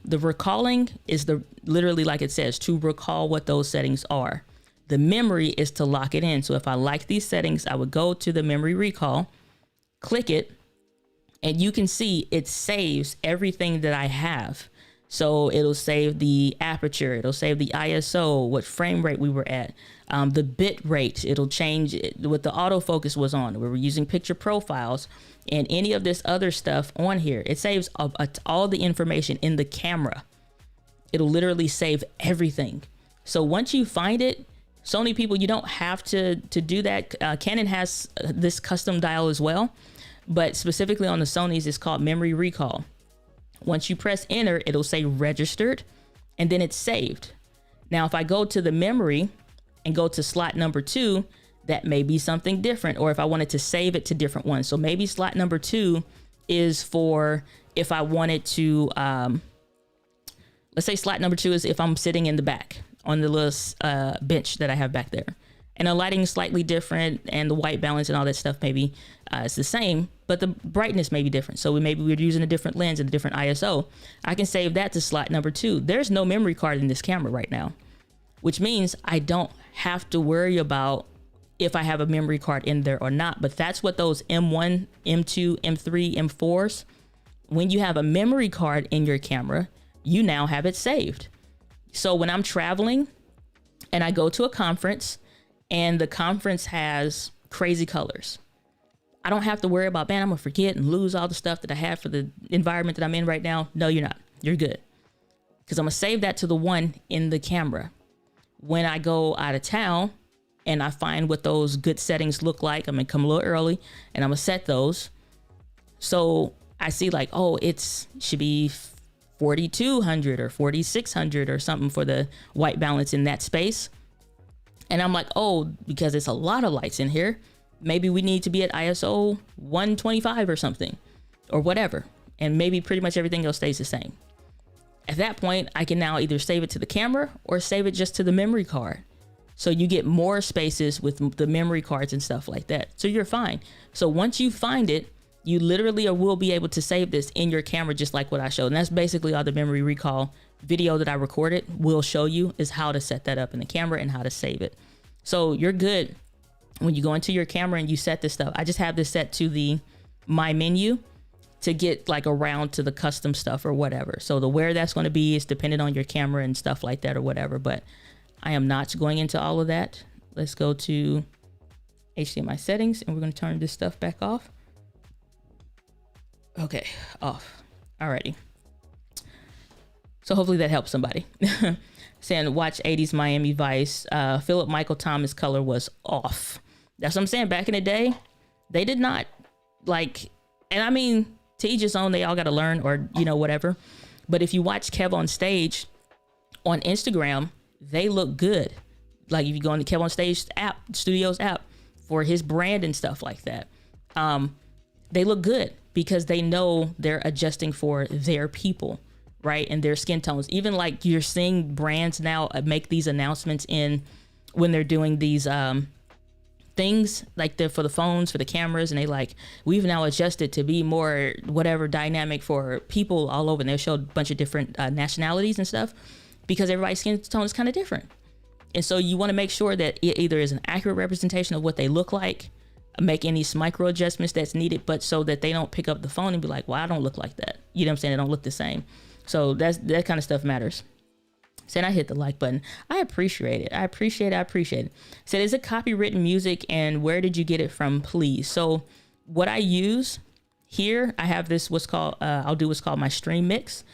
the recalling is literally like it says, to recall what those settings are. The memory is to lock it in. So if I like these settings, I would go to the memory recall, click it, and you can see it saves everything that I have. So it'll save the aperture, it'll save the ISO, what frame rate we were at, the bit rate. It'll change what the autofocus was on. We were using picture profiles and any of this other stuff on here. It saves all the information in the camera. It'll literally save everything. So once you find it, Sony people, you don't have to do that. Canon has this custom dial as well, but specifically on the Sonys, it's called memory recall. Once you press enter, it'll say registered and then it's saved. Now, if I go to the memory and go to slot number 2, that may be something different, or if I wanted to save it to different ones. So maybe slot number 2 is for if I wanted to, let's say slot number 2 is if I'm sitting in the back on the little bench that I have back there. And the lighting is slightly different and the white balance and all that stuff maybe is the same, but the brightness may be different. So maybe we're using a different lens and a different ISO. I can save that to slot number 2. There's no memory card in this camera right now, which means I don't have to worry about if I have a memory card in there or not. But that's what those M1, M2, M3, M4s, when you have a memory card in your camera, you now have it saved. So when I'm traveling and I go to a conference and the conference has crazy colors, I don't have to worry about, man, I'm gonna forget and lose all the stuff that I have for the environment that I'm in right now. No, you're not. You're good. Because I'm gonna save that to the one in the camera. When I go out of town and I find what those good settings look like, I'm gonna come a little early and I'm gonna set those. So I see like, oh, should be 4200 or 4600 or something for the white balance in that space. And I'm like, oh, because it's a lot of lights in here, maybe we need to be at ISO 125 or something or whatever. And maybe pretty much everything else stays the same. At that point, I can now either save it to the camera or save it just to the memory card. So you get more spaces with the memory cards and stuff like that. So you're fine. So once you find it, you literally will be able to save this in your camera, just like what I showed. And that's basically all the memory recall video that I recorded will show you, is how to set that up in the camera and how to save it. So you're good when you go into your camera and you set this stuff. I just have this set to my menu to get like around to the custom stuff or whatever. So the where that's going to be is dependent on your camera and stuff like that or whatever. But I am not going into all of that. Let's go to HDMI settings and we're going to turn this stuff back off. Okay, off. Alrighty. So hopefully that helps somebody. Saying watch 80s Miami Vice. Philip Michael Thomas color was off. That's what I'm saying. Back in the day, they did not like, and I mean, to each his own, they all got to learn or, whatever. But if you watch Kev on Stage on Instagram, they look good. Like if you go on the Kev on Stage Studios app for his brand and stuff like that, they look good because they know they're adjusting for their people, right? And their skin tones. Even like you're seeing brands now make these announcements when they're doing these things like they're for the phones, for the cameras, and they like, we've now adjusted to be more whatever dynamic for people all over. And they'll show a bunch of different nationalities and stuff because everybody's skin tone is kind of different. And so you want to make sure that it either is an accurate representation of what they look like, make any micro adjustments that's needed, but so that they don't pick up the phone and be like, well, I don't look like that. You know what I'm saying? They don't look the same. So that kind of stuff matters. Said I hit the like button. I appreciate it. I appreciate it. Said, is it copywritten music and where did you get it from, please? So what I use here, I have this, I'll do what's called my stream mix.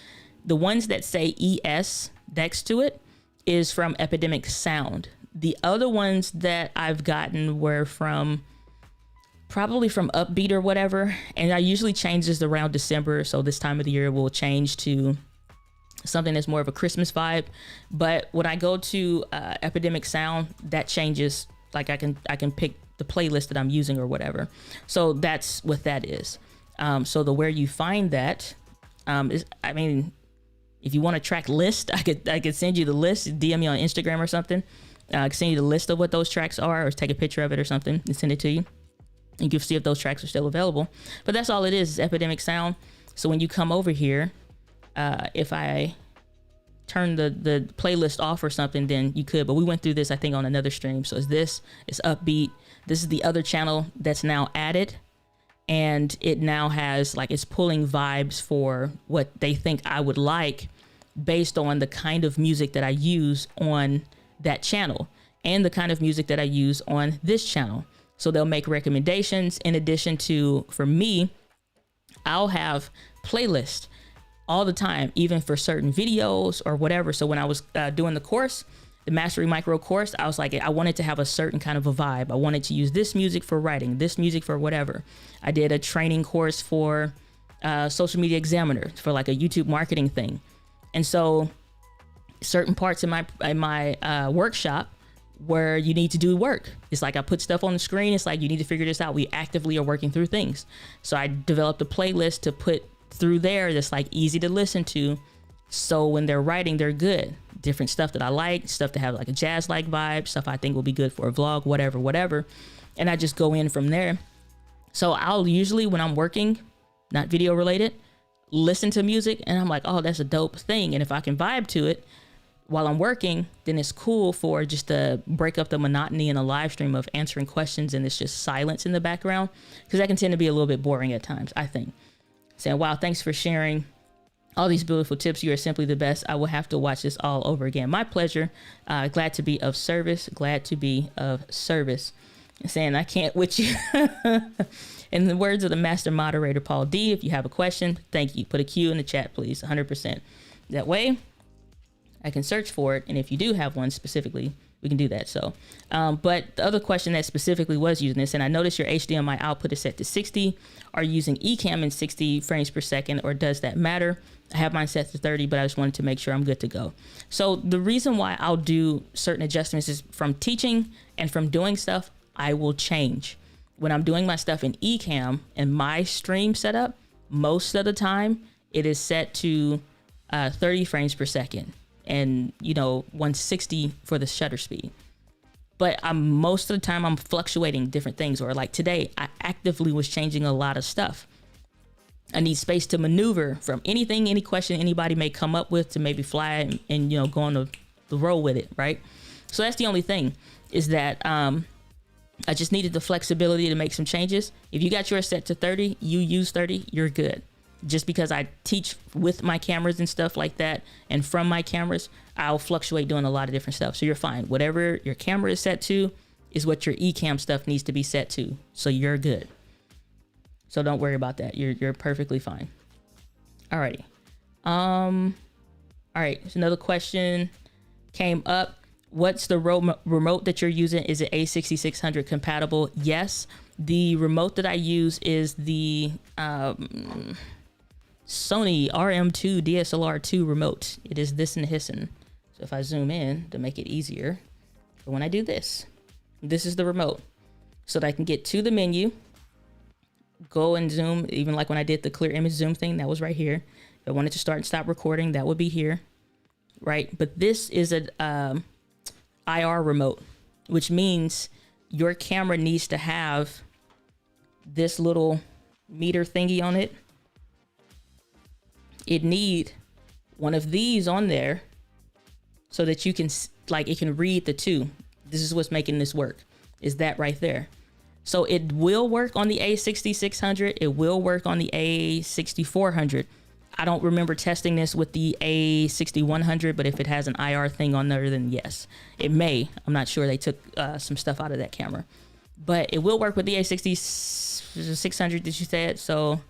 The ones that say ES next to it is from Epidemic Sound. The other ones that I've gotten were probably from Upbeat or whatever. And I usually change this around December. So this time of the year will change to something that's more of a Christmas vibe. But when I go to Epidemic Sound, that changes. Like I can pick the playlist that I'm using or whatever. So that's what that is. So where you find that is, I mean, if you want a track list, I could send you the list, DM me on Instagram or something. I can send you the list of what those tracks are, or take a picture of it or something and send it to you. You can see if those tracks are still available. But that's all it is Epidemic Sound. So when you come over here, if I turn the playlist off or something, then you could. But we went through this, I think, on another stream. So it's Upbeat. This is the other channel that's now added. And it now has, like, it's pulling vibes for what they think I would like based on the kind of music that I use on that channel and the kind of music that I use on this channel. So they'll make recommendations. In addition to, for me, I'll have playlists all the time, even for certain videos or whatever. So when I was doing the course, the Mastery Micro course, I was like, I wanted to have a certain kind of a vibe. I wanted to use this music for writing, this music for whatever. I did a training course for Social Media Examiner for like a YouTube marketing thing. And so certain parts in my workshop where you need to do work. It's like I put stuff on the screen. It's like, you need to figure this out. We actively are working through things. So I developed a playlist to put through there that's like easy to listen to. So when they're writing, they're good. Different stuff that I like, stuff to have like a jazz-like vibe, stuff I think will be good for a vlog, whatever. And I just go in from there. So I'll usually, when I'm working, not video related, listen to music and I'm like, oh, that's a dope thing. And if I can vibe to it while I'm working, then it's cool for just to break up the monotony in a live stream of answering questions and it's just silence in the background, because that can tend to be a little bit boring at times, I think. Saying, wow, thanks for sharing all these beautiful tips. You are simply the best. I will have to watch this all over again. My pleasure. Glad to be of service. Saying I can't with you. In the words of the master moderator, Paul D, if you have a question, thank you. Put a Q in the chat, please. 100%. That way I can search for it. And if you do have one specifically, we can do that. So, but the other question that specifically was using this, and I noticed your HDMI output is set to 60. Are you using Ecamm in 60 frames per second, or does that matter? I have mine set to 30, but I just wanted to make sure I'm good to go. So the reason why I'll do certain adjustments is from teaching and from doing stuff, I will change. When I'm doing my stuff in Ecamm and my stream setup, most of the time it is set to 30 frames per second. And 160 for the shutter speed. But most of the time I'm fluctuating different things, or like today I actively was changing a lot of stuff. I need space to maneuver from anything, any question anybody may come up with to maybe fly and go on the roll with it, right? So that's the only thing, is that I just needed the flexibility to make some changes. If you got yours set to 30, you use 30, you're good. Just because I teach with my cameras and stuff like that, and from my cameras, I'll fluctuate doing a lot of different stuff. So you're fine. Whatever your camera is set to is what your Ecamm stuff needs to be set to. So you're good. So don't worry about that. You're perfectly fine. Alrighty. All right. So another question came up. What's the remote that you're using? Is it A6600 compatible? Yes. The remote that I use is the Sony RM2 DSLR2 remote. It is this and hissin. So if I zoom in to make it easier, but when I do this is the remote, so that I can get to the menu, go and zoom. Even like when I did the clear image zoom thing, that was right here. If I wanted to start and stop recording, that would be here, right? But this is a IR remote, which means your camera needs to have this little meter thingy on it. It need one of these on there so that you can, like, it can read the two. This is what's making this work, is that right there. So it will work on the A6600. It will work on the A6400. I don't remember testing this with the A6100, but if it has an IR thing on there, then yes, it may. I'm not sure. They took some stuff out of that camera, but it will work with the A6600 that you said. So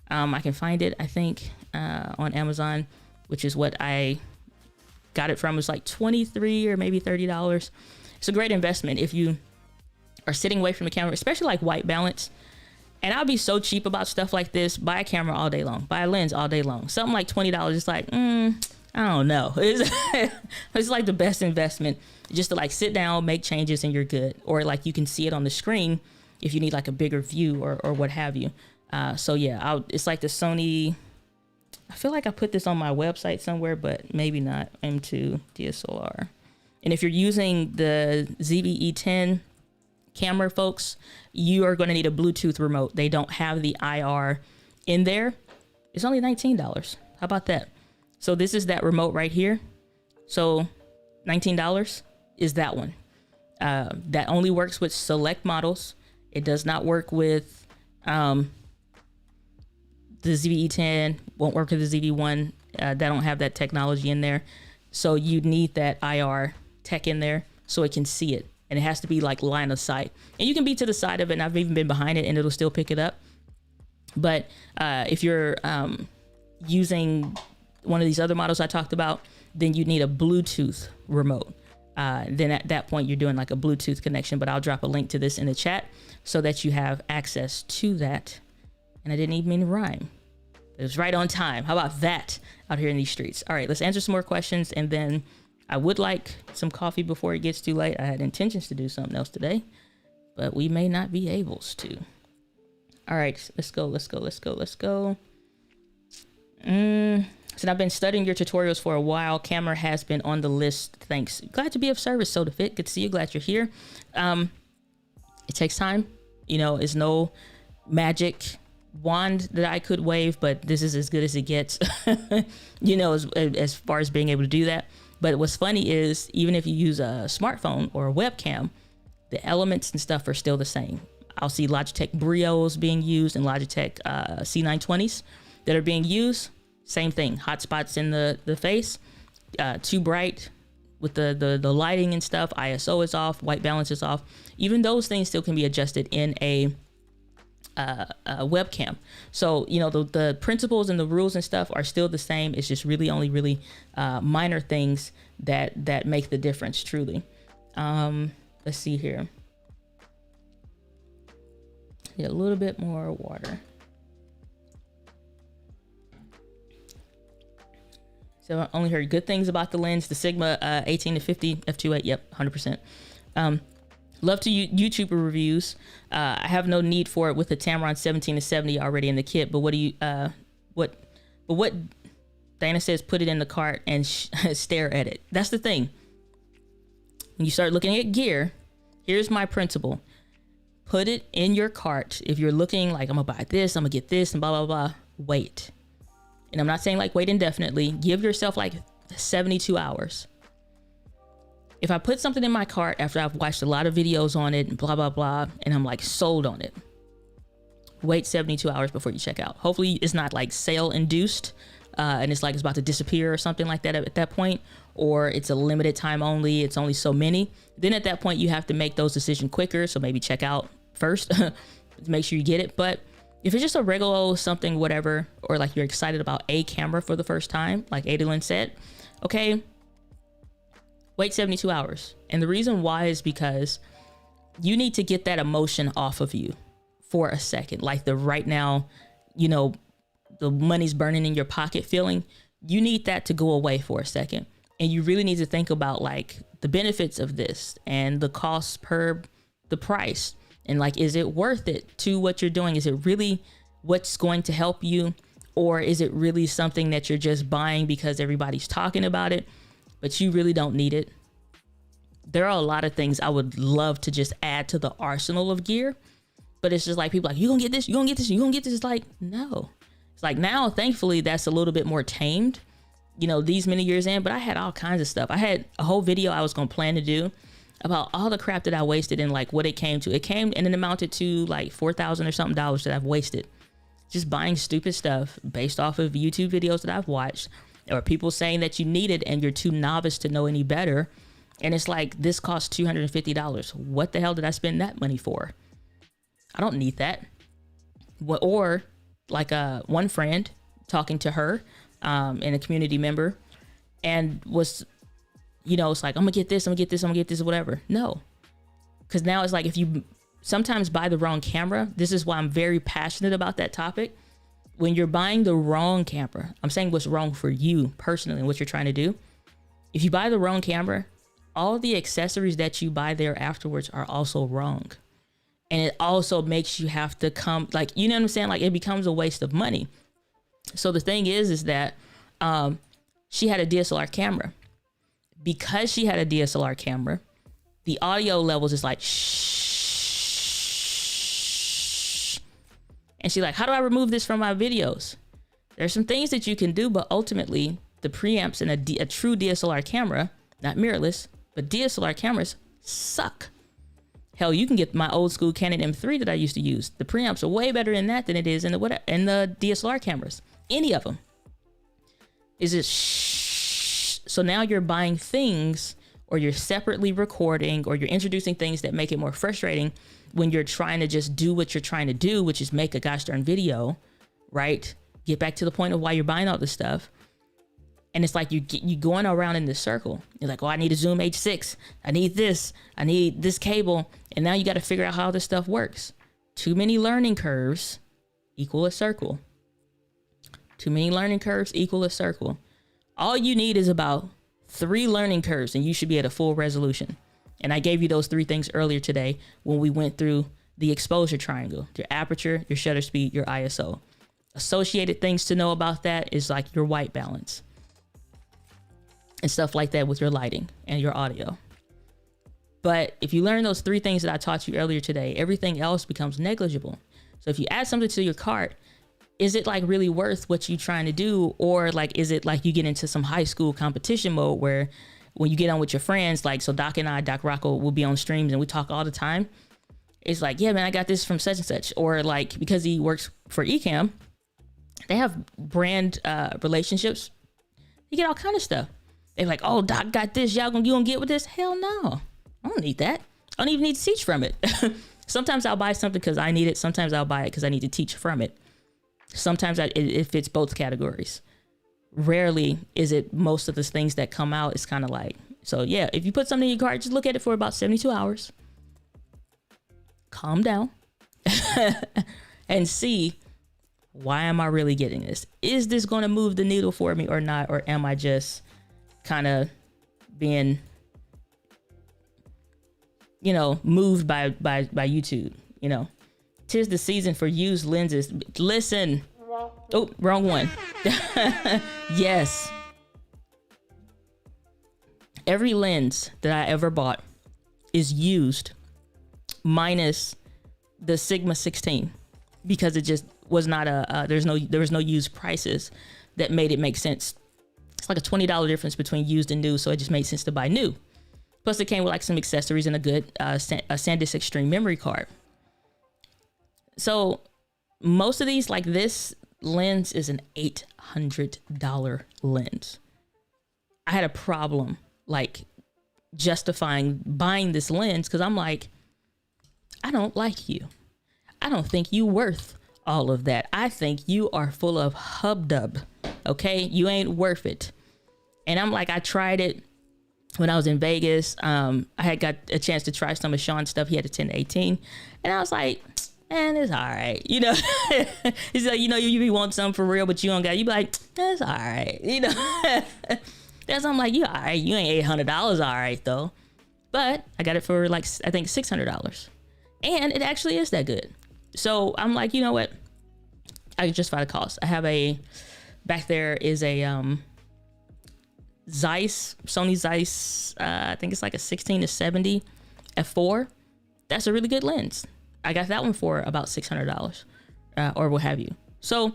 I can find it, I think, on Amazon, which is what I got it from. It's like $23 or maybe $30. It's a great investment if you are sitting away from the camera, especially like white balance. And I'll be so cheap about stuff like this. Buy a camera all day long. Buy a lens all day long. Something like $20. It's like, I don't know. It's like the best investment, just to like sit down, make changes, and you're good. Or like you can see it on the screen if you need like a bigger view or what have you. So yeah, it's like the Sony. I feel like I put this on my website somewhere, but maybe not. M2 DSLR. And if you're using the ZV-E10 camera, folks, you are going to need a Bluetooth remote. They don't have the IR in there. It's only $19. How about that? So this is that remote right here. So $19 is that one. That only works with select models. It does not work with the ZV-E10, won't work with the ZV-1 that don't have that technology in there. So you need that IR tech in there so it can see it. And it has to be like line of sight. And you can be to the side of it, and I've even been behind it, and it'll still pick it up. But if you're using one of these other models I talked about, then you need a Bluetooth remote. Then at that point, you're doing like a Bluetooth connection. But I'll drop a link to this in the chat so that you have access to that. And I didn't even mean to rhyme. It was right on time. How about that out here in these streets? All right, let's answer some more questions, and then I would like some coffee before it gets too late. I had intentions to do something else today, but we may not be able to. All right, let's go. So I've been studying your tutorials for a while. Camera has been on the list. Thanks. Glad to be of service, Soda Fit. Good to see you. Glad you're here. It takes time. You know, it's no magic wand that I could wave, but this is as good as it gets, you know, as far as being able to do that. But what's funny is even if you use a smartphone or a webcam, the elements and stuff are still the same. I'll see Logitech Brios being used and Logitech C920s that are being used. Same thing, hotspots in the face, too bright with the lighting and stuff. ISO is off, white balance is off. Even those things still can be adjusted in a webcam. So, you know, the principles and the rules and stuff are still the same. It's just really minor things that make the difference truly. Let's see here. Get a little bit more water. So I only heard good things about the lens, the Sigma 18 to 50 f2.8. Yep, 100%. Love to YouTube reviews. I have no need for it with the Tamron 17 to 70 already in the kit. But what do you what Diana says, put it in the cart and stare at it. That's the thing. When you start looking at gear, here's my principle. Put it in your cart. If you're looking like, I'm gonna buy this, I'm gonna get this, and blah, blah, blah, wait. And I'm not saying like wait indefinitely. Give yourself like 72 hours. If I put something in my cart after I've watched a lot of videos on it and blah, blah, blah, and I'm like sold on it, wait 72 hours before you check out. Hopefully it's not like sale induced and it's like it's about to disappear or something like that at that point, or it's a limited time only, it's only so many. Then at that point you have to make those decisions quicker. So maybe check out first to make sure you get it. But if it's just a regular old something, whatever, or like you're excited about a camera for the first time, like Adolin said, okay, wait 72 hours. And the reason why is because you need to get that emotion off of you for a second. Like the right now, you know, the money's burning in your pocket feeling. You need that to go away for a second. And you really need to think about like the benefits of this and the cost per the price. And like, is it worth it to what you're doing? Is it really what's going to help you? Or is it really something that you're just buying because everybody's talking about it, but you really don't need it? There are a lot of things I would love to just add to the arsenal of gear, but it's just like people like, you gonna get this, you gonna get this, you gonna get this. It's like, no. It's like now, thankfully, that's a little bit more tamed, you know, these many years in, but I had all kinds of stuff. I had a whole video I was gonna plan to do about all the crap that I wasted and like what it came to. It came and it amounted to like $4,000 or something that I've wasted just buying stupid stuff based off of YouTube videos that I've watched, or people saying that you need it and you're too novice to know any better. And it's like, this costs $250. What the hell did I spend that money for? I don't need that. Or like one friend talking to her and a community member and was, you know, it's like, I'm gonna get this, I'm gonna get this, I'm gonna get this, whatever. No, because now it's like, if you sometimes buy the wrong camera, this is why I'm very passionate about that topic. When you're buying the wrong camera, I'm saying what's wrong for you personally and what you're trying to do. If you buy the wrong camera, all the accessories that you buy there afterwards are also wrong. And it also makes you have to come, like, you know what I'm saying? Like, it becomes a waste of money. So the thing is that she had a DSLR camera. Because she had a DSLR camera, the audio levels is like, shh. And she's like, how do I remove this from my videos? There's some things that you can do, but ultimately the preamps in a true DSLR camera, not mirrorless, but DSLR cameras suck. Hell, you can get my old school Canon M3 that I used to use. The preamps are way better in that than it is in the DSLR cameras. Any of them. Is it shh? So now you're buying things, or you're separately recording, or you're introducing things that make it more frustrating when you're trying to just do what you're trying to do, which is make a gosh darn video, right? Get back to the point of why you're buying all this stuff. And it's like you going around in this circle. You're like, oh, I need a Zoom H6. I need this cable. And now you got to figure out how this stuff works. Too many learning curves equal a circle. Too many learning curves equal a circle. All you need is about 3 learning curves and you should be at a full resolution. And I gave you those 3 things earlier today when we went through the exposure triangle, your aperture, your shutter speed, your ISO. Associated things to know about that is like your white balance and stuff like that with your lighting and your audio. But if you learn those 3 things that I taught you earlier today, everything else becomes negligible. So if you add something to your cart, is it like really worth what you're trying to do? Or like, is it like you get into some high school competition mode where when you get on with your friends, like, so Doc Rocco will be on streams and we talk all the time. It's like, yeah, man, I got this from such and such. Or like, because he works for Ecamm, they have brand relationships. You get all kind of stuff. They're like, oh, Doc got this. You gonna get with this? Hell no. I don't need that. I don't even need to teach from it. Sometimes I'll buy something because I need it. Sometimes I'll buy it because I need to teach from it. Sometimes it fits both categories. Rarely is it most of the things that come out. It's kind of like, so yeah, if you put something in your cart, just look at it for about 72 hours. Calm down and see, why am I really getting this? Is this going to move the needle for me or not? Or am I just kind of being, moved by YouTube? 'Tis the season for used lenses. Listen. Oh, wrong one. Yes. Every lens that I ever bought is used minus the Sigma 16 because it just was not there was no used prices that made it make sense. It's like a $20 difference between used and new. So it just made sense to buy new. Plus it came with like some accessories and a good a SanDisk Extreme memory card. So most of these, like this lens is an $800 lens. I had a problem like justifying buying this lens because I'm like, I don't like you. I don't think you worth all of that. I think you are full of hubdub. Okay, you ain't worth it. And I'm like, I tried it when I was in Vegas. I had got a chance to try some of Sean's stuff. He had a 10-18, and I was like, man, it's all right. He's like, you be wanting something for real, but you don't got. You be like, it's all right. That's I'm like, you all right. You ain't $800 all right though. But I got it for like I think $600, and it actually is that good. So I'm like, you know what? I can justify the cost. I have back there is a Sony Zeiss. I think it's like a 16-70 f4. That's a really good lens. I got that one for about $600 or what have you. So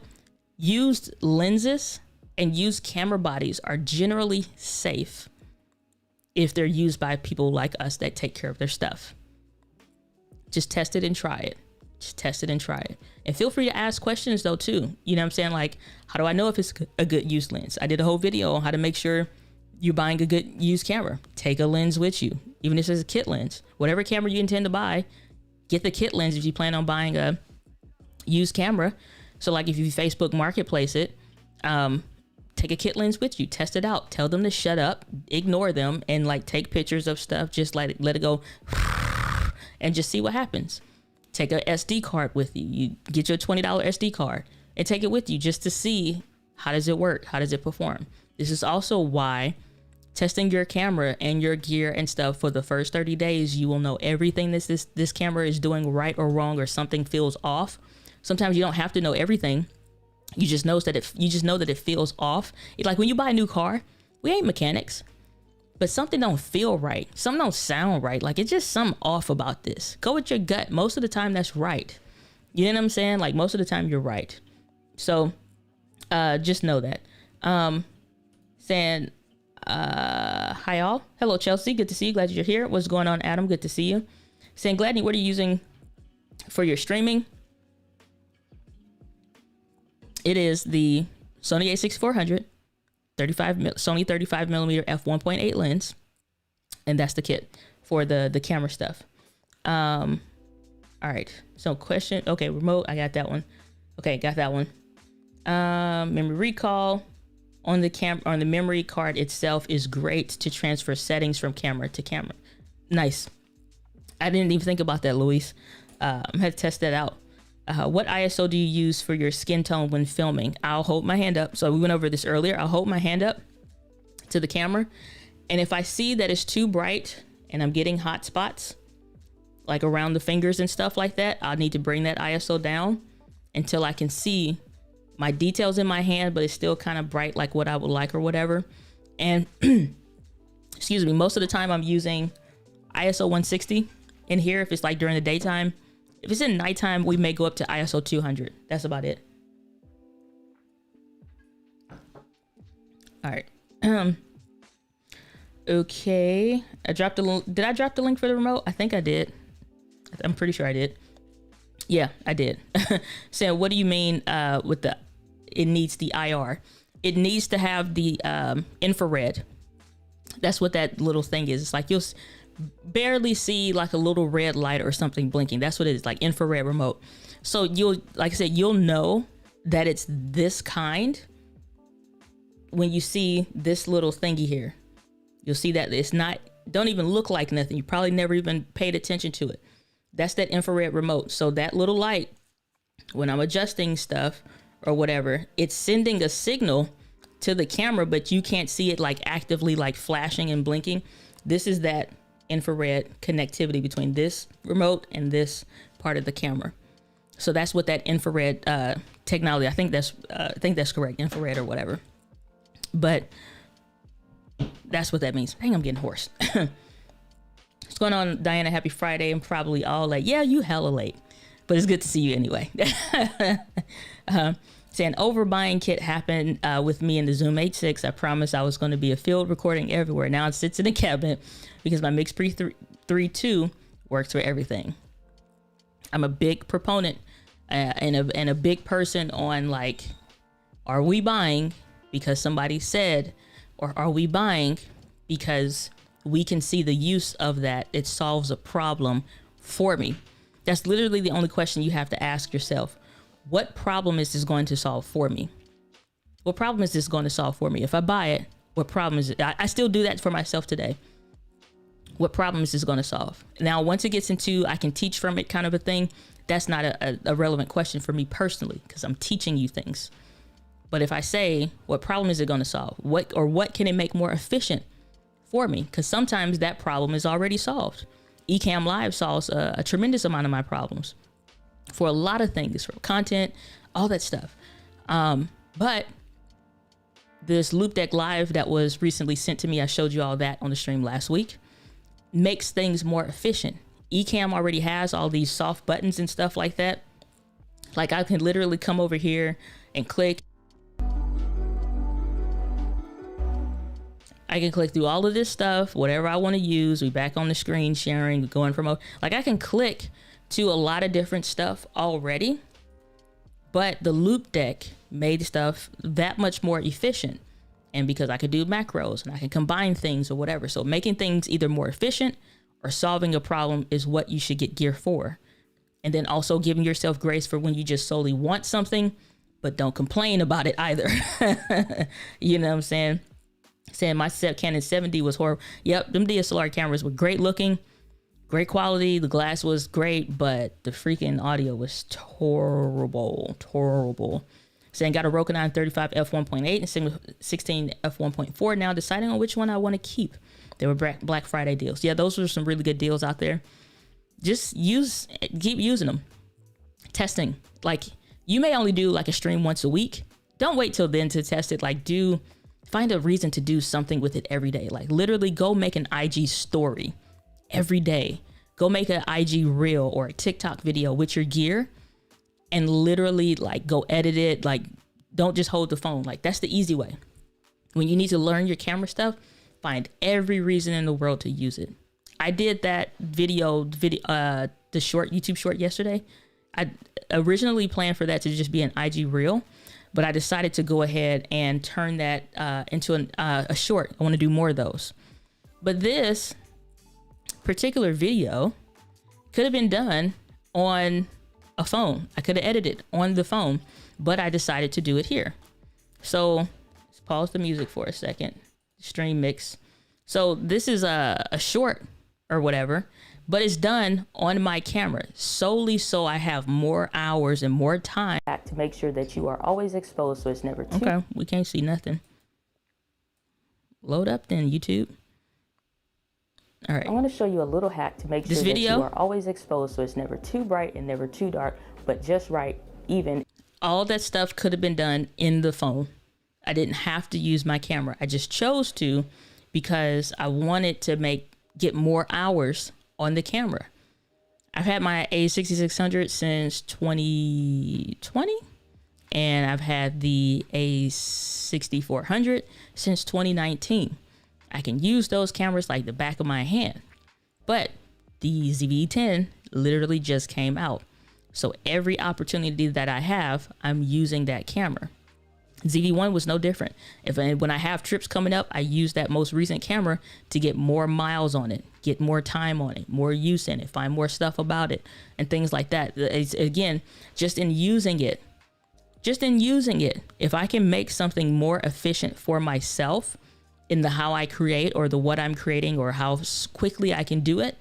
used lenses and used camera bodies are generally safe if they're used by people like us that take care of their stuff. Just test it and try it. Just test it and try it. And feel free to ask questions though too. You know what I'm saying? Like, how do I know if it's a good used lens? I did a whole video on how to make sure you're buying a good used camera. Take a lens with you, even if it's a kit lens. Whatever camera you intend to buy, get the kit lens if you plan on buying a used camera. So like if you Facebook Marketplace it, take a kit lens with you, test it out, tell them to shut up, ignore them, and like take pictures of stuff, just let it go and just see what happens. Take a SD card with you. You get your $20 SD card and take it with you just to see how does it work? How does it perform? This is also why testing your camera and your gear and stuff for the first 30 days, you will know everything this camera is doing right or wrong, or something feels off. Sometimes you don't have to know everything. You just know that it feels off. It's like when you buy a new car, we ain't mechanics, but something don't feel right. Something don't sound right. Like it's just something off about this. Go with your gut. Most of the time that's right. You know what I'm saying? Like most of the time you're right. So just know that. Saying hi all. Hello Chelsea, good to see you. Glad you're here. What's going on, Adam? Good to see you. Saying Gladney, what are you using for your streaming? It is the Sony a6400 Sony 35 millimeter f1.8 lens, and that's the kit for the camera stuff. All right. So question. Okay, remote. I got that one. Okay, got that one. Memory recall on the memory card itself is great to transfer settings from camera to camera. Nice. I didn't even think about that, Luis. I had to test that out. What ISO do you use for your skin tone when filming? I'll hold my hand up. So we went over this earlier. I'll hold my hand up to the camera. And if I see that it's too bright and I'm getting hot spots, like around the fingers and stuff like that, I'll need to bring that ISO down until I can see my details in my hand, but it's still kind of bright like what I would like or whatever. And excuse me, most of the time I'm using ISO 160 in here if it's like during the daytime. If it's in nighttime, we may go up to ISO 200. That's about it. All right. Okay. Did I drop the link for the remote? I think I did. I'm pretty sure I did. Yeah, I did. So what do you mean with it needs the IR? It needs to have the infrared. That's what that little thing is. It's like you'll barely see like a little red light or something blinking. That's what it is, like infrared remote. So like I said, you'll know that it's this kind when you see this little thingy here. You'll see that it's don't even look like nothing. You probably never even paid attention to it. That's that infrared remote. So that little light, when I'm adjusting stuff or whatever, it's sending a signal to the camera, but you can't see it like actively like flashing and blinking. This is that infrared connectivity between this remote and this part of the camera. So that's what that infrared technology, I think that's correct, infrared or whatever. But that's what that means. Dang, I'm getting hoarse. What's going on, Diana? Happy Friday. I'm probably all late. Yeah, you hella late, but it's good to see you anyway. Saying overbuying kit happened with me in the Zoom H6. I promised I was going to be a field recording everywhere. Now it sits in the cabinet because my Mix Pre 3.2 works for everything. I'm a big proponent and a big person on like, are we buying because somebody said, or are we buying because we can see the use of that? It solves a problem for me. That's literally the only question you have to ask yourself. What problem is this going to solve for me? What problem is this going to solve for me? If I buy it, what problem is it? I still do that for myself today. What problem is this going to solve? Now, once it gets into I can teach from it kind of a thing, that's not a relevant question for me personally because I'm teaching you things. But if I say, what problem is it going to solve? What can it make more efficient for me? Because sometimes that problem is already solved. Ecamm Live solves a tremendous amount of my problems for a lot of things, for content, all that stuff. But this Loop Deck Live that was recently sent to me, I showed you all that on the stream last week, makes things more efficient. Ecamm already has all these soft buttons and stuff like that. Like I can literally come over here and click. I can click through all of this stuff, whatever I want to use. We back on the screen sharing, going from like I can click to a lot of different stuff already, but the Loop Deck made stuff that much more efficient. And because I could do macros and I can combine things or whatever. So making things either more efficient or solving a problem is what you should get gear for. And then also giving yourself grace for when you just solely want something, but don't complain about it either. You know what I'm saying? Saying my Canon 7D was horrible. Yep, them DSLR cameras were great looking, great quality. The glass was great, but the freaking audio was horrible. Saying got a Roku 935 f1.8 and 16 f1.4. Now deciding on which one I want to keep. They were Black Friday deals. Yeah, those were some really good deals out there. Just keep using them. Testing. Like you may only do like a stream once a week. Don't wait till then to test it. Like find a reason to do something with it every day. Like literally go make an IG story every day. Go make an IG reel or a TikTok video with your gear and literally like go edit it. Like don't just hold the phone. Like that's the easy way. When you need to learn your camera stuff, find every reason in the world to use it. I did that the short YouTube short yesterday. I originally planned for that to just be an IG reel, but I decided to go ahead and turn that into a short. I want to do more of those. But this particular video could have been done on a phone. I could have edited on the phone, but I decided to do it here. So let's pause the music for a second. Stream mix. So this is a short or whatever, but it's done on my camera solely so I have more hours and more time to make sure that you are always exposed, so it's never too. Okay, we can't see nothing. Load up then, YouTube. All right. I want to show you a little hack to make sure that you are always exposed, so it's never too bright and never too dark, but just right, even. All that stuff could have been done in the phone. I didn't have to use my camera. I just chose to because I wanted to get more hours on the camera. I've had my A6600 since 2020, and I've had the A6400 since 2019. I can use those cameras like the back of my hand, but the ZV-10 literally just came out. So every opportunity that I have, I'm using that camera. ZV-1 was no different. When I have trips coming up, I use that most recent camera to get more miles on it, get more time on it, more use in it, find more stuff about it, and things like that. It's, again, just in using it, if I can make something more efficient for myself in the how I create or the what I'm creating or how quickly I can do it,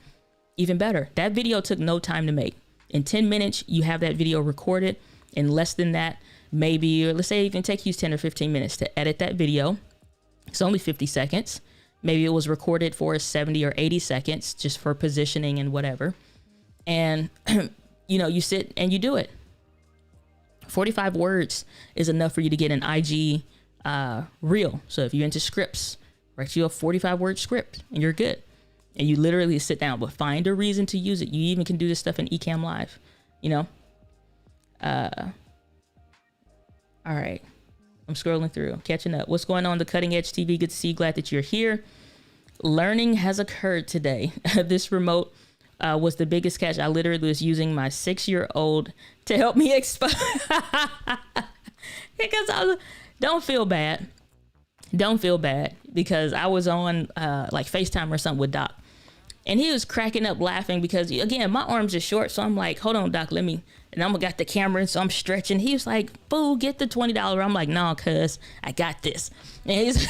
even better. That video took no time to make. In 10 minutes, you have that video recorded. In less than that, maybe, or let's say it can take you 10 or 15 minutes to edit that video. It's only 50 seconds. Maybe it was recorded for 70 or 80 seconds just for positioning and whatever. And, you sit and you do it. 45 words is enough for you to get an IG reel. So if you're into scripts, write you a 45 word script and you're good. And you literally sit down, but find a reason to use it. You even can do this stuff in Ecamm Live, all right. I'm scrolling through, catching up. What's going on, the Cutting Edge TV? Good to see you. Glad that you're here. Learning has occurred today. This remote was the biggest catch. I literally was using my 6-year-old to help me expose. Because don't feel bad. Don't feel bad, because I was on like FaceTime or something with Doc, and he was cracking up laughing because, again, my arms are short. So I'm like, hold on, Doc, let me. And I'm got the camera, and so I'm stretching. He was like, "Fool, get the $20." I'm like, "No, cuz I got this." And he's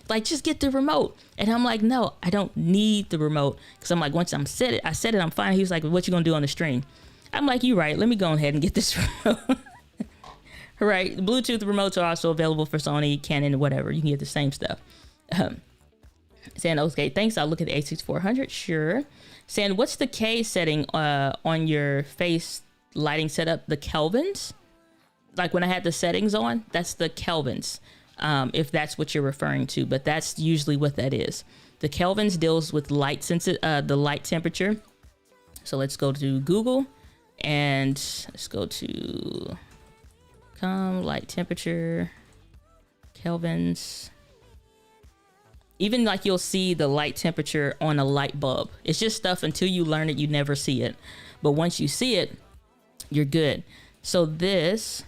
like, "Just get the remote." And I'm like, "No, I don't need the remote." Because I'm like, once I set it, I'm fine. He was like, "What you gonna do on the stream?" I'm like, "You right. Let me go ahead and get this remote." Right. The Bluetooth remotes are also available for Sony, Canon, whatever. You can get the same stuff. Saying, okay, thanks. I'll look at the A6400. Sure. Saying, what's the K setting on your face lighting setup? The kelvins? Like when I had the settings on, that's the kelvins, if that's what you're referring to. But that's usually what that is. The kelvins deals with the light temperature. So let's go to Google and let's go to light temperature, kelvins. Even like you'll see the light temperature on a light bulb. It's just stuff until you learn it, you never see it. But once you see it, you're good. So this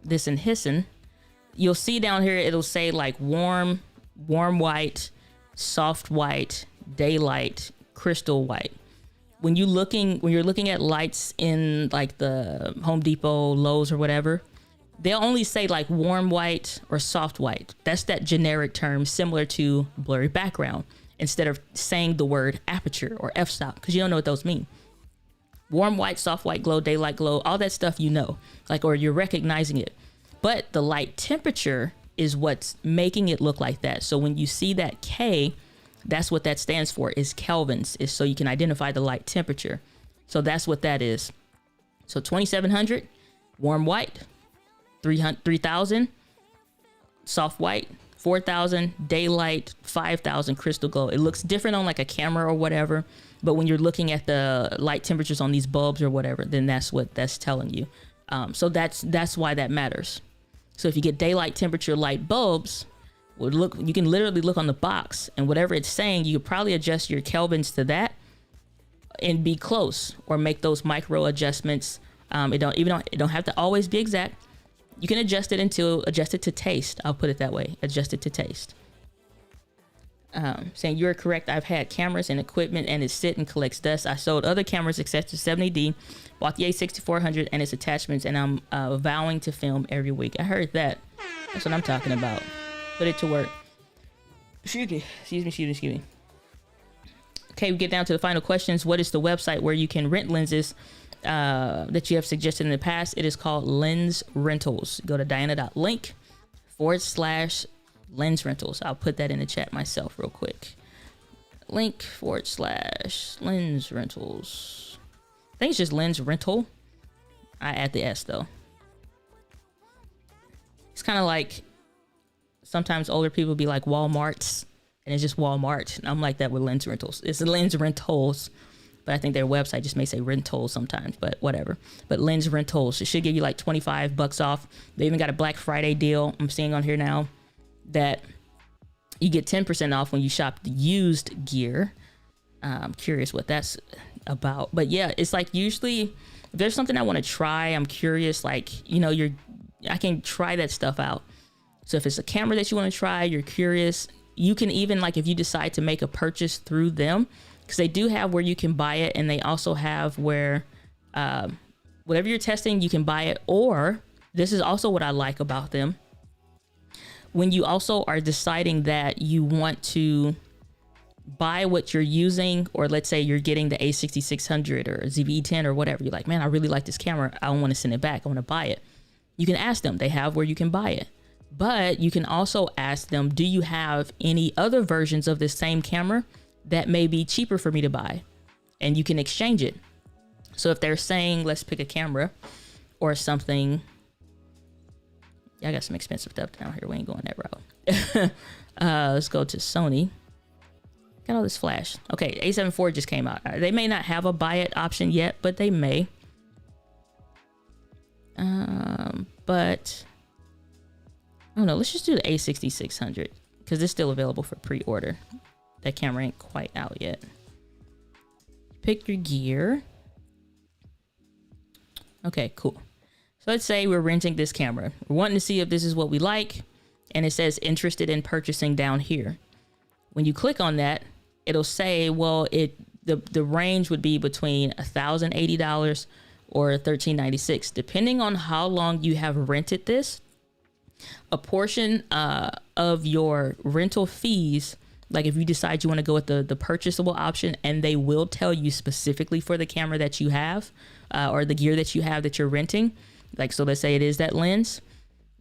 and hissing, you'll see down here, it'll say like warm white, soft white, daylight, crystal white. When you're looking at lights in like the Home Depot, Lowe's or whatever, they'll only say like warm white or soft white. That's that generic term similar to blurry background, instead of saying the word aperture or f-stop, because you don't know what those mean. Warm white, soft white glow, daylight glow, all that stuff, or you're recognizing it. But the light temperature is what's making it look like that. So when you see that K, that's what that stands for, is kelvins, is so you can identify the light temperature. So that's what that is. So 2700, warm white, 3000, soft white, 4000, daylight, 5000, crystal glow. It looks different on like a camera or whatever, but when you're looking at the light temperatures on these bulbs or whatever, then that's what that's telling you. So that's why that matters. So if you get daylight temperature light bulbs, you can literally look on the box, and whatever it's saying, you could probably adjust your kelvins to that and be close, or make those micro adjustments It don't have to always be exact. You can adjust it to taste. I'll put it that way. Adjust it to taste. Saying you're correct. I've had cameras and equipment and it sit and collects dust. I sold other cameras except the 70D, bought the A6400 and its attachments, and I'm vowing to film every week. I heard that. That's what I'm talking about. Put it to work. Excuse me. Okay, we get down to the final questions. What is the website where you can rent lenses that you have suggested in the past? It is called Lens Rentals. Go to diana.link/lens rentals. I'll put that in the chat myself real quick. link/lens rentals. I think it's just lens rental. I add the S though. It's kind of like sometimes older people be like Walmart's, and it's just Walmart. And I'm like that with lens rentals. It's lens rentals, but I think their website just may say rentals sometimes, but whatever. But lens rentals, it should give you like $25 off. They even got a Black Friday deal I'm seeing on here now that you get 10% off when you shop the used gear. I'm curious what that's about, but yeah, it's like usually if there's something I want to try, I'm curious, like, I can try that stuff out. So if it's a camera that you want to try, you're curious, you can even, like, if you decide to make a purchase through them, because they do have where you can buy it, and they also have where whatever you're testing, you can buy it. Or this is also what I like about them. When you also are deciding that you want to buy what you're using, or let's say you're getting the A6600 or ZV-E10 or whatever, you're like, man, I really like this camera. I don't want to send it back. I want to buy it. You can ask them. They have where you can buy it. But you can also ask them, do you have any other versions of this same camera that may be cheaper for me to buy? And you can exchange it. So if they're saying, let's pick a camera or something. Yeah, I got some expensive stuff down here. We ain't going that route. Let's go to Sony. Got all this flash. Okay, A7 IV just came out. They may not have a buy it option yet, but they may. But I don't know. Let's just do the A6600 because it's still available for pre-order. That camera ain't quite out yet. Pick your gear. Okay, cool. So let's say we're renting this camera. We're wanting to see if this is what we like. And it says interested in purchasing down here. When you click on that, it'll say, well, the range would be between $1,080 or $1,396, depending on how long you have rented this. A portion of your rental fees, like if you decide you want to go with the purchasable option, and they will tell you specifically for the camera that you have or the gear that you have that you're renting. Like, so let's say it is that lens.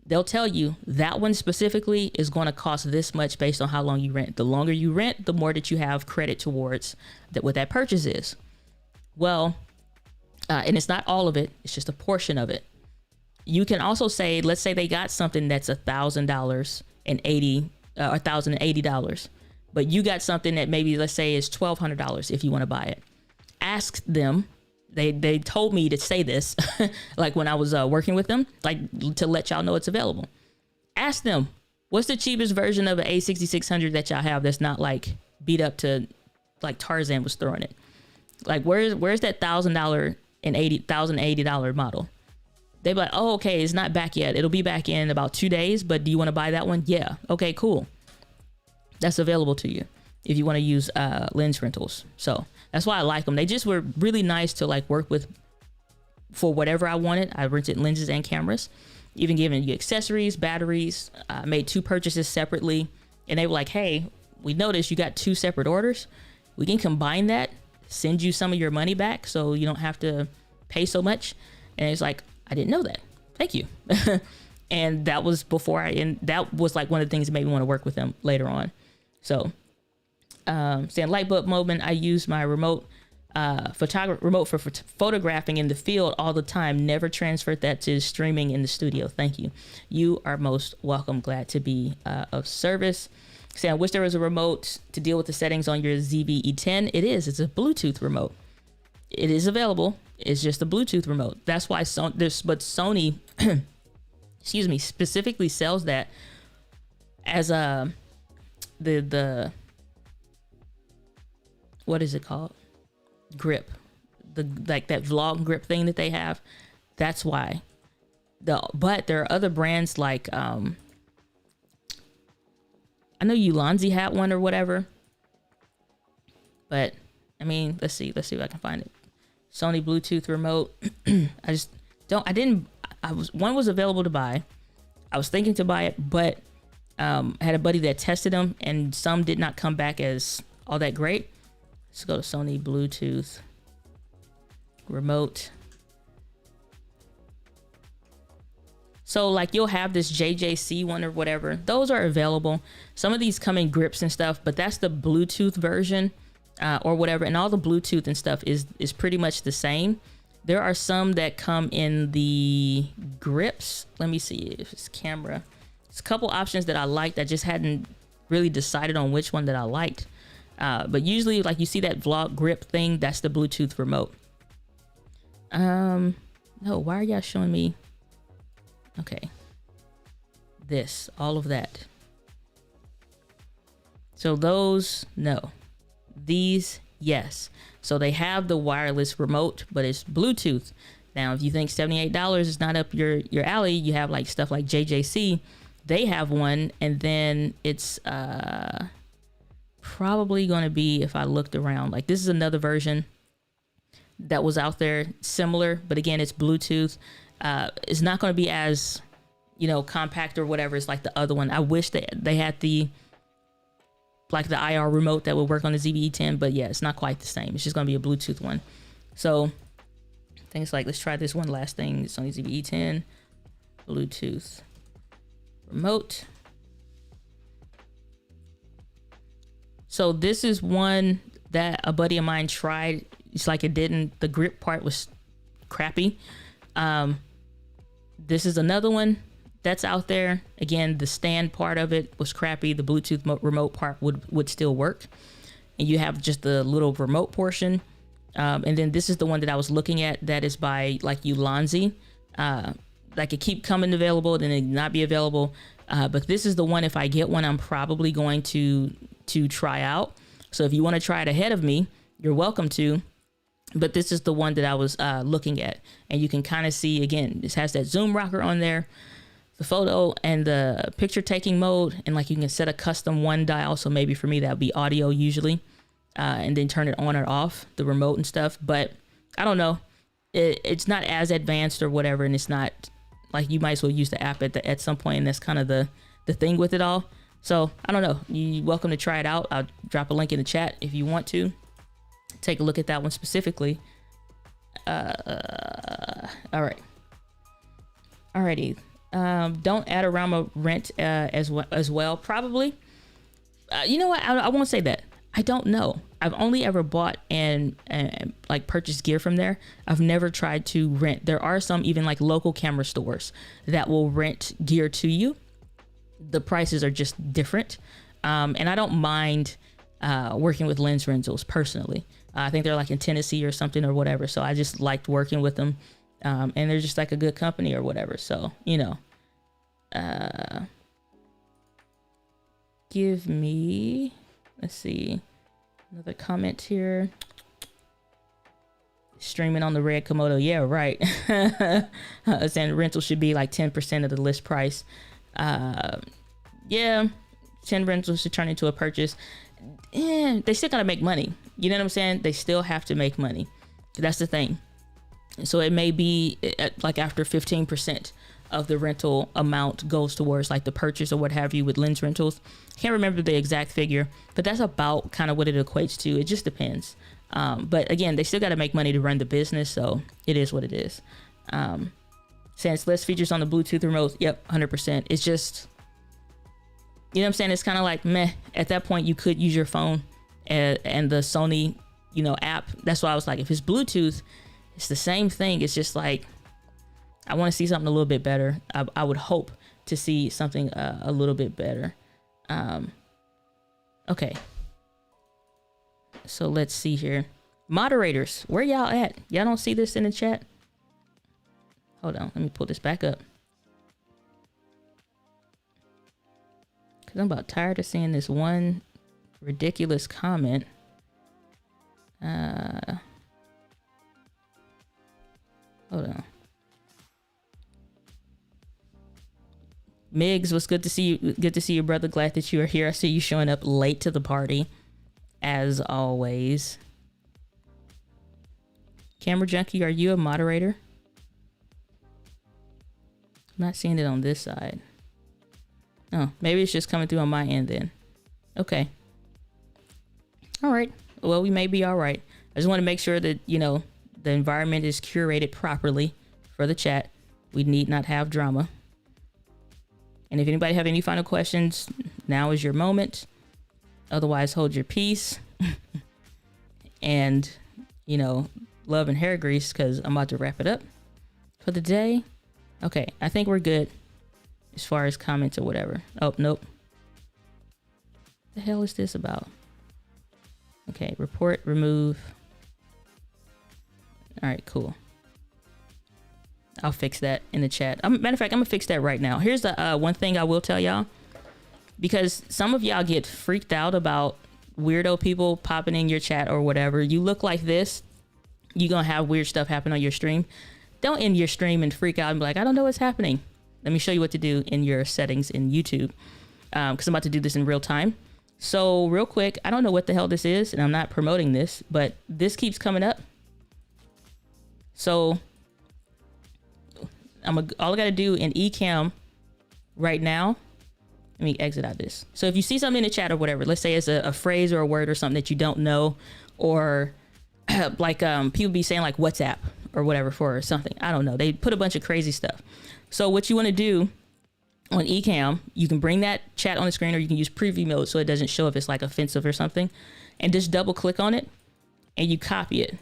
They'll tell you that one specifically is going to cost this much based on how long you rent. The longer you rent, the more that you have credit towards that what that purchase is. Well, and it's not all of it. It's just a portion of it. You can also say, let's say they got something that's $1,080, but you got something that maybe, let's say, is $1,200 if you want to buy it. Ask them. They told me to say this, like when I was working with them, like to let y'all know it's available. Ask them, what's the cheapest version of an A6600 that y'all have that's not like beat up to like Tarzan was throwing it? Like where's that $1,080 model? They'd be like, oh, okay, it's not back yet. It'll be back in about 2 days, but do you want to buy that one? Yeah. Okay, cool. That's available to you if you want to use lens rentals. So that's why I like them. They just were really nice to like work with for whatever I wanted. I rented lenses and cameras, even giving you accessories, batteries. I made 2 purchases separately, and they were like, hey, we noticed you got 2 separate orders. We can combine that, send you some of your money back so you don't have to pay so much. And it's like, I didn't know that. Thank you. And that was before and that was like one of the things that made me want to work with them later on. So saying light bulb moment, I use my remote for photographing in the field all the time. Never transferred that to streaming in the studio. Thank you. You are most welcome. Glad to be of service. Say, I wish there was a remote to deal with the settings on your ZV-E10. It is. It's a Bluetooth remote. It is available. It's just a Bluetooth remote. That's why Sony, excuse me, specifically sells that as the what is it called? Grip. Like that vlog grip thing that they have. That's why. But there are other brands like I know Ulanzi had one or whatever. But I mean, let's see if I can find it. Sony Bluetooth remote. One was available to buy. I was thinking to buy it, but I had a buddy that tested them and some did not come back as all that great. Let's go to Sony Bluetooth remote. So like you'll have this JJC one or whatever. Those are available. Some of these come in grips and stuff, but that's the Bluetooth version or whatever. And all the Bluetooth and stuff is pretty much the same. There are some that come in the grips. Let me see if it's camera. It's a couple options that I liked. I just hadn't really decided on which one that I liked. But usually like you see that vlog grip thing, that's the Bluetooth remote. No, why are y'all showing me? Okay. All of that. So those, no. These, yes. So they have the wireless remote, but it's Bluetooth. Now, if you think $78 is not up your alley, you have like stuff like JJC. They have one, and then it's probably going to be, if I looked around, like this is another version that was out there similar, but again, it's Bluetooth. It's not going to be as, compact or whatever. It's like the other one. I wish they had the IR remote that would work on the ZBE10, but yeah, it's not quite the same. It's just going to be a Bluetooth one. So things like, let's try this one last thing. It's on the ZBE10 Bluetooth remote. So this is one that a buddy of mine tried. It's like the grip part was crappy. This is another one that's out there. Again, the stand part of it was crappy. The Bluetooth remote part would still work. And you have just the little remote portion. And then this is the one that I was looking at that is by like Ulanzi. Like it keep coming available, then it not be available. But this is the one, if I get one, I'm probably going to try out. So if you want to try it ahead of me, you're welcome to. But this is the one that I was looking at. And you can kind of see, again, this has that zoom rocker on there, the photo and the picture taking mode. And like you can set a custom one dial. So maybe for me, that would be audio usually. And then turn it on or off, the remote and stuff. But I don't know. It's not as advanced or whatever. And it's not like you might as well use the app at some point. And that's kind of the thing with it all. So I don't know. You're welcome to try it out. I'll drop a link in the chat if you want to take a look at that one specifically. All right. Alrighty. Don't add a Rama rent as well. Probably. You know what? I won't say that. I don't know. I've only ever bought and like purchased gear from there. I've never tried to rent. There are some even like local camera stores that will rent gear to you. The prices are just different. And I don't mind working with lens rentals personally. I think they're like in Tennessee or something or whatever. So I just liked working with them. And they're just like a good company or whatever. So, give me, let's see, another comment here. Streaming on the red Komodo. Yeah, right. Saying rental should be like 10% of the list price. Yeah, 10 rentals should turn into a purchase. They still gotta make money. You know what I'm saying? They still have to make money. That's the thing. So it may be like after 15% of the rental amount goes towards like the purchase or what have you with lens rentals. Can't remember the exact figure, but that's about kind of what it equates to. It just depends. But again, they still got to make money to run the business. So it is what it is. Since less features on the Bluetooth remote. Yep. 100%. It's just, you know what I'm saying? It's kind of like meh. At that point, you could use your phone and the Sony, app. That's why I was like, if it's Bluetooth, it's the same thing. It's just like, I want to see something a little bit better. I would hope to see something a little bit better. Okay. So let's see here. Moderators, where y'all at? Y'all don't see this in the chat? Hold on. Let me pull this back up. Because I'm about tired of seeing this one ridiculous comment. Hold on. Migs, was good to see you. Good to see you, brother. Glad that you are here. I see you showing up late to the party, as always. Camera Junkie, are you a moderator? I'm not seeing it on this side. Oh, maybe it's just coming through on my end then. Okay. All right. Well, we may be all right. I just want to make sure that, you know, the environment is curated properly for the chat. We need not have drama. And if anybody have any final questions, now is your moment. Otherwise, hold your peace. And, you know, love and hair grease, because I'm about to wrap it up for the day. Okay, I think we're good as far as comments or whatever. Oh, nope. The hell is this about? Okay, report, remove. All right, cool. I'll fix that in the chat. Matter of fact, I'm gonna fix that right now. Here's the one thing I will tell y'all, because some of y'all get freaked out about weirdo people popping in your chat or whatever. You look like this, you're gonna have weird stuff happen on your stream. Don't end your stream and freak out and be like, I don't know what's happening. Let me show you what to do in your settings in YouTube, because I'm about to do this in real time. So real quick, I don't know what the hell this is, and I'm not promoting this, but this keeps coming up. So all I gotta do in Ecamm right now, let me exit out this. So if you see something in the chat or whatever, let's say it's a phrase or a word or something that you don't know, or like people be saying like WhatsApp or whatever for something. I don't know. They put a bunch of crazy stuff. So what you want to do on Ecamm, you can bring that chat on the screen, or you can use preview mode so it doesn't show if it's like offensive or something, and just double click on it and you copy it,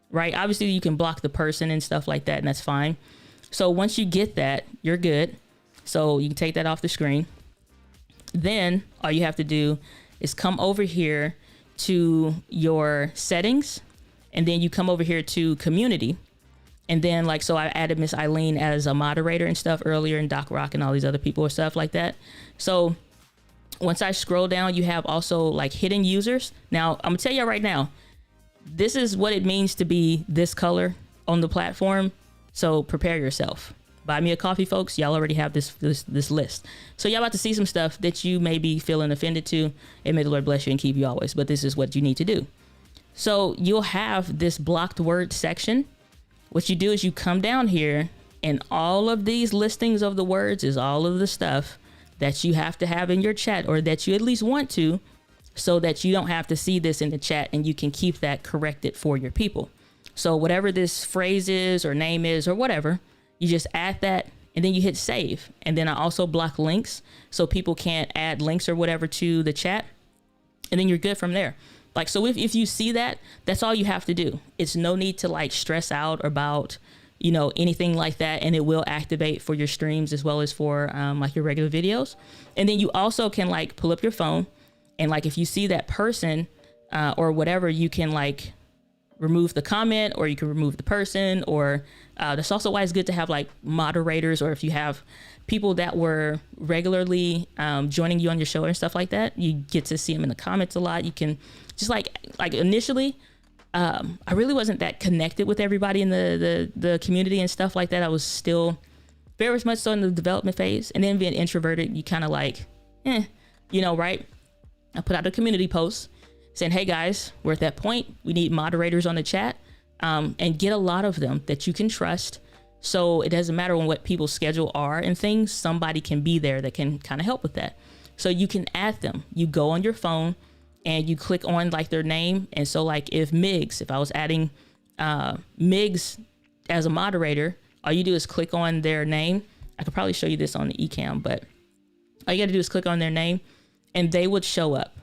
right? Obviously you can block the person and stuff like that, and that's fine. So once you get that, you're good. So you can take that off the screen. Then all you have to do is come over here to your settings, and then you come over here to community. And then like, so I added Miss Eileen as a moderator and stuff earlier, and Doc Rock and all these other people or stuff like that. So once I scroll down, you have also like hidden users. Now I'm gonna tell you right now, this is what it means to be this color on the platform. So prepare yourself. Buy me a coffee, folks. Y'all already have this list. So y'all about to see some stuff that you may be feeling offended to, and may the Lord bless you and keep you always. But this is what you need to do. So you'll have this blocked word section. What you do is you come down here, and all of these listings of the words is all of the stuff that you have to have in your chat, or that you at least want to, so that you don't have to see this in the chat, and you can keep that corrected for your people. So whatever this phrase is or name is or whatever, you just add that, and then you hit save. And then I also block links so people can't add links or whatever to the chat, and then you're good from there. Like, so if you see that, that's all you have to do. It's no need to like stress out about, you know, anything like that. And it will activate for your streams as well as for like your regular videos. And then you also can like pull up your phone, and like if you see that person or whatever, you can like remove the comment, or you can remove the person, or that's also why it's good to have like moderators, or if you have people that were regularly joining you on your show and stuff like that, you get to see them in the comments a lot. You can just like initially, I really wasn't that connected with everybody in the community and stuff like that. I was still very much so in the development phase, and then being introverted, you kind of like, you know, right? I put out a community post saying, hey guys, we're at that point. We need moderators on the chat, and get a lot of them that you can trust. So it doesn't matter on what people's schedule are and things, somebody can be there that can kind of help with that. So you can add them. You go on your phone and you click on like their name. And so like if I was adding Migs as a moderator, all you do is click on their name. I could probably show you this on the Ecamm, but all you got to do is click on their name, and they would show up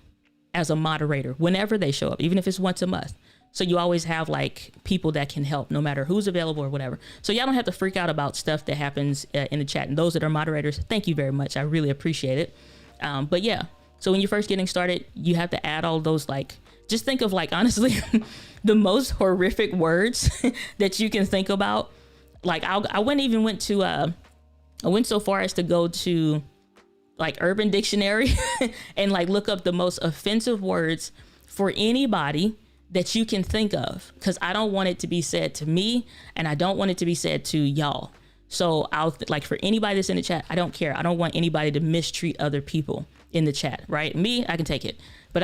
as a moderator whenever they show up, even if it's once a month. So you always have like people that can help no matter who's available or whatever. So y'all don't have to freak out about stuff that happens in the chat. And those that are moderators, thank you very much. I really appreciate it. But yeah, so when you're first getting started, you have to add all those, like, just think of like, honestly, the most horrific words that you can think about. Like I went so far as to go to like Urban Dictionary and like look up the most offensive words for anybody that you can think of, because I don't want it to be said to me, and I don't want it to be said to y'all. So like for anybody that's in the chat, I don't care. I don't want anybody to mistreat other people in the chat, right? Me, I can take it, but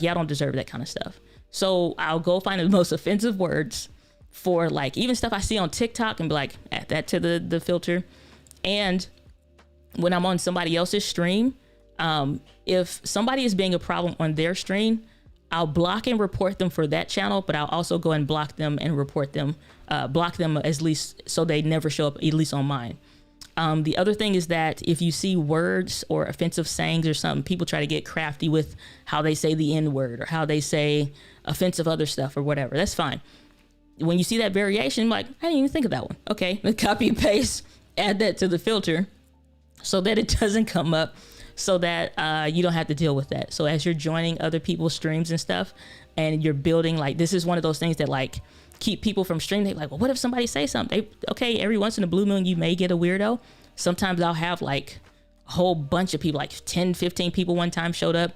y'all don't deserve that kind of stuff. So I'll go find the most offensive words for like even stuff I see on TikTok and be like, add that to the filter. And when I'm on somebody else's stream, if somebody is being a problem on their stream, I'll block and report them for that channel, but I'll also go and block them and report them, block them at least so they never show up, at least on mine. The other thing is that if you see words or offensive sayings or something, people try to get crafty with how they say the N word or how they say offensive other stuff or whatever. That's fine. When you see that variation, like, I didn't even think of that one. Okay, copy and paste, add that to the filter so that it doesn't come up, so that you don't have to deal with that. So as you're joining other people's streams and stuff, and you're building, like, this is one of those things that like keep people from streaming. They're like, well, what if somebody say something? Okay, every once in a blue moon, you may get a weirdo. Sometimes I'll have like a whole bunch of people, like 10, 15 people one time showed up,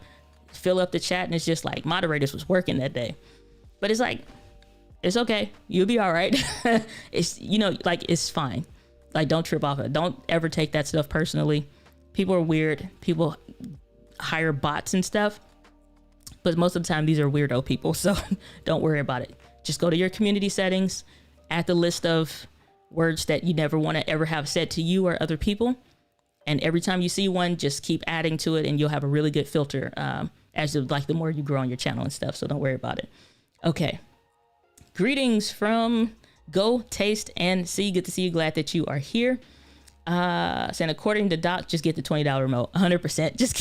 fill up the chat, and it's just like moderators was working that day. But it's like, it's okay. You'll be all right. It's, like, it's fine. Like, don't trip off it. Don't ever take that stuff personally. People are weird. People hire bots and stuff. But most of the time, these are weirdo people. So don't worry about it. Just go to your community settings, add the list of words that you never want to ever have said to you or other people. And every time you see one, just keep adding to it, and you'll have a really good filter the more you grow on your channel and stuff. So don't worry about it. Okay. Greetings from Go, Taste, and See. Good to see you. Glad that you are here. Saying according to Doc, just get the $20 remote. 100%. Just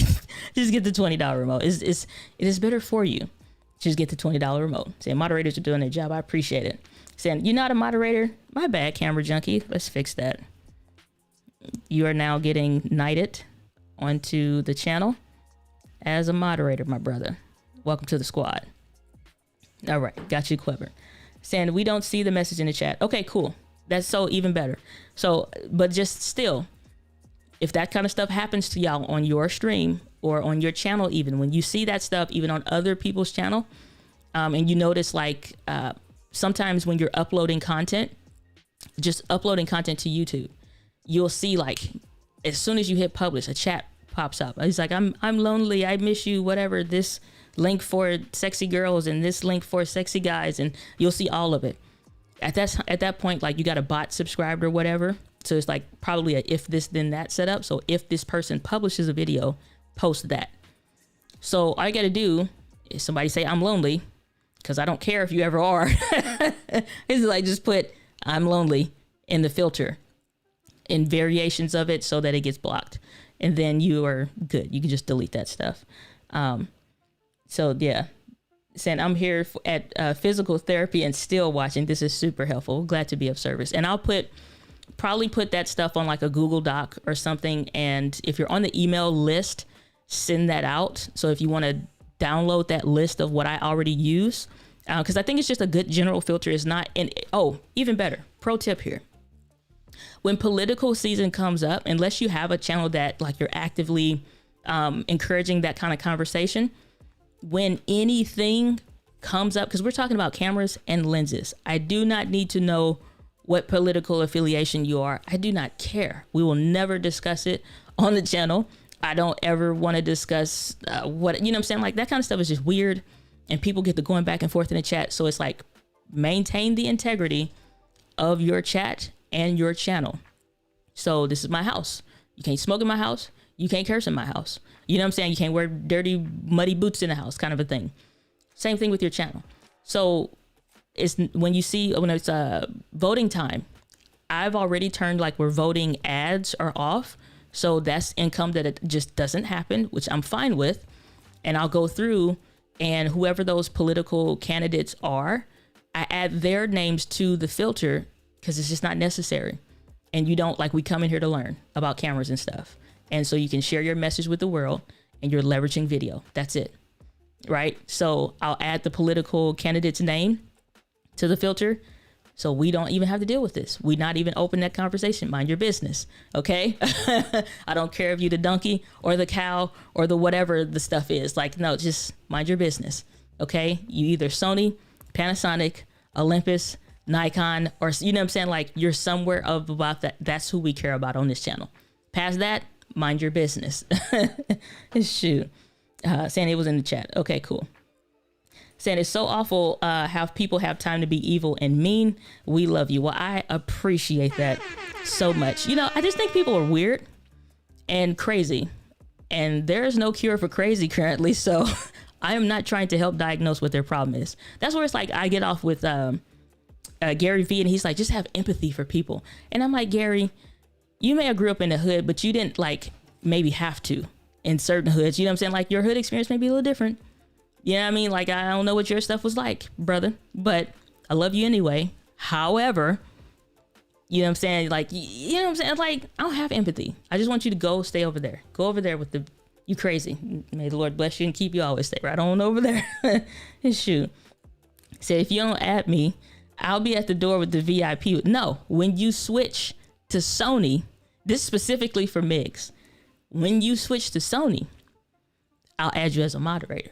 get the $20 remote. It is better for you. Just get the $20 remote. Saying moderators are doing their job. I appreciate it. Saying you're not a moderator. My bad, camera junkie. Let's fix that. You are now getting knighted onto the channel as a moderator, my brother. Welcome to the squad. All right, got you clever. Saying we don't see the message in the chat. Okay, cool. That's so even better. So, but just still, if that kind of stuff happens to y'all on your stream or on your channel, even when you see that stuff, even on other people's channel, and you notice like sometimes when you're uploading content, just uploading content to YouTube, you'll see like as soon as you hit publish, a chat pops up. It's like, I'm lonely. I miss you. Whatever. This link for sexy girls and this link for sexy guys, and you'll see all of it. At that point, like you got a bot subscribed or whatever. So it's like probably a if this then that setup. So if this person publishes a video, post that. So all you got to do is somebody say I'm lonely, because I don't care if you ever are. It's like just put I'm lonely in the filter in variations of it so that it gets blocked, and then you are good. You can just delete that stuff. So yeah. Saying I'm here at physical therapy and still watching. This is super helpful. Glad to be of service. And I'll probably put that stuff on like a Google Doc or something. And if you're on the email list, send that out. So if you want to download that list of what I already use, because I think it's just a good general filter. Is not in. Oh, even better. Pro tip here. When political season comes up, unless you have a channel that like you're actively encouraging that kind of conversation, when anything comes up, because we're talking about cameras and lenses, I do not need to know what political affiliation you are. I do not care. We will never discuss it on the channel. I don't ever want to discuss what, you know what I'm saying? Like that kind of stuff is just weird, and people get to going back and forth in the chat. So it's like, maintain the integrity of your chat and your channel. So this is my house. You can't smoke in my house. You can't curse in my house. You know what I'm saying? You can't wear dirty, muddy boots in the house, kind of a thing. Same thing with your channel. So it's when it's voting time, I've already turned like where voting ads are off. So that's income that it just doesn't happen, which I'm fine with. And I'll go through, and whoever those political candidates are, I add their names to the filter because it's just not necessary. And you don't, like, we come in here to learn about cameras and stuff. And so you can share your message with the world, and you're leveraging video. That's it. Right? So I'll add the political candidate's name to the filter, so we don't even have to deal with this. We not even open that conversation. Mind your business. Okay? I don't care if you the donkey or the cow or the whatever the stuff is. Like, no, just mind your business. Okay? You either Sony, Panasonic, Olympus, Nikon, or you know what I'm saying? Like you're somewhere of about that. That's who we care about on this channel. Past that, mind your business. Shoot. Saying it was in the chat. Okay, cool. Saying it's so awful how people have time to be evil and mean. We love you. Well, I appreciate that so much. You know, I just think people are weird and crazy, and there is no cure for crazy currently. So I am not trying to help diagnose what their problem is. That's where it's like I get off with Gary Vee, and he's like, just have empathy for people. And I'm like, Gary, you may have grew up in the hood, but you didn't like maybe have to in certain hoods. You know what I'm saying? Like your hood experience may be a little different. You know what I mean? Like, I don't know what your stuff was like, brother, but I love you anyway. However, you know what I'm saying? Like, you know what I'm saying? Like, I don't have empathy. I just want you to go stay over there. Go over there with you crazy. May the Lord bless you and keep you always. Stay right on over there. Shoot. Say, if you don't add me, I'll be at the door with the VIP. No, when you switch to Sony, this specifically for Migs, when you switch to Sony, I'll add you as a moderator.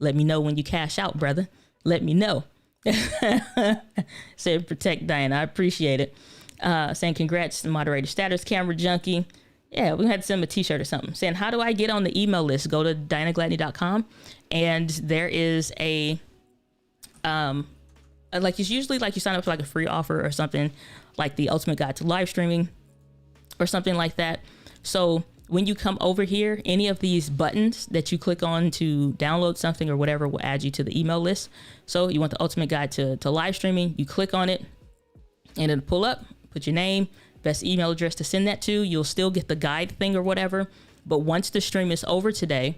Let me know when you cash out, brother. Let me know. Say protect Diana. I appreciate it. Saying congrats to moderator status, camera junkie. Yeah, we had to send him a t-shirt or something. Saying, how do I get on the email list? Go to dianagladney.com, and there is a like it's usually like you sign up for like a free offer or something, like the ultimate guide to live streaming or something like that. So when you come over here, any of these buttons that you click on to download something or whatever will add you to the email list. So you want the ultimate guide to live streaming, you click on it and it'll pull up, put your name, best email address to send that to. You'll still get the guide thing or whatever. But once the stream is over today,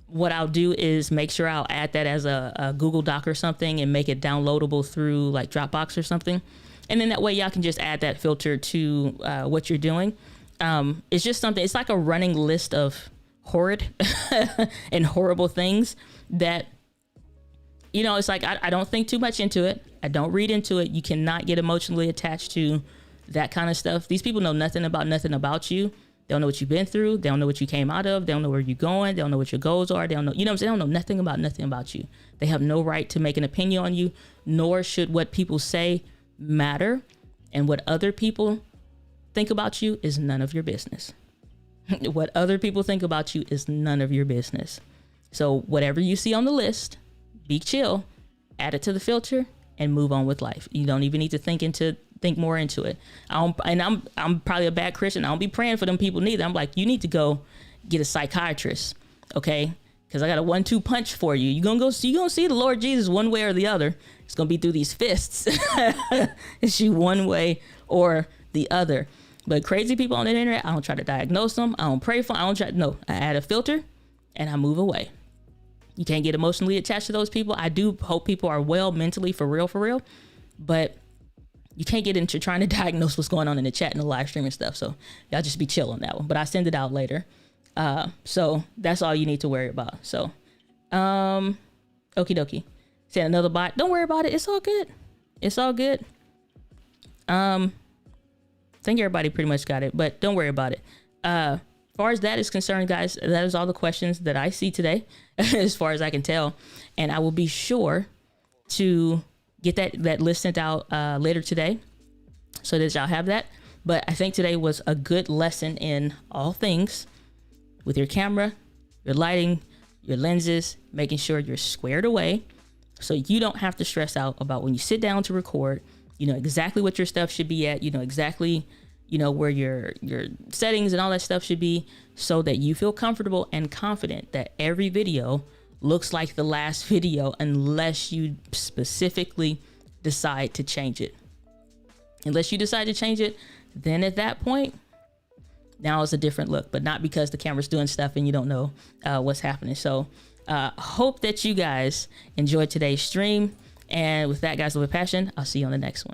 what I'll do is make sure I'll add that as a Google Doc or something and make it downloadable through like Dropbox or something. And then that way y'all can just add that filter to what you're doing. It's just something, it's like a running list of horrid and horrible things that, you know, it's like, I don't think too much into it. I don't read into it. You cannot get emotionally attached to that kind of stuff. These people know nothing about you. They don't know what you've been through. They don't know what you came out of. They don't know where you're going. They don't know what your goals are. They don't know, you know what I'm saying? They don't know nothing about you. They have no right to make an opinion on you, nor should what people say matter. And what other people think about you is none of your business. What other people think about you is none of your business. So whatever you see on the list, be chill, add it to the filter, and move on with life. You don't even need to think more into it. I'm probably a bad Christian. I don't be praying for them people neither. I'm like, you need to go get a psychiatrist, okay? Because I got a 1-2 punch for you. You're gonna see the Lord Jesus one way or the other. It's gonna be through these fists. It's you one way or the other. But crazy people on the internet, I don't try to diagnose them. I don't pray for them. I add a filter and I move away. You can't get emotionally attached to those people. I do hope people are well mentally, for real. But you can't get into trying to diagnose what's going on in the chat and the live stream and stuff. So y'all just be chill on that one. But I send it out later. So that's all you need to worry about. So, okie dokie. Send another bot. Don't worry about it. It's all good. I think everybody pretty much got it, but don't worry about it. As far as that is concerned, guys, that is all the questions that I see today, as far as I can tell. And I will be sure to get that list sent out later today so that y'all have that. But I think today was a good lesson in all things with your camera, your lighting, your lenses, making sure you're squared away so you don't have to stress out about when you sit down to record. You know exactly what your stuff should be at. You know exactly, where your settings and all that stuff should be, so that you feel comfortable and confident that every video looks like the last video, unless you specifically decide to change it. Unless you decide to change it, then at that point, now it's a different look, but not because the camera's doing stuff and you don't know what's happening. So hope that you guys enjoyed today's stream. And with that, guys, with passion, I'll see you on the next one.